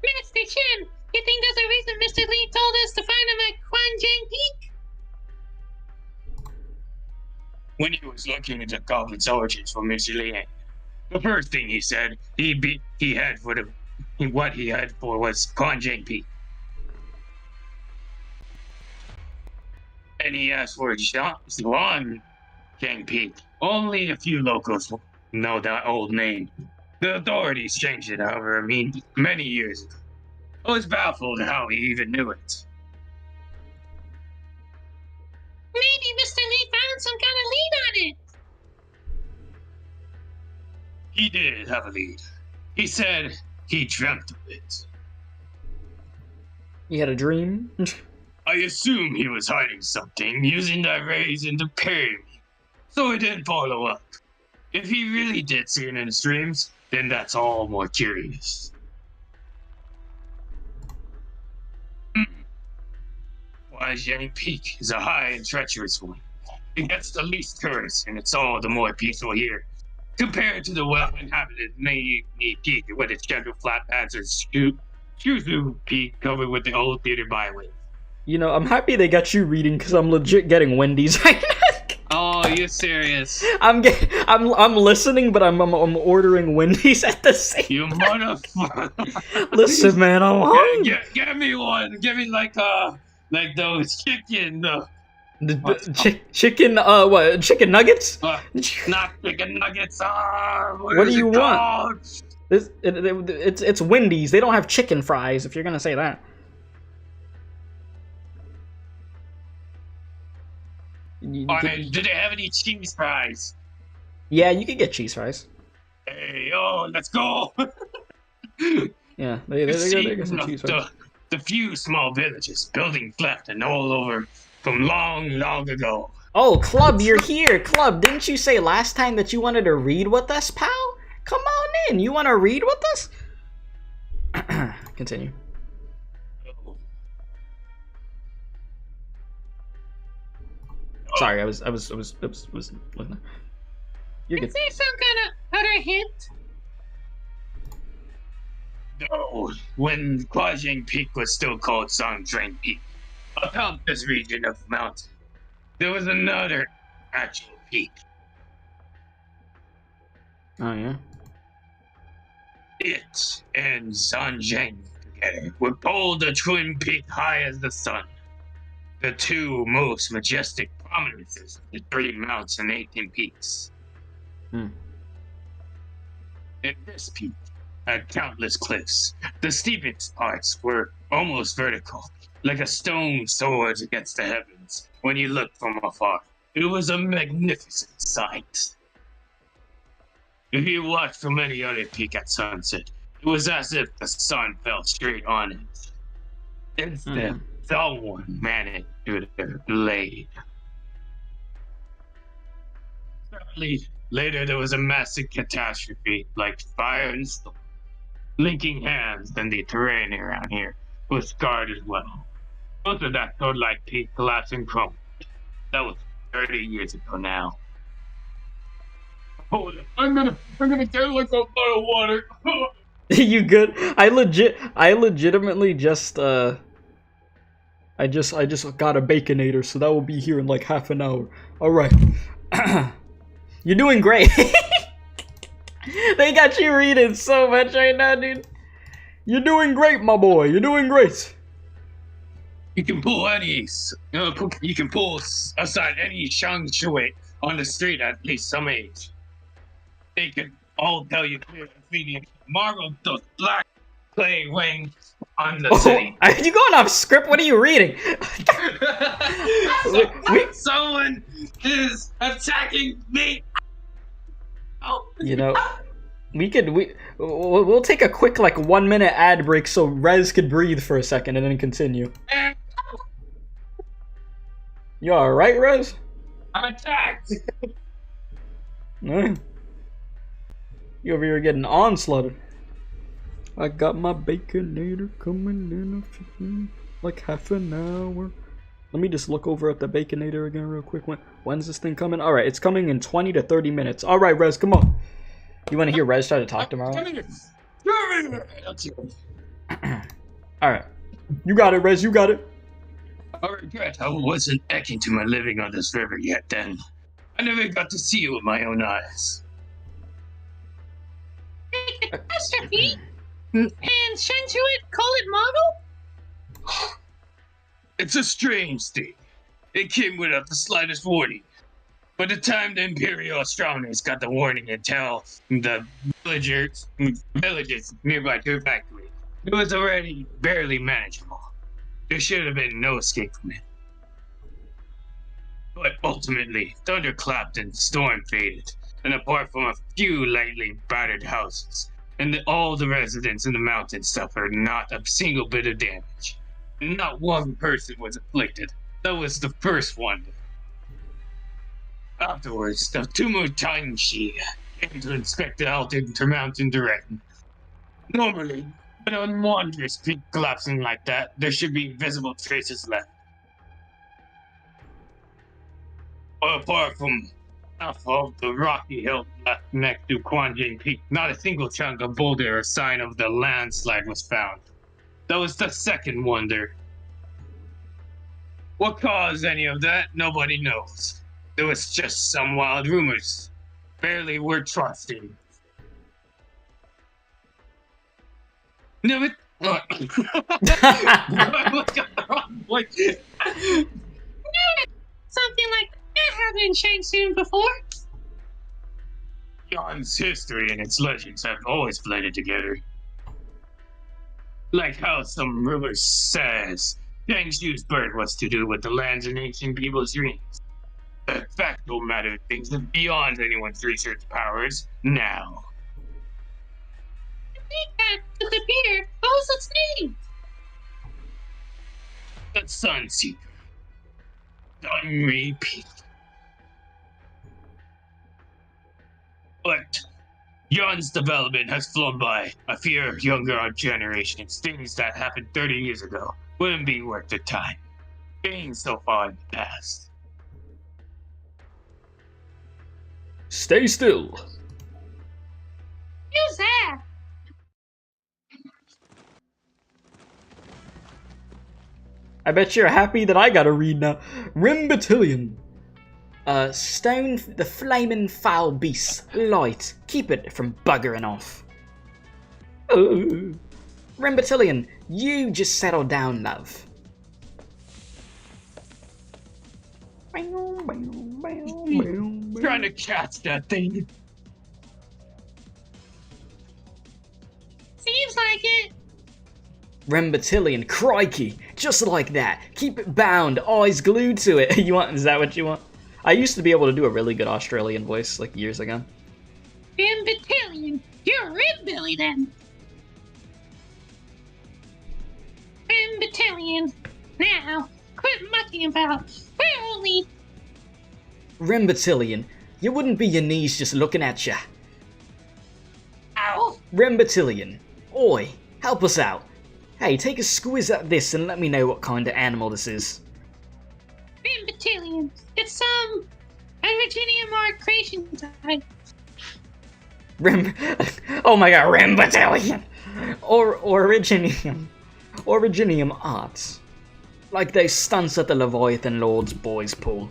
Master Chen, you think there's a reason Mr. Lee told us to find him at Quanjang Peak? When he was looking into Goblin's origins for Mr. Liang, the first thing he said what he had for was Quanjang Peak. And he asked for Zhuang Peak. Only a few locals know that old name. The authorities changed it, however, many years ago. I was baffled how he even knew it. Maybe Mr. Lee found some kind of lead on it. He did have a lead. He said he dreamt of it. You had a dream? I assume he was hiding something, using that reason to pay me, so I didn't follow up. If he really did see it in his dreams, then that's all more curious. Quanjang Peak is a high and treacherous one. It gets the least tourists, and it's all the more peaceful here. Compared to the well-inhabited Nai Peak with its gentle flat pads and Shuzu Peak covered with the old theater byway. You know, I'm happy they got you reading because I'm legit getting Wendy's right now. Oh, you serious? I'm listening, but I'm ordering Wendy's at the same You time. motherfucker! Listen, man, I'm hungry. Give me one. Give me like those chicken. Chicken, what? Chicken nuggets? Not chicken nuggets. What do you want? It's Wendy's. They don't have chicken fries. If you're gonna say that. Do they have any cheese fries? Yeah, you could get cheese fries. Hey, let's go. Yeah, they got some cheese fries. The few small villages, buildings left, and all over from long, long ago. Oh, Club, you're here. Club, didn't you say last time that you wanted to read with us, pal? Come on in. You want to read with us? Continue. Sorry, I was looking. You're good. Is there some kind of other hint? No, when Quanjang Peak was still called Songdrain Peak, atop this region of mountain, there was another actual peak. Oh, yeah? It and Sanjiang together would hold a twin peak high as the sun. The two most majestic prominences of the 3 mounts and 18 peaks. Hmm. And this peak had countless cliffs. The steepest parts were almost vertical, like a stone sword against the heavens when you looked from afar. It was a magnificent sight. If you watched from any other peak at sunset, it was as if the sun fell straight on it. Instead, someone managed to their blade. Sadly, later there was a massive catastrophe, like fire and storm. Linking hands, and the terrain around here was scarred as well. Most of that toad-like peak collapsed and crumbled. That was 30 years ago now. Hold it. I'm gonna get like a bottle of water. You good? I legitimately just I just got a baconator, so that will be here in like half an hour. Alright. You're doing great. They got you reading so much right now, dude. You're doing great, my boy. You're doing great. You can pull you can pull aside any Shang Shui on the street at least some age. They can all tell you clearly marble those black clay wings on the city. Are you going off script? What are you reading? Someone is attacking me. Oh. You know, we'll take a quick like 1 minute ad break so Rez could breathe for a second and then continue. You alright, Rez? I'm attacked. You over here getting onslaughted. I got my baconator coming in like half an hour. Let me just look over at the baconator again real quick. When's this thing coming? Alright, it's coming in 20 to 30 minutes. Alright, Rez, come on. You want to hear Rez try to talk tomorrow? Alright. You got it, Rez, you got it. I regret I wasn't ecking to my living on this river yet then. I never got to see you with my own eyes. Catastrophe? And Shang Shui call it model? It's a strange thing. It came without the slightest warning. By the time the Imperial astronomers got the warning and tell the villages nearby to evacuate, it was already barely manageable. There should have been no escape from it. But ultimately, thunder clapped and storm faded, and apart from a few lightly battered houses, all the residents in the mountains suffered not a single bit of damage. Not one person was afflicted. That was the first wonder. Afterwards, the Tumutanshi came to inspect the Intermountain terrain. Normally, when a wondrous peak collapsing like that, there should be visible traces left. But apart from half of the rocky hill left next to Quanjing Peak, not a single chunk of boulder or sign of the landslide was found. That was the second wonder. What caused any of that, nobody knows. There was just some wild rumors. Barely worth trusting. No, something like that happened in Shang before. Yan's history and its legends have always blended together. Like how some rumors says Shang Shu's birth was to do with the lands and ancient people's dreams. The factual matter of things is beyond anyone's research powers now. I think that disappeared. What was its name? The Sunseeker. Repeat. But Yan's development has flown by. I fear younger generations, things that happened 30 years ago, wouldn't be worth the time. Being so far in the past. Stay still. Who's that? I bet you're happy that I gotta read now. Rim Battalion. Stone the flaming foul beast. Light. Keep it from buggering off. Ooh. Rim Battalion, you just settle down, love. Trying to catch that thing. Seems like it. Rim Battalion, crikey. Just like that. Keep it bound, eyes glued to it. Is that what you want? I used to be able to do a really good Australian voice, like, years ago. Rimbatillion. You're Rimbilly, then. Rimbatillion. Now, quit mucking about. We're only... Rimbatillion, you wouldn't be your knees just looking at ya. Ow. Rimbatillion, oi, help us out. Hey, take a squiz at this and let me know what kind of animal this is. Rimbatillion. It's some... Virginium or creation type. Oh my god, Rimbatillion! Or Originium arts. Like those stunts at the Leviathan Lord's boys' pool.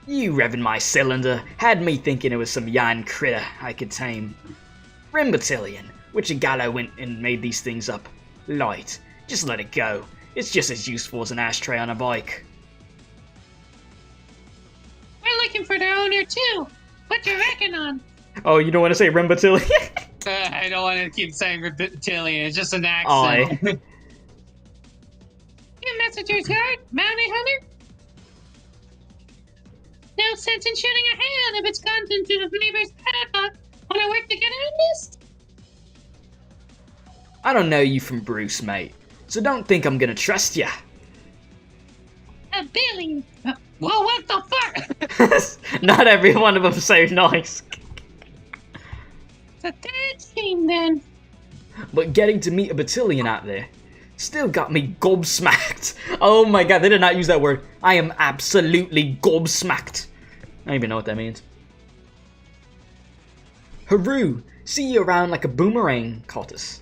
You revving my cylinder had me thinking it was some yarn critter I could tame. Rimbatillion, which a gallo went and made these things up. Light, just let it go. It's just as useful as an ashtray on a bike. We're looking for the owner too. What you reckon on? Oh, you don't want to say Rimbatillion? I don't want to keep saying reptilian. It's just an accent. Your messenger's heard, Bounty Hunter? No sense in shooting a hand if it's gone into the neighbor's paddock. Wanna work together on this? I don't know you from Bruce, mate, so don't think I'm gonna trust ya. Billy. Whoa, what the fuck? Not every one of them's so nice. It's a dead team then. But getting to meet a batillion out there still got me gobsmacked. Oh my god, they did not use that word. I am absolutely gobsmacked. I don't even know what that means. Haru, see you around like a boomerang, cultist.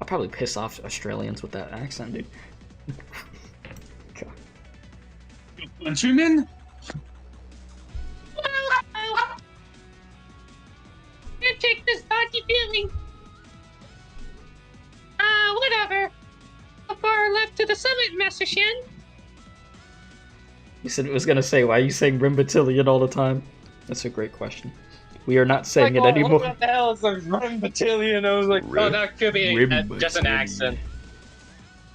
I'll probably piss off Australians with that accent, dude. Countrymen? I take this dodgy feeling. Whatever. How far left to the summit, Master Shen? You said it was gonna say, why are you saying Rimbatillion all the time? That's a great question. We are not saying it anymore. What the hell is a Rimbatillion? I was like, oh, that could be just an accent.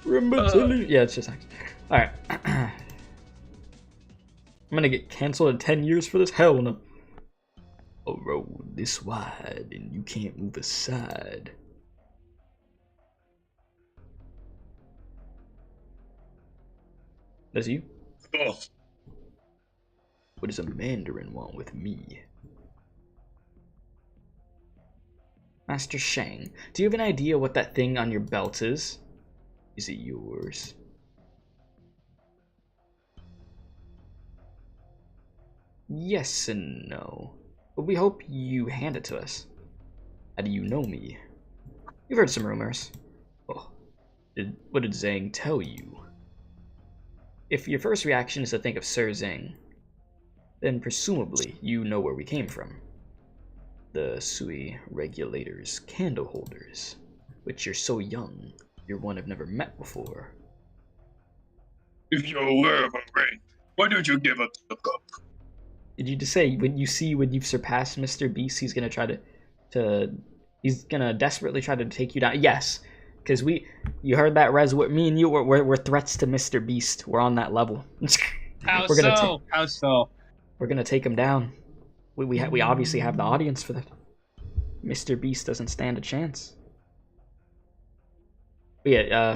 Rimbatillion. Yeah, it's just accent. Alright. I'm gonna get cancelled in 10 years for this? Hell no. A road this wide and you can't move aside. That's you? Oh. What does a Mandarin want with me? Master Shang, do you have an idea what that thing on your belt is? Is it yours? Yes and no. But we hope you hand it to us. How do you know me? You've heard some rumors. Oh, what did Zhang tell you? If your first reaction is to think of Sir Zhang, then presumably you know where we came from. The Sui Regulators candle holders, which you're so young, you're one I've never met before. If you're aware of our rank, why don't you give up the cup? Did you just say when you've surpassed Mr. Beast, he's gonna try he's gonna desperately try to take you down? Yes, because you heard that, Rez. Me and you, we're threats to Mr. Beast. We're on that level. How so? We're gonna take him down. We obviously have the audience for that. Mr. Beast doesn't stand a chance. But yeah,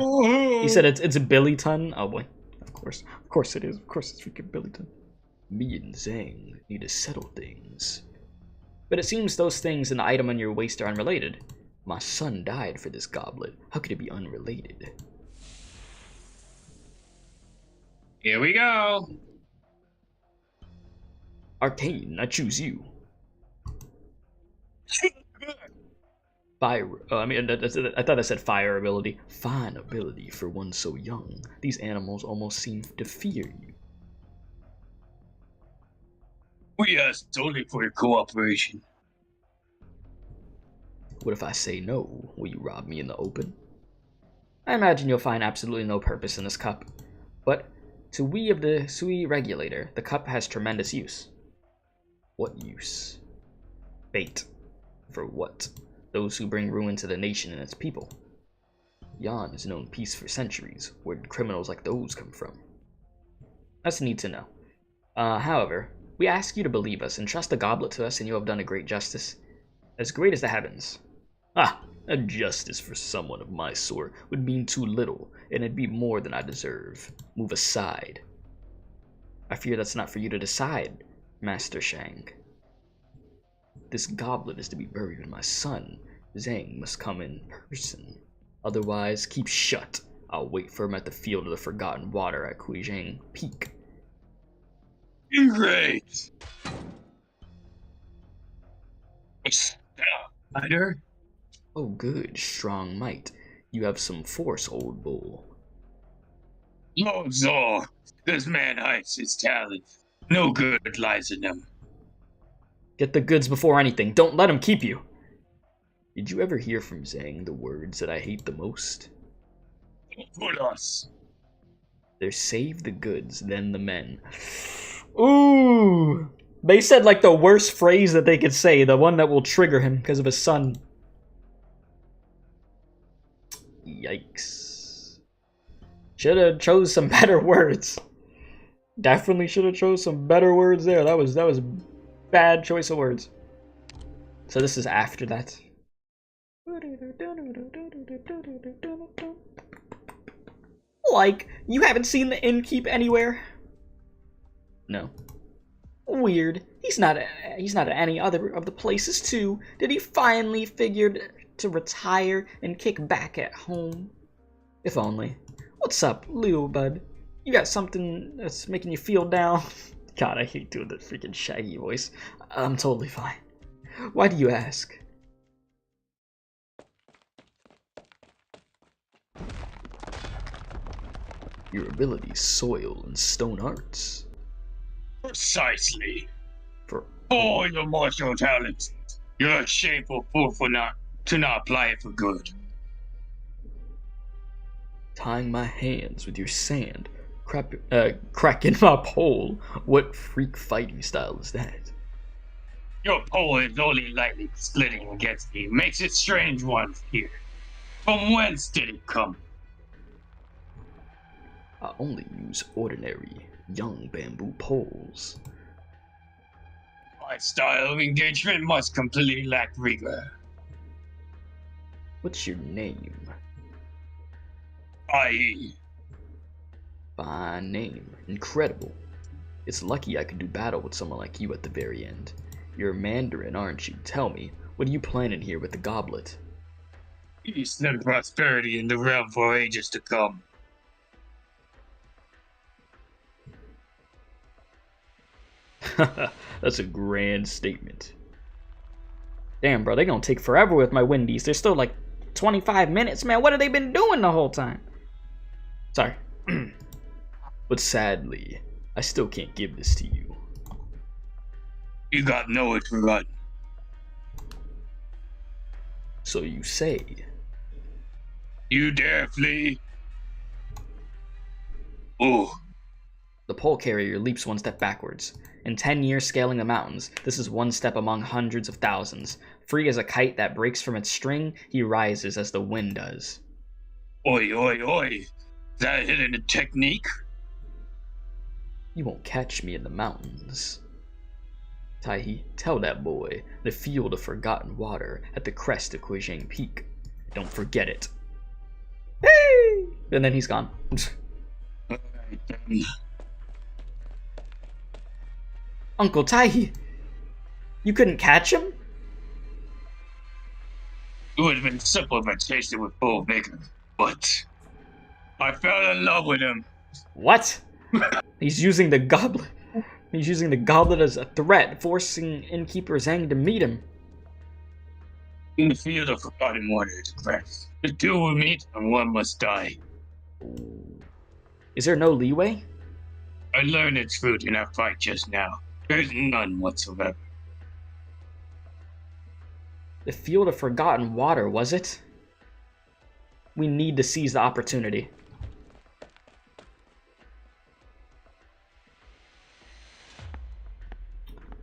he said it's a Billyton. Oh boy, of course it is. Of course it's freaking Billyton. Me and Zhang need to settle things. But it seems those things and the item on your waist are unrelated. My son died for this goblet. How could it be unrelated? Here we go. Arcane, I choose you. Fire. I thought I said fire ability. Fine ability for one so young. These animals almost seem to fear you. We asked only for your cooperation. What if I say no? Will you rob me in the open? I imagine you'll find absolutely no purpose in this cup. But to we of the Sui Regulator, the cup has tremendous use. What use? Bait. For what? Those who bring ruin to the nation and its people. Yan has known peace for centuries. Where did criminals like those come from? That's neat to know. However, We ask you to believe us and trust the goblet to us, and you have done a great justice. As great as the heavens. Ah, a justice for someone of my sort would mean too little, and it'd be more than I deserve. Move aside. I fear that's not for you to decide, Master Shang. This goblet is to be buried with my son. Zhang must come in person. Otherwise, keep shut. I'll wait for him at the Field of the Forgotten Water at Kuijing Peak. Great! Spider? Oh good, strong might. You have some force, old bull. Lord Zor, this man hides his talent. No good lies in him. Get the goods before anything. Don't let him keep you. Did you ever hear from Zhang the words that I hate the most? Put us. There's save the goods, then the men. Ooh! They said like the worst phrase that they could say, the one that will trigger him because of his son. Yikes. Should have chose some better words. Definitely should have chose some better words there. That was bad choice of words. So this is after that. Like, you haven't seen the innkeep anywhere? No. Weird. He's not at any other of the places too. Did he finally figured to retire and kick back at home? If only. What's up, Leo bud? You got something that's making you feel down? God, I hate doing the freaking Shaggy voice. I'm totally fine. Why do you ask? Your abilities soil and stone arts. Precisely. For all your martial talents, you're a shameful fool for not apply it for good. Tying my hands with your sand, cracking my pole. What freak fighting style is that? Your pole is only lightly splitting against me. Makes it strange ones here. From whence did it come? I only use ordinary, young bamboo poles. My style of engagement must completely lack rigor. What's your name? I.E. Fine name. Incredible. It's lucky I could do battle with someone like you at the very end. You're a Mandarin, aren't you? Tell me, what are you planning here with the goblet? Peace and prosperity in the realm for ages to come. That's a grand statement. Damn, bro, they gonna take forever with my Wendy's. They're still like 25 minutes, man. What have they been doing the whole time? Sorry. But sadly, I still can't give this to you. You got nowhere to run. So you say. You dare flee? Oh. The pole carrier leaps one step backwards. In 10 years scaling the mountains, this is one step among hundreds of thousands. Free as a kite that breaks from its string, he rises as the wind does. Oi, oi, oi. Is that hidden technique? You won't catch me in the mountains. Taihi, tell that boy, the Field of Forgotten Water at the crest of Kuijing Peak. Don't forget it. Hey! And then he's gone. Alright then. Uncle Taihi, you couldn't catch him? It would have been simple if I chased it with full vigor, but I fell in love with him. What? He's using the goblet. He's using the goblet as a threat, forcing Innkeeper Zhang to meet him. In the Field of Forgotten Water is crest. The two will meet and one must die. Is there no leeway? I learned its fruit in our fight just now. There's none whatsoever. The Field of Forgotten Water, was it? We need to seize the opportunity.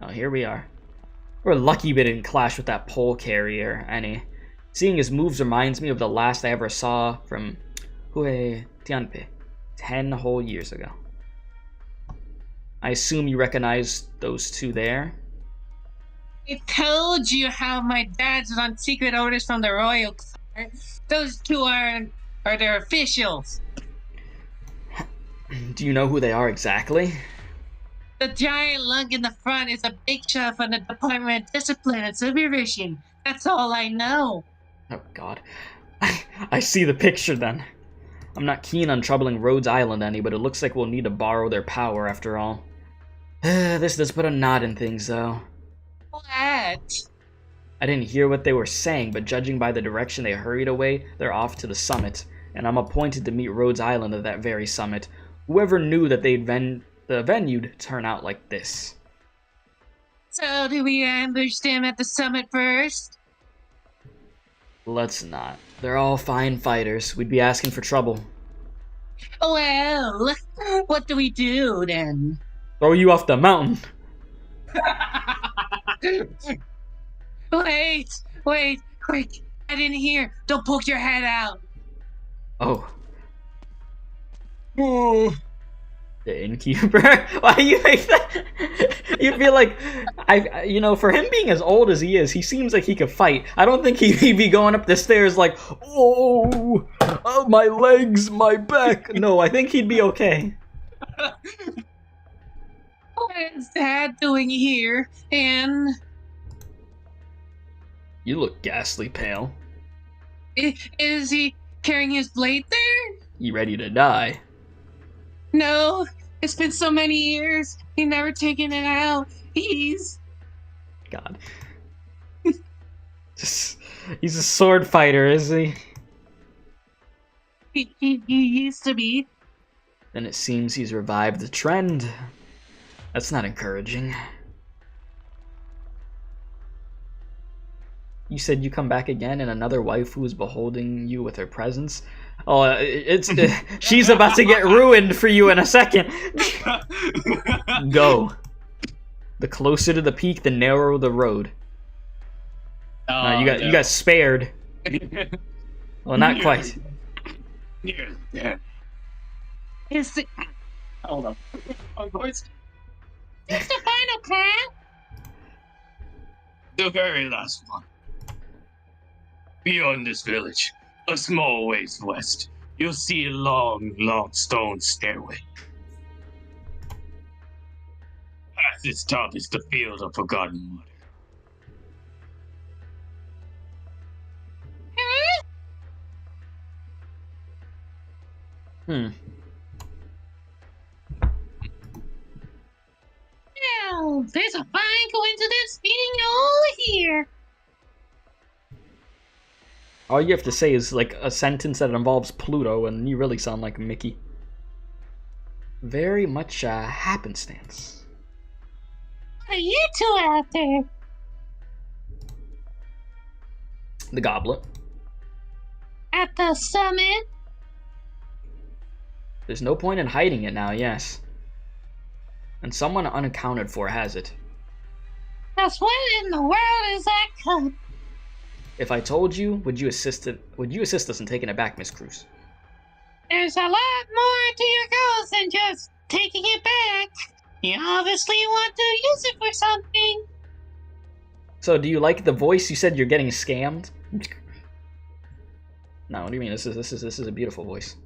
Oh, here we are. We're lucky we didn't clash with that pole carrier any. Seeing his moves reminds me of the last I ever saw from Hue Tianpe 10 whole years ago. I assume you recognize those two there? I told you how my dad's on secret orders from the royal court. Those two are their officials. Do you know who they are exactly? The giant lug in the front is a big shot from the Department of Discipline and Supervision. That's all I know. Oh god. I see the picture then. I'm not keen on troubling Rhodes Island any, but it looks like we'll need to borrow their power after all. This does put a knot in things though. What? I didn't hear what they were saying, but judging by the direction they hurried away, they're off to the summit, and I'm appointed to meet Rhodes Island at that very summit. Whoever knew that the venue'd turn out like this. So do we ambush them at the summit first? Let's not. They're all fine fighters. We'd be asking for trouble. Well, what do we do then? Throw you off the mountain. Wait, quick. I didn't hear. Don't poke your head out. Oh. The innkeeper? Why do you make that? You feel like, for him being as old as he is, he seems like he could fight. I don't think he'd be going up the stairs like, oh, my legs, my back. No, I think he'd be okay. What is Dad doing here? And you look ghastly pale. Is he carrying his blade there? You ready to die? No, it's been so many years. He's never taken it out. God. He's a sword fighter, is he? He used to be. Then it seems he's revived the trend. That's not encouraging. You said you come back again and another wife who is beholding you with her presence? Oh, she's about to get ruined for you in a second. Go. The closer to the peak, the narrower the road. You got spared. Well, not quite. Yeah. Hold on. Oh, boys. It's the final plan. The very last one. Beyond this village, a small ways west, you'll see a long, long stone stairway. At its top is the field of forgotten water. Well, there's a fine coincidence meeting you all here. All you have to say is like a sentence that involves Pluto, and you really sound like Mickey. Very much happenstance. What are you two after? The goblet. At the summit? There's no point in hiding it now, yes. And someone unaccounted for has it. Just what in the world is that cup? If I told you, would you assist us in taking it back, Miss Cruz? There's a lot more to your goals than just taking it back. You obviously want to use it for something. So, do you like the voice? You said you're getting scammed? No, what do you mean? This is a beautiful voice.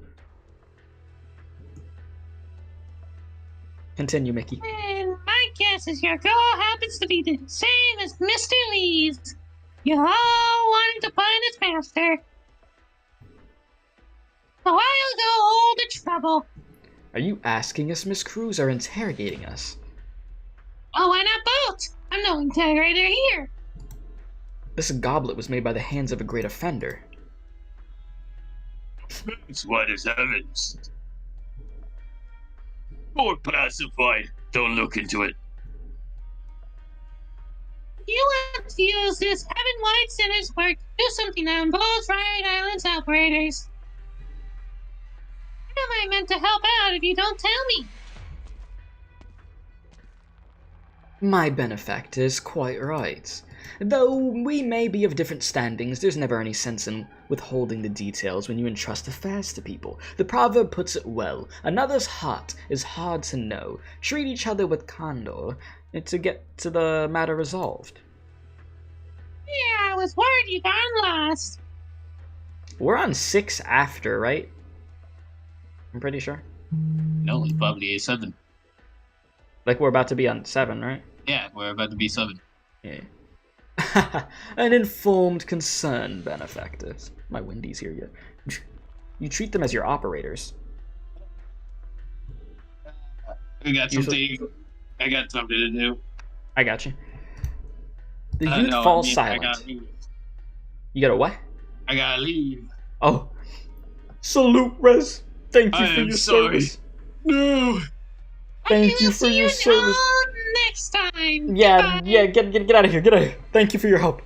Continue, Mickey. And my guess is your goal happens to be the same as Mr. Lee's. You all wanted to find its master. So I'll go all the trouble. Are you asking us, Miss Cruz, or interrogating us? Oh, why not both? I'm no interrogator here. This goblet was made by the hands of a great offender. That's what is evidence. More pacified. Don't look into it. You want to use this heaven-wide sinner's work to do something that involves Riot Island's operators. How am I meant to help out if you don't tell me? My benefactor is quite right. Though we may be of different standings, there's never any sense in withholding the details when you entrust affairs to people. The proverb puts it well, another's heart is hard to know. Treat each other with candor to get to the matter resolved. Yeah, I was worried you got lost. We're on 6 after, right? I'm pretty sure. No, it's probably 7. Like, we're about to be on 7, right? Yeah, we're about to be 7. Yeah. An informed, concerned benefactor. My Wendy's here yet. You treat them as your operators. I got something to do. I got you. The youth falls silent. You gotta what? I gotta leave. Oh. Salute, Rez. Thank you for your service. No. Thank you for your service. Next time. Yeah, get out of here. Get out of here. Thank you for your help.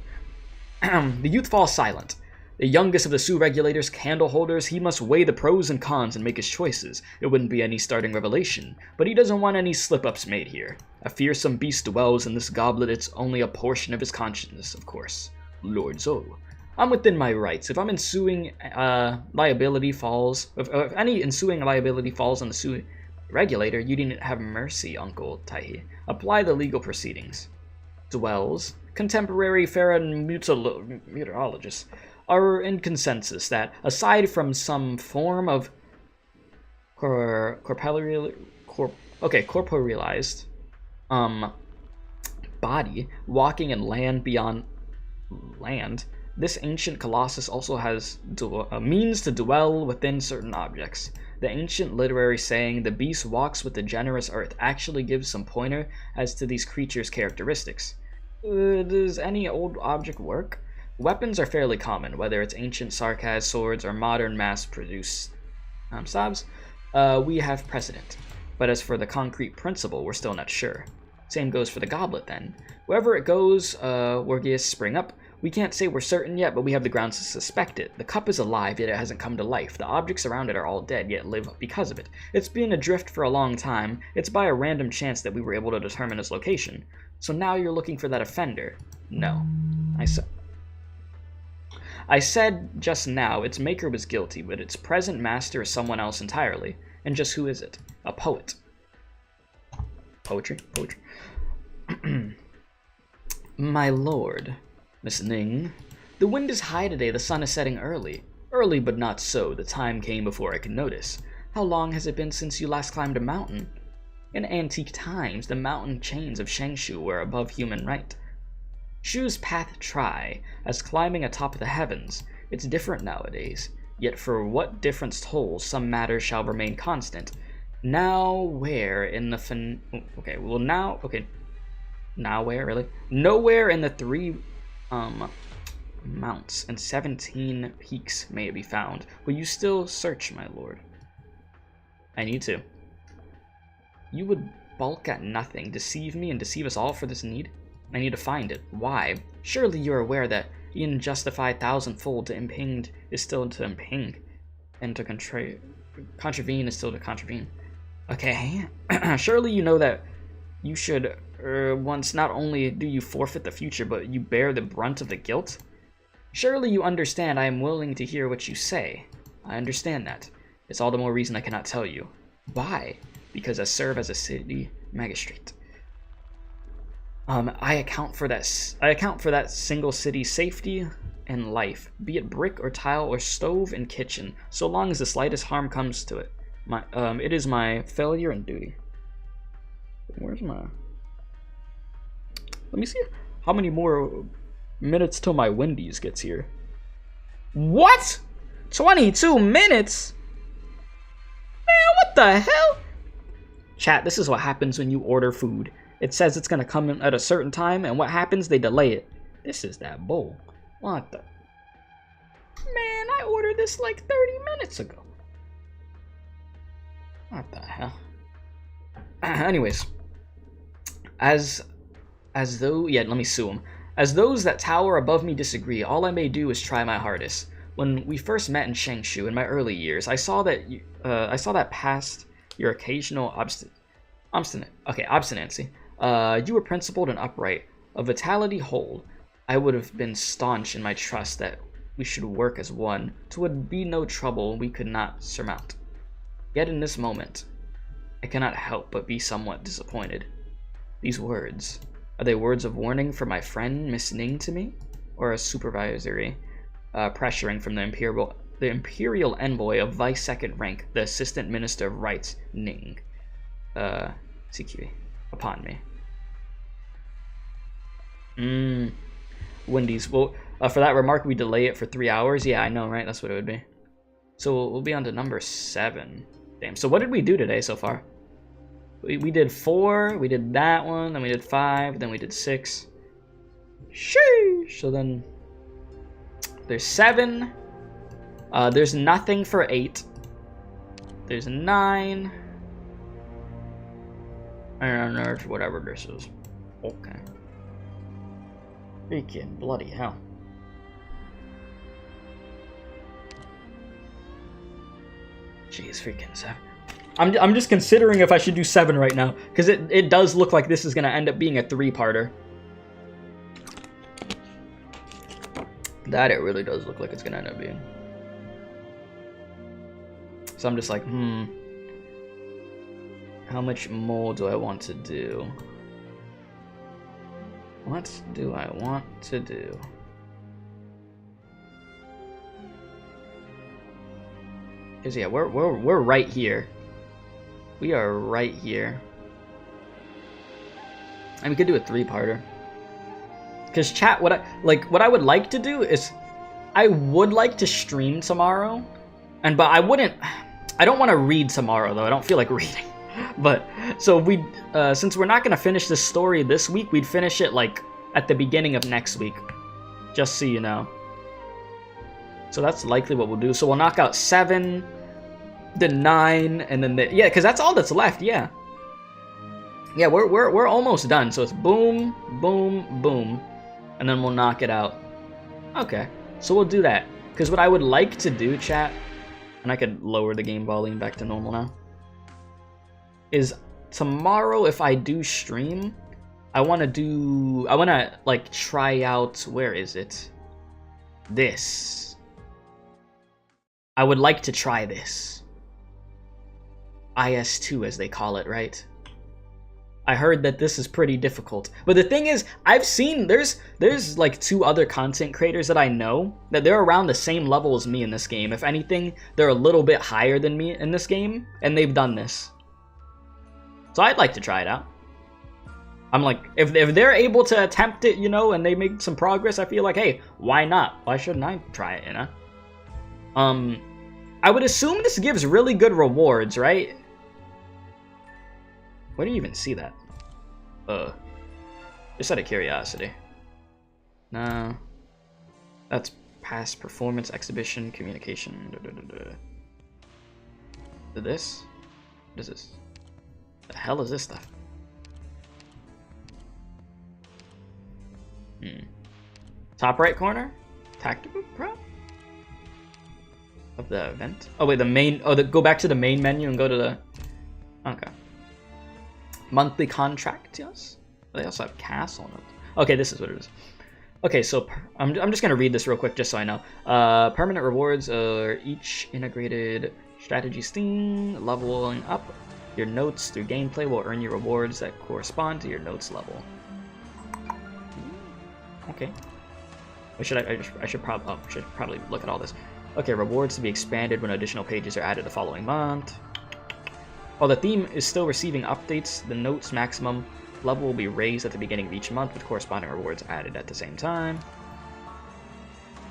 The youth falls silent. The youngest of the Sioux regulators, candle holders, he must weigh the pros and cons and make his choices. It wouldn't be any starting revelation, but he doesn't want any slip-ups made here. A fearsome beast dwells in this goblet. It's only a portion of his consciousness, of course. Lord Zo. I'm within my rights. If I'm ensuing liability falls, if any ensuing liability falls on the Sioux regulator, you needn't have mercy, Uncle Taihi. Apply the legal proceedings. Dwells, contemporary meteorologists, are in consensus that, aside from some form of corporealized body walking in land beyond land, this ancient colossus also has a means to dwell within certain objects. The ancient literary saying, "the beast walks with the generous earth," actually gives some pointer as to these creatures' characteristics. Does any old object work? Weapons are fairly common, whether it's ancient sarkaz swords or modern mass-produced sabs. We have precedent. But as for the concrete principle, we're still not sure. Same goes for the goblet, then. Wherever it goes, Wargias spring up. We can't say we're certain yet, but we have the grounds to suspect it. The cup is alive, yet it hasn't come to life. The objects around it are all dead, yet live because of it. It's been adrift for a long time. It's by a random chance that we were able to determine its location. So now you're looking for that offender. No. I said just now its maker was guilty, but its present master is someone else entirely. And just who is it? A poet. Poetry? My lord, Miss Ning, the wind is high today, the sun is setting early. Early, but not so. The time came before I could notice. How long has it been since you last climbed a mountain? In antique times, the mountain chains of Shangshu were above human right. Shu's path try, as climbing atop the heavens. It's different nowadays. Yet for what difference tolls, some matters shall remain constant. Nowhere in the Nowhere in the 3 mounts and 17 peaks may it be found. Will you still search, my lord? I need to. You would balk at nothing, deceive me and deceive us all for this need? I need to find it. Why? Surely you're aware that e'en justified thousandfold to impinged is still to imping, and to contravene is still to contravene. Okay, surely you know that you should, once not only do you forfeit the future, but you bear the brunt of the guilt? Surely you understand I am willing to hear what you say. I understand that. It's all the more reason I cannot tell you. Why? Because I serve as a city magistrate. I account for that single city's safety and life, be it brick or tile or stove and kitchen, so long as the slightest harm comes to it. It is my failure and duty. Where's my... Let me see how many more minutes till my Wendy's gets here. What? 22 minutes? Man, what the hell? Chat, this is what happens when you order food. It says it's gonna come in at a certain time, and what happens? They delay it. This is that bull. What the? Man, I ordered this like 30 minutes ago. What the hell? Anyways, let me sue him. As those that tower above me disagree, all I may do is try my hardest. When we first met in Shangshu in my early years, I saw that past your occasional obstinacy. You were principled and upright, a vitality whole. I would have been staunch in my trust that we should work as one. 'Twould be no trouble we could not surmount. Yet in this moment, I cannot help but be somewhat disappointed. These words, are they words of warning from my friend Miss Ning to me? Or a supervisory pressuring from the imperial envoy of vice second rank, the assistant minister of rights, Ning, CQ, upon me? Wendy's. Well, for that remark, we delay it for 3 hours. Yeah, I know, right? That's what it would be. So we'll be on to number 7. Damn. So what did we do today so far? We did 4. We did that one. Then we did 5. Then we did 6. Sheesh. So then there's 7. There's nothing for 8. There's 9. And there's whatever this is. Okay. Freaking bloody hell. Jeez, freaking 7. I'm just considering if I should do 7 right now, because it does look like this is going to end up being a 3-parter. That it really does look like it's going to end up being. So I'm just like, how much more do I want to do? What do I want to do? Because yeah, we're right here. We are right here. And we could do a 3-parter. Because chat, what I would like to do is, I would like to stream tomorrow, but I don't want to read tomorrow though. I don't feel like reading. But so we, since we're not gonna finish this story this week, we'd finish it like at the beginning of next week, just so you know. So that's likely what we'll do. So we'll knock out 7, the 9, and then the, yeah, because that's all that's left. Yeah. Yeah, we're almost done. So it's boom, boom, boom, and then we'll knock it out. Okay, so we'll do that. Because what I would like to do, chat, and I could lower the game volume back to normal now, is tomorrow if I do stream, I want to like try out, where is it? This. I would like to try this. IS2 as they call it, right? I heard that this is pretty difficult. But the thing is, I've seen there's like 2 other content creators that I know that they're around the same level as me in this game. If anything, they're a little bit higher than me in this game, and they've done this. So I'd like to try it out. I'm like, if they're able to attempt it, you know, and they make some progress, I feel like, hey, why not? Why shouldn't I try it, you know? I would assume this gives really good rewards, right? Where do you even see that? Just out of curiosity. No. That's past performance, exhibition, communication. This? What is this? The hell is this stuff? Top right corner? Tactical prop? Of the event? Oh wait, the main, go back to the main menu and go to the, okay. Monthly contract, yes? They also have castle notes. Okay, this is what it is. Okay, so I'm just gonna read this real quick just so I know. Permanent rewards are each integrated strategy thing, leveling up. Your notes through gameplay will earn you rewards that correspond to your notes level. Okay. Or should I should probably look at all this. Okay, rewards to be expanded when additional pages are added the following month. While the theme is still receiving updates, the notes maximum level will be raised at the beginning of each month with corresponding rewards added at the same time.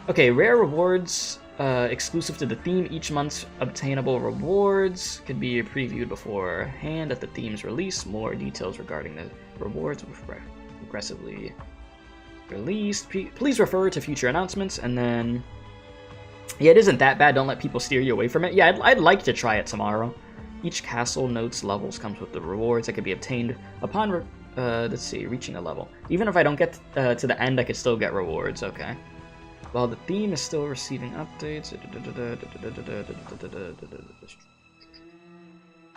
Okay, rare rewards exclusive to the theme. Each month's obtainable rewards could be previewed beforehand at the theme's release. More details regarding the rewards will be progressively released. Please refer to future announcements. And then, yeah, it isn't that bad. Don't let people steer you away from it. Yeah, I'd like to try it tomorrow. Each castle notes levels comes with the rewards that can be obtained upon, let's see, reaching a level. Even if I don't get to the end, I could still get rewards. Okay. While the theme is still receiving updates.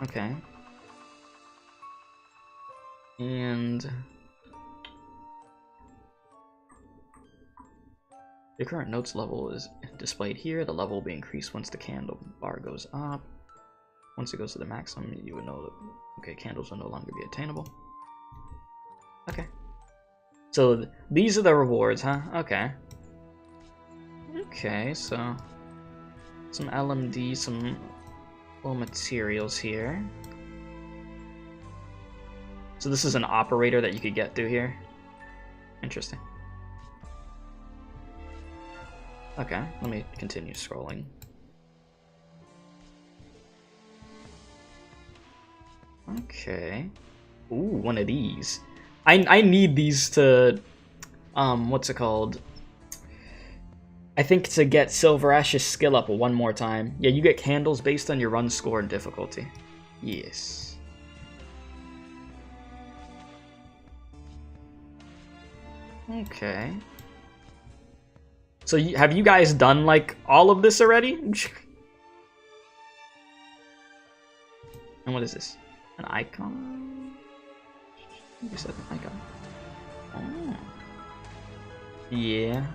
Okay. And Your current notes level is displayed here. The level will be increased once the candle bar goes up. Once it goes to the maximum, you would know that, okay, candles will no longer be attainable. Okay. So these are the rewards, huh? Okay. Okay, so some LMD, some little materials here. So this is an operator that you could get through here. Interesting. Okay, let me continue scrolling. Okay. Ooh, one of these. I need these to, what's it called? I think to get Silver Ash's skill up one more time. Yeah, you get candles based on your run score and difficulty. Yes. Okay. So have you guys done, like, all of this already? And what is this? An icon? You said an icon. Oh. Yeah.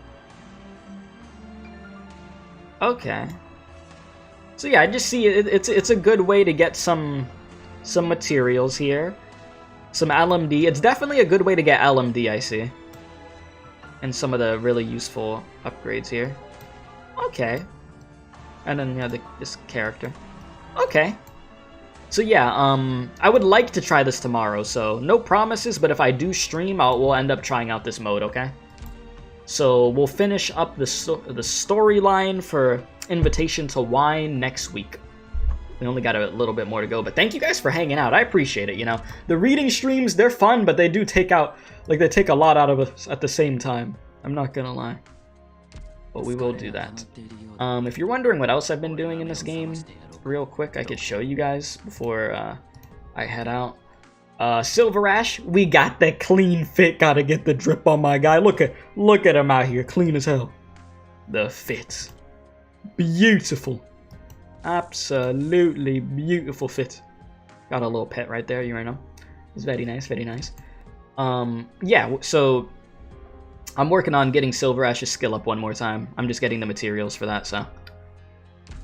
Okay. So yeah, I just see it's a good way to get some materials here. Some LMD. It's definitely a good way to get LMD, I see. And some of the really useful upgrades here. Okay. And then, yeah, this character. Okay. So yeah, I would like to try this tomorrow, so no promises, but if I do stream, we'll end up trying out this mode, okay? So we'll finish up the storyline for Invitation to Wine next week. We only got a little bit more to go, but thank you guys for hanging out. I appreciate it, you know. The reading streams, they're fun, but they do take out, like, they take a lot out of us at the same time. I'm not gonna lie. But we will do that. If you're wondering what else I've been doing in this game, real quick, I could show you guys before I head out. Silver Ash, we got that clean fit. Gotta get the drip on my guy. Look at him out here, clean as hell. The fit, beautiful, absolutely beautiful fit. Got a little pet right there, you know. It's very nice, very nice. Yeah. So I'm working on getting Silver Ash's skill up one more time. I'm just getting the materials for that, so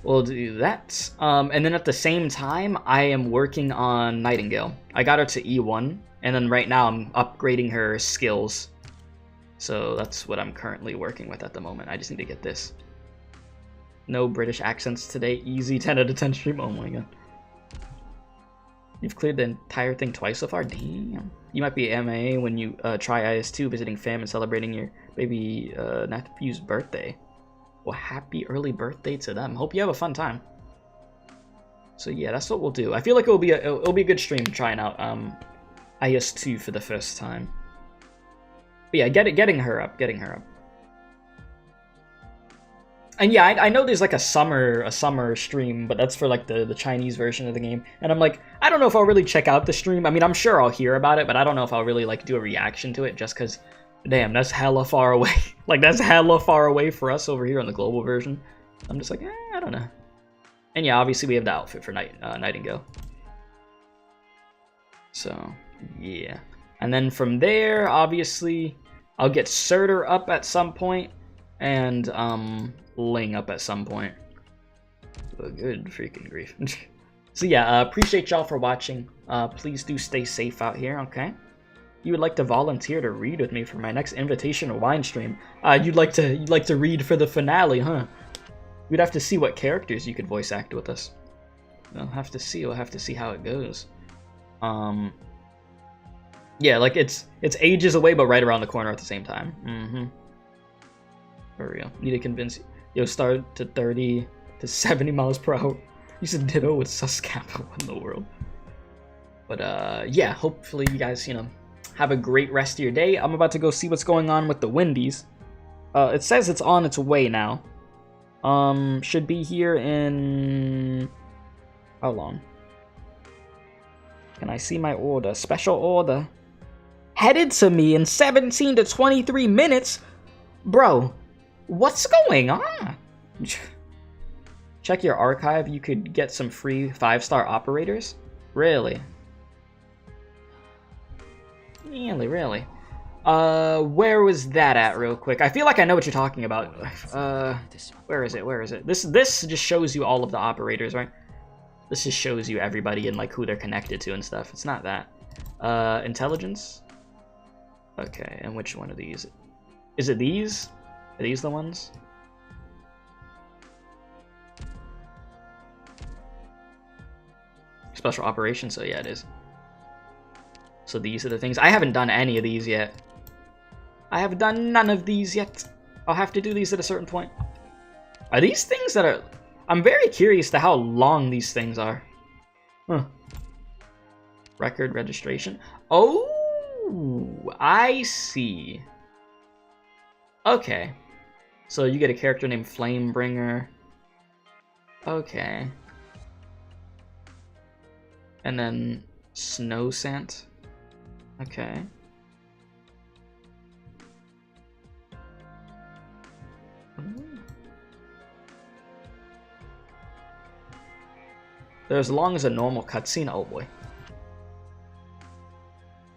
we'll do that. And then at the same time, I am working on Nightingale. I got her to E1, and then right now I'm upgrading her skills. So that's what I'm currently working with at the moment. I just need to get this. No British accents today. Easy 10 out of 10 stream. Oh my god. You've cleared the entire thing twice so far? Damn. You might be MA when you try IS2, visiting fam and celebrating your baby nephew's birthday. Well, happy early birthday to them. Hope you have a fun time. So yeah, that's what we'll do. I feel like it'll be a good stream trying out IS2 for the first time. But yeah, getting her up. And yeah, I know there's like a summer stream, but that's for like the Chinese version of the game. And I'm like, I don't know if I'll really check out the stream. I mean, I'm sure I'll hear about it, but I don't know if I'll really like do a reaction to it just because, damn, that's hella far away. Like, that's hella far away for us over here on the global version. I'm just like, I don't know. And yeah, obviously we have the outfit for Nightingale. So, yeah. And then from there, obviously, I'll get Surtur up at some point. And, Ling up at some point. Oh, good freaking grief. So yeah, appreciate y'all for watching. Please do stay safe out here, okay? You would like to volunteer to read with me for my next Invitation to Wine stream. You'd like to read for the finale, huh? We'd have to see what characters you could voice act with us. We'll have to see how it goes. Yeah, like it's ages away, but right around the corner at the same time. For real. Need to convince you. Start to 30 to 70 miles per hour. You said ditto with Suscappa. What in the world? But yeah, hopefully you guys, you know, have a great rest of your day. I'm about to go see what's going on with the Windies. It says it's on its way now. Should be here in... How long? Can I see my order? Special order. Headed to me in 17 to 23 minutes? Bro, what's going on? Check your archive. You could get some free 5-star operators? Really? Really? Where was that at real quick? I feel like I know what you're talking about. Where is it? Where is it? This just shows you all of the operators, right? This just shows you everybody and like who they're connected to and stuff. It's not that. Intelligence? Okay, and which one of these? Is it these? Are these the ones? Special operations, so yeah, it is. So these are the things. I haven't done any of these yet. I have done none of these yet. I'll have to do these at a certain point. Are these things that are... I'm very curious to how long these things are. Huh. Record registration. Oh, I see. Okay. So you get a character named Flamebringer. Okay. And then Snow Sant. Okay. There's as long as a normal cutscene. Oh boy.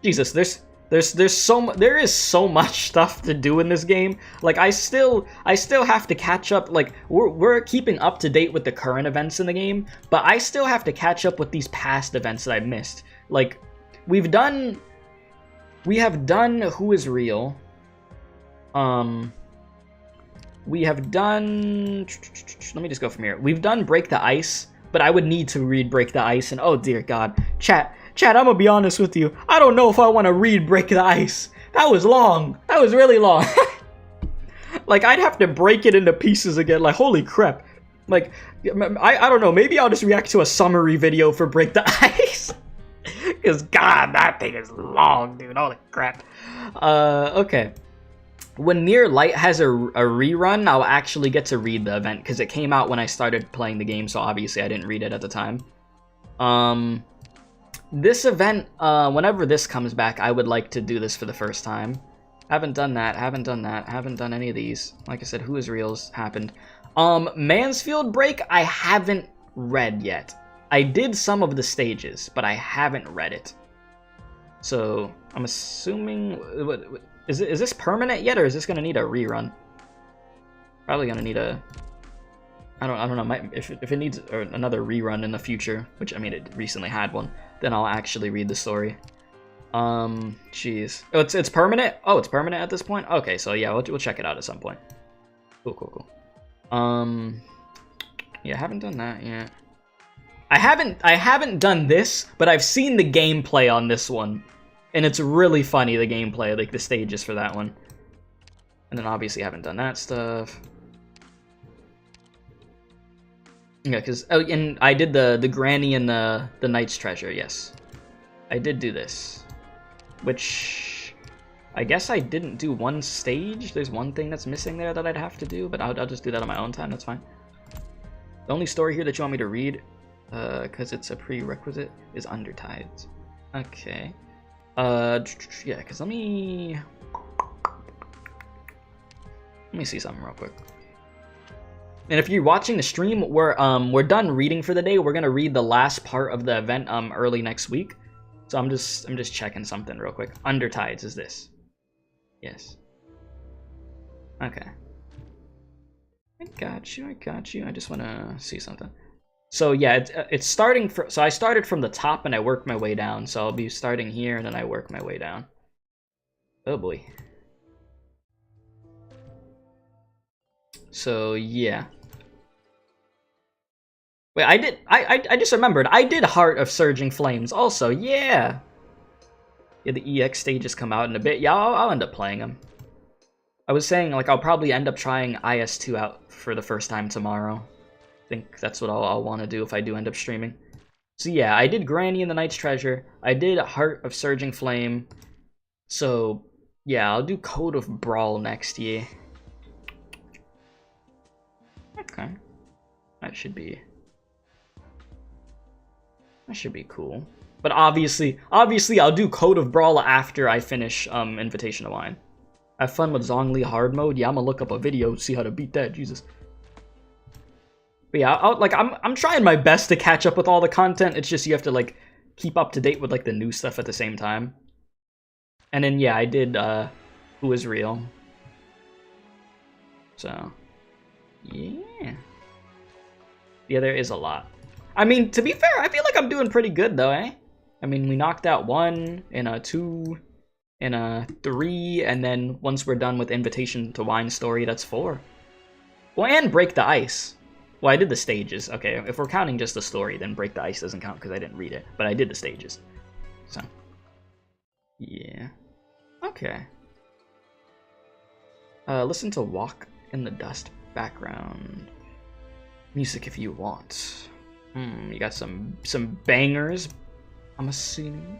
Jesus, there is so much stuff to do in this game. Like I still have to catch up. Like we're keeping up to date with the current events in the game, but I still have to catch up with these past events that I missed. Like we have done Who is Real. We have done, let me just go from here. We've done Break the Ice, but I would need to read Break the Ice, and oh dear God. Chat, I'm gonna be honest with you. I don't know if I want to read Break the Ice. That was long. That was really long. Like, I'd have to break it into pieces again. Like, holy crap. Like, I don't know. Maybe I'll just react to a summary video for Break the Ice. Because, God, that thing is long, dude. Holy crap. Okay. When Near Light has a rerun, I'll actually get to read the event. Because it came out when I started playing the game, so obviously I didn't read it at the time. This event, whenever this comes back, I would like to do this for the first time. Haven't done that, haven't done any of these. Like I said, Who is Real's happened. Mansfield Break, I haven't read yet. I did some of the stages, but I haven't read it. So, I'm assuming... Is this permanent yet, or is this going to need a rerun? Probably going to need a... I don't know, if it needs another rerun in the future, which, I mean, it recently had one, then I'll actually read the story. Jeez. Oh, it's permanent? Oh, it's permanent at this point? Okay, so yeah, we'll check it out at some point. Cool. Yeah, I haven't done that yet. I haven't done this, but I've seen the gameplay on this one. And it's really funny, the gameplay, like the stages for that one. And then obviously I haven't done that stuff. Yeah, because and I did the Granny and the Knight's Treasure, yes. I did do this. Which I guess I didn't do one stage. There's one thing that's missing there that I'd have to do, but I'll just do that on my own time, that's fine. The only story here that you want me to read, because it's a prerequisite, is Undertides. Okay. Yeah, because let me see something real quick. And if you're watching the stream, we're done reading for the day. We're gonna read the last part of the event early next week. So I'm just checking something real quick. Undertides is this? Yes. Okay. I got you. I just wanna see something. So yeah, it's starting so I started from the top and I worked my way down. So I'll be starting here and then I work my way down. Oh boy. So yeah. Wait, I just remembered. I did Heart of Surging Flames also. Yeah. Yeah, the EX stages come out in a bit. Yeah, I'll end up playing them. I was saying, like, I'll probably end up trying IS2 out for the first time tomorrow. I think that's what I'll want to do if I do end up streaming. So yeah, I did Granny and the Knight's Treasure. I did Heart of Surging Flame. So yeah, I'll do Code of Brawl next year. Okay. That should be cool. But obviously I'll do Code of Brawl after I finish Invitation to Wine. Have fun with Zhongli hard mode. Yeah, I'm gonna look up a video, see how to beat that. Jesus. But yeah, I'm trying my best to catch up with all the content. It's just you have to like keep up to date with like the new stuff at the same time. And then, yeah, I did, Who Is Real. So, yeah. Yeah, there is a lot. I mean, to be fair, I feel like I'm doing pretty good, though, eh? I mean, we knocked out 1, and a 2, and a 3, and then once we're done with Invitation to Wine Story, that's 4. Well, and Break the Ice. Well, I did the stages. Okay, if we're counting just the story, then Break the Ice doesn't count because I didn't read it. But I did the stages. So, yeah. Okay. Listen to Walk in the Dust background music if you want. You got some bangers, I'm assuming.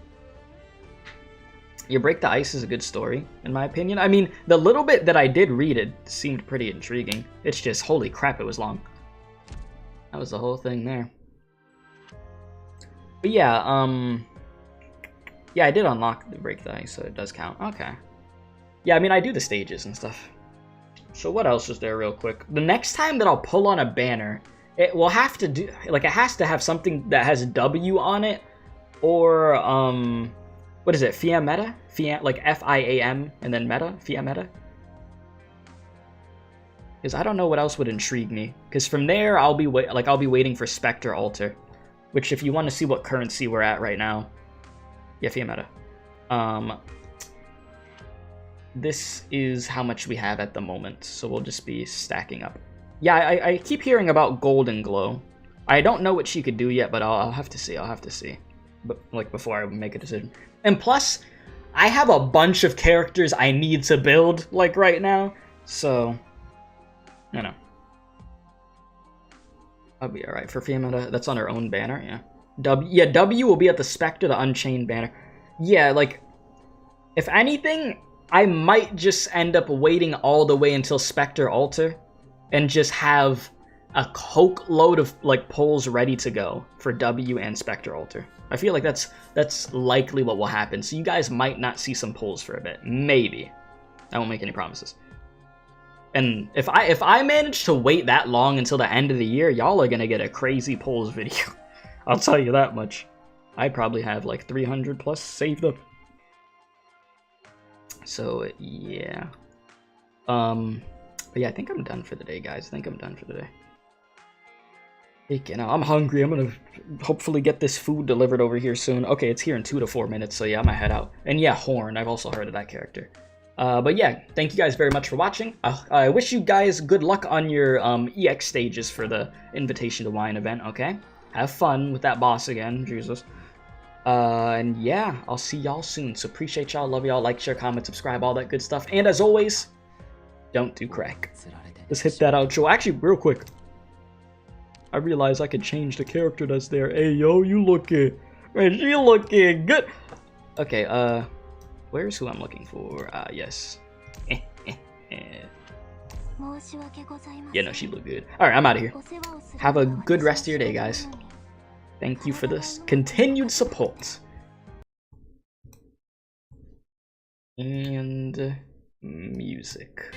Your Break the Ice is a good story, in my opinion. I mean, the little bit that I did read it seemed pretty intriguing. It's just, holy crap, it was long. That was the whole thing there. But yeah, yeah, I did unlock the Break the Ice, so it does count. Okay. Yeah, I mean, I do the stages and stuff. So what else is there real quick? The next time that I'll pull on a banner, it will have to do, like, it has to have something that has W on it, or, what is it, Fiametta? Like F-I-A-M, and then meta? Fiametta? Because I don't know what else would intrigue me. Because from there, I'll be waiting for Spectre Altar. Which, if you want to see what currency we're at right now... Yeah, Fiametta. This is how much we have at the moment, so we'll just be stacking up. Yeah, I keep hearing about Golden Glow. I don't know what she could do yet, but I'll have to see. I'll have to see. But, like, before I make a decision. And plus, I have a bunch of characters I need to build, like, right now. So, you know. I'll be alright. For Fiametta, that's on her own banner, yeah. W will be at the Spectre, the Unchained banner. Yeah, like, if anything, I might just end up waiting all the way until Spectre Altar and just have a coke load of, like, pulls ready to go for W and Spectre Altar. I feel like that's likely what will happen. So you guys might not see some pulls for a bit. Maybe. I won't make any promises. And if I manage to wait that long until the end of the year, y'all are gonna get a crazy pulls video. I'll tell you that much. I probably have like 300 plus saved up. So yeah. But yeah, I think I'm done for the day, guys. I think I'm done for the day. You know, I'm hungry. I'm gonna hopefully get this food delivered over here soon. Okay, it's here in 2 to 4 minutes, so yeah, I'm gonna head out. And yeah, Horn, I've also heard of that character. But yeah, thank you guys very much for watching. I wish you guys good luck on your EX stages for the Invitation to Wine event, okay? Have fun with that boss again, Jesus. And yeah, I'll see y'all soon. So appreciate y'all, love y'all, like, share, comment, subscribe, all that good stuff. And as always, don't do crack. Just hit that outro. Actually, real quick. I realized I could change the character that's there. Hey, yo, you looking... Man, she looking good. Okay, where's who I'm looking for? Yes. Yeah, no, she looked good. Alright, I'm out of here. Have a good rest of your day, guys. Thank you for this continued support. And... music.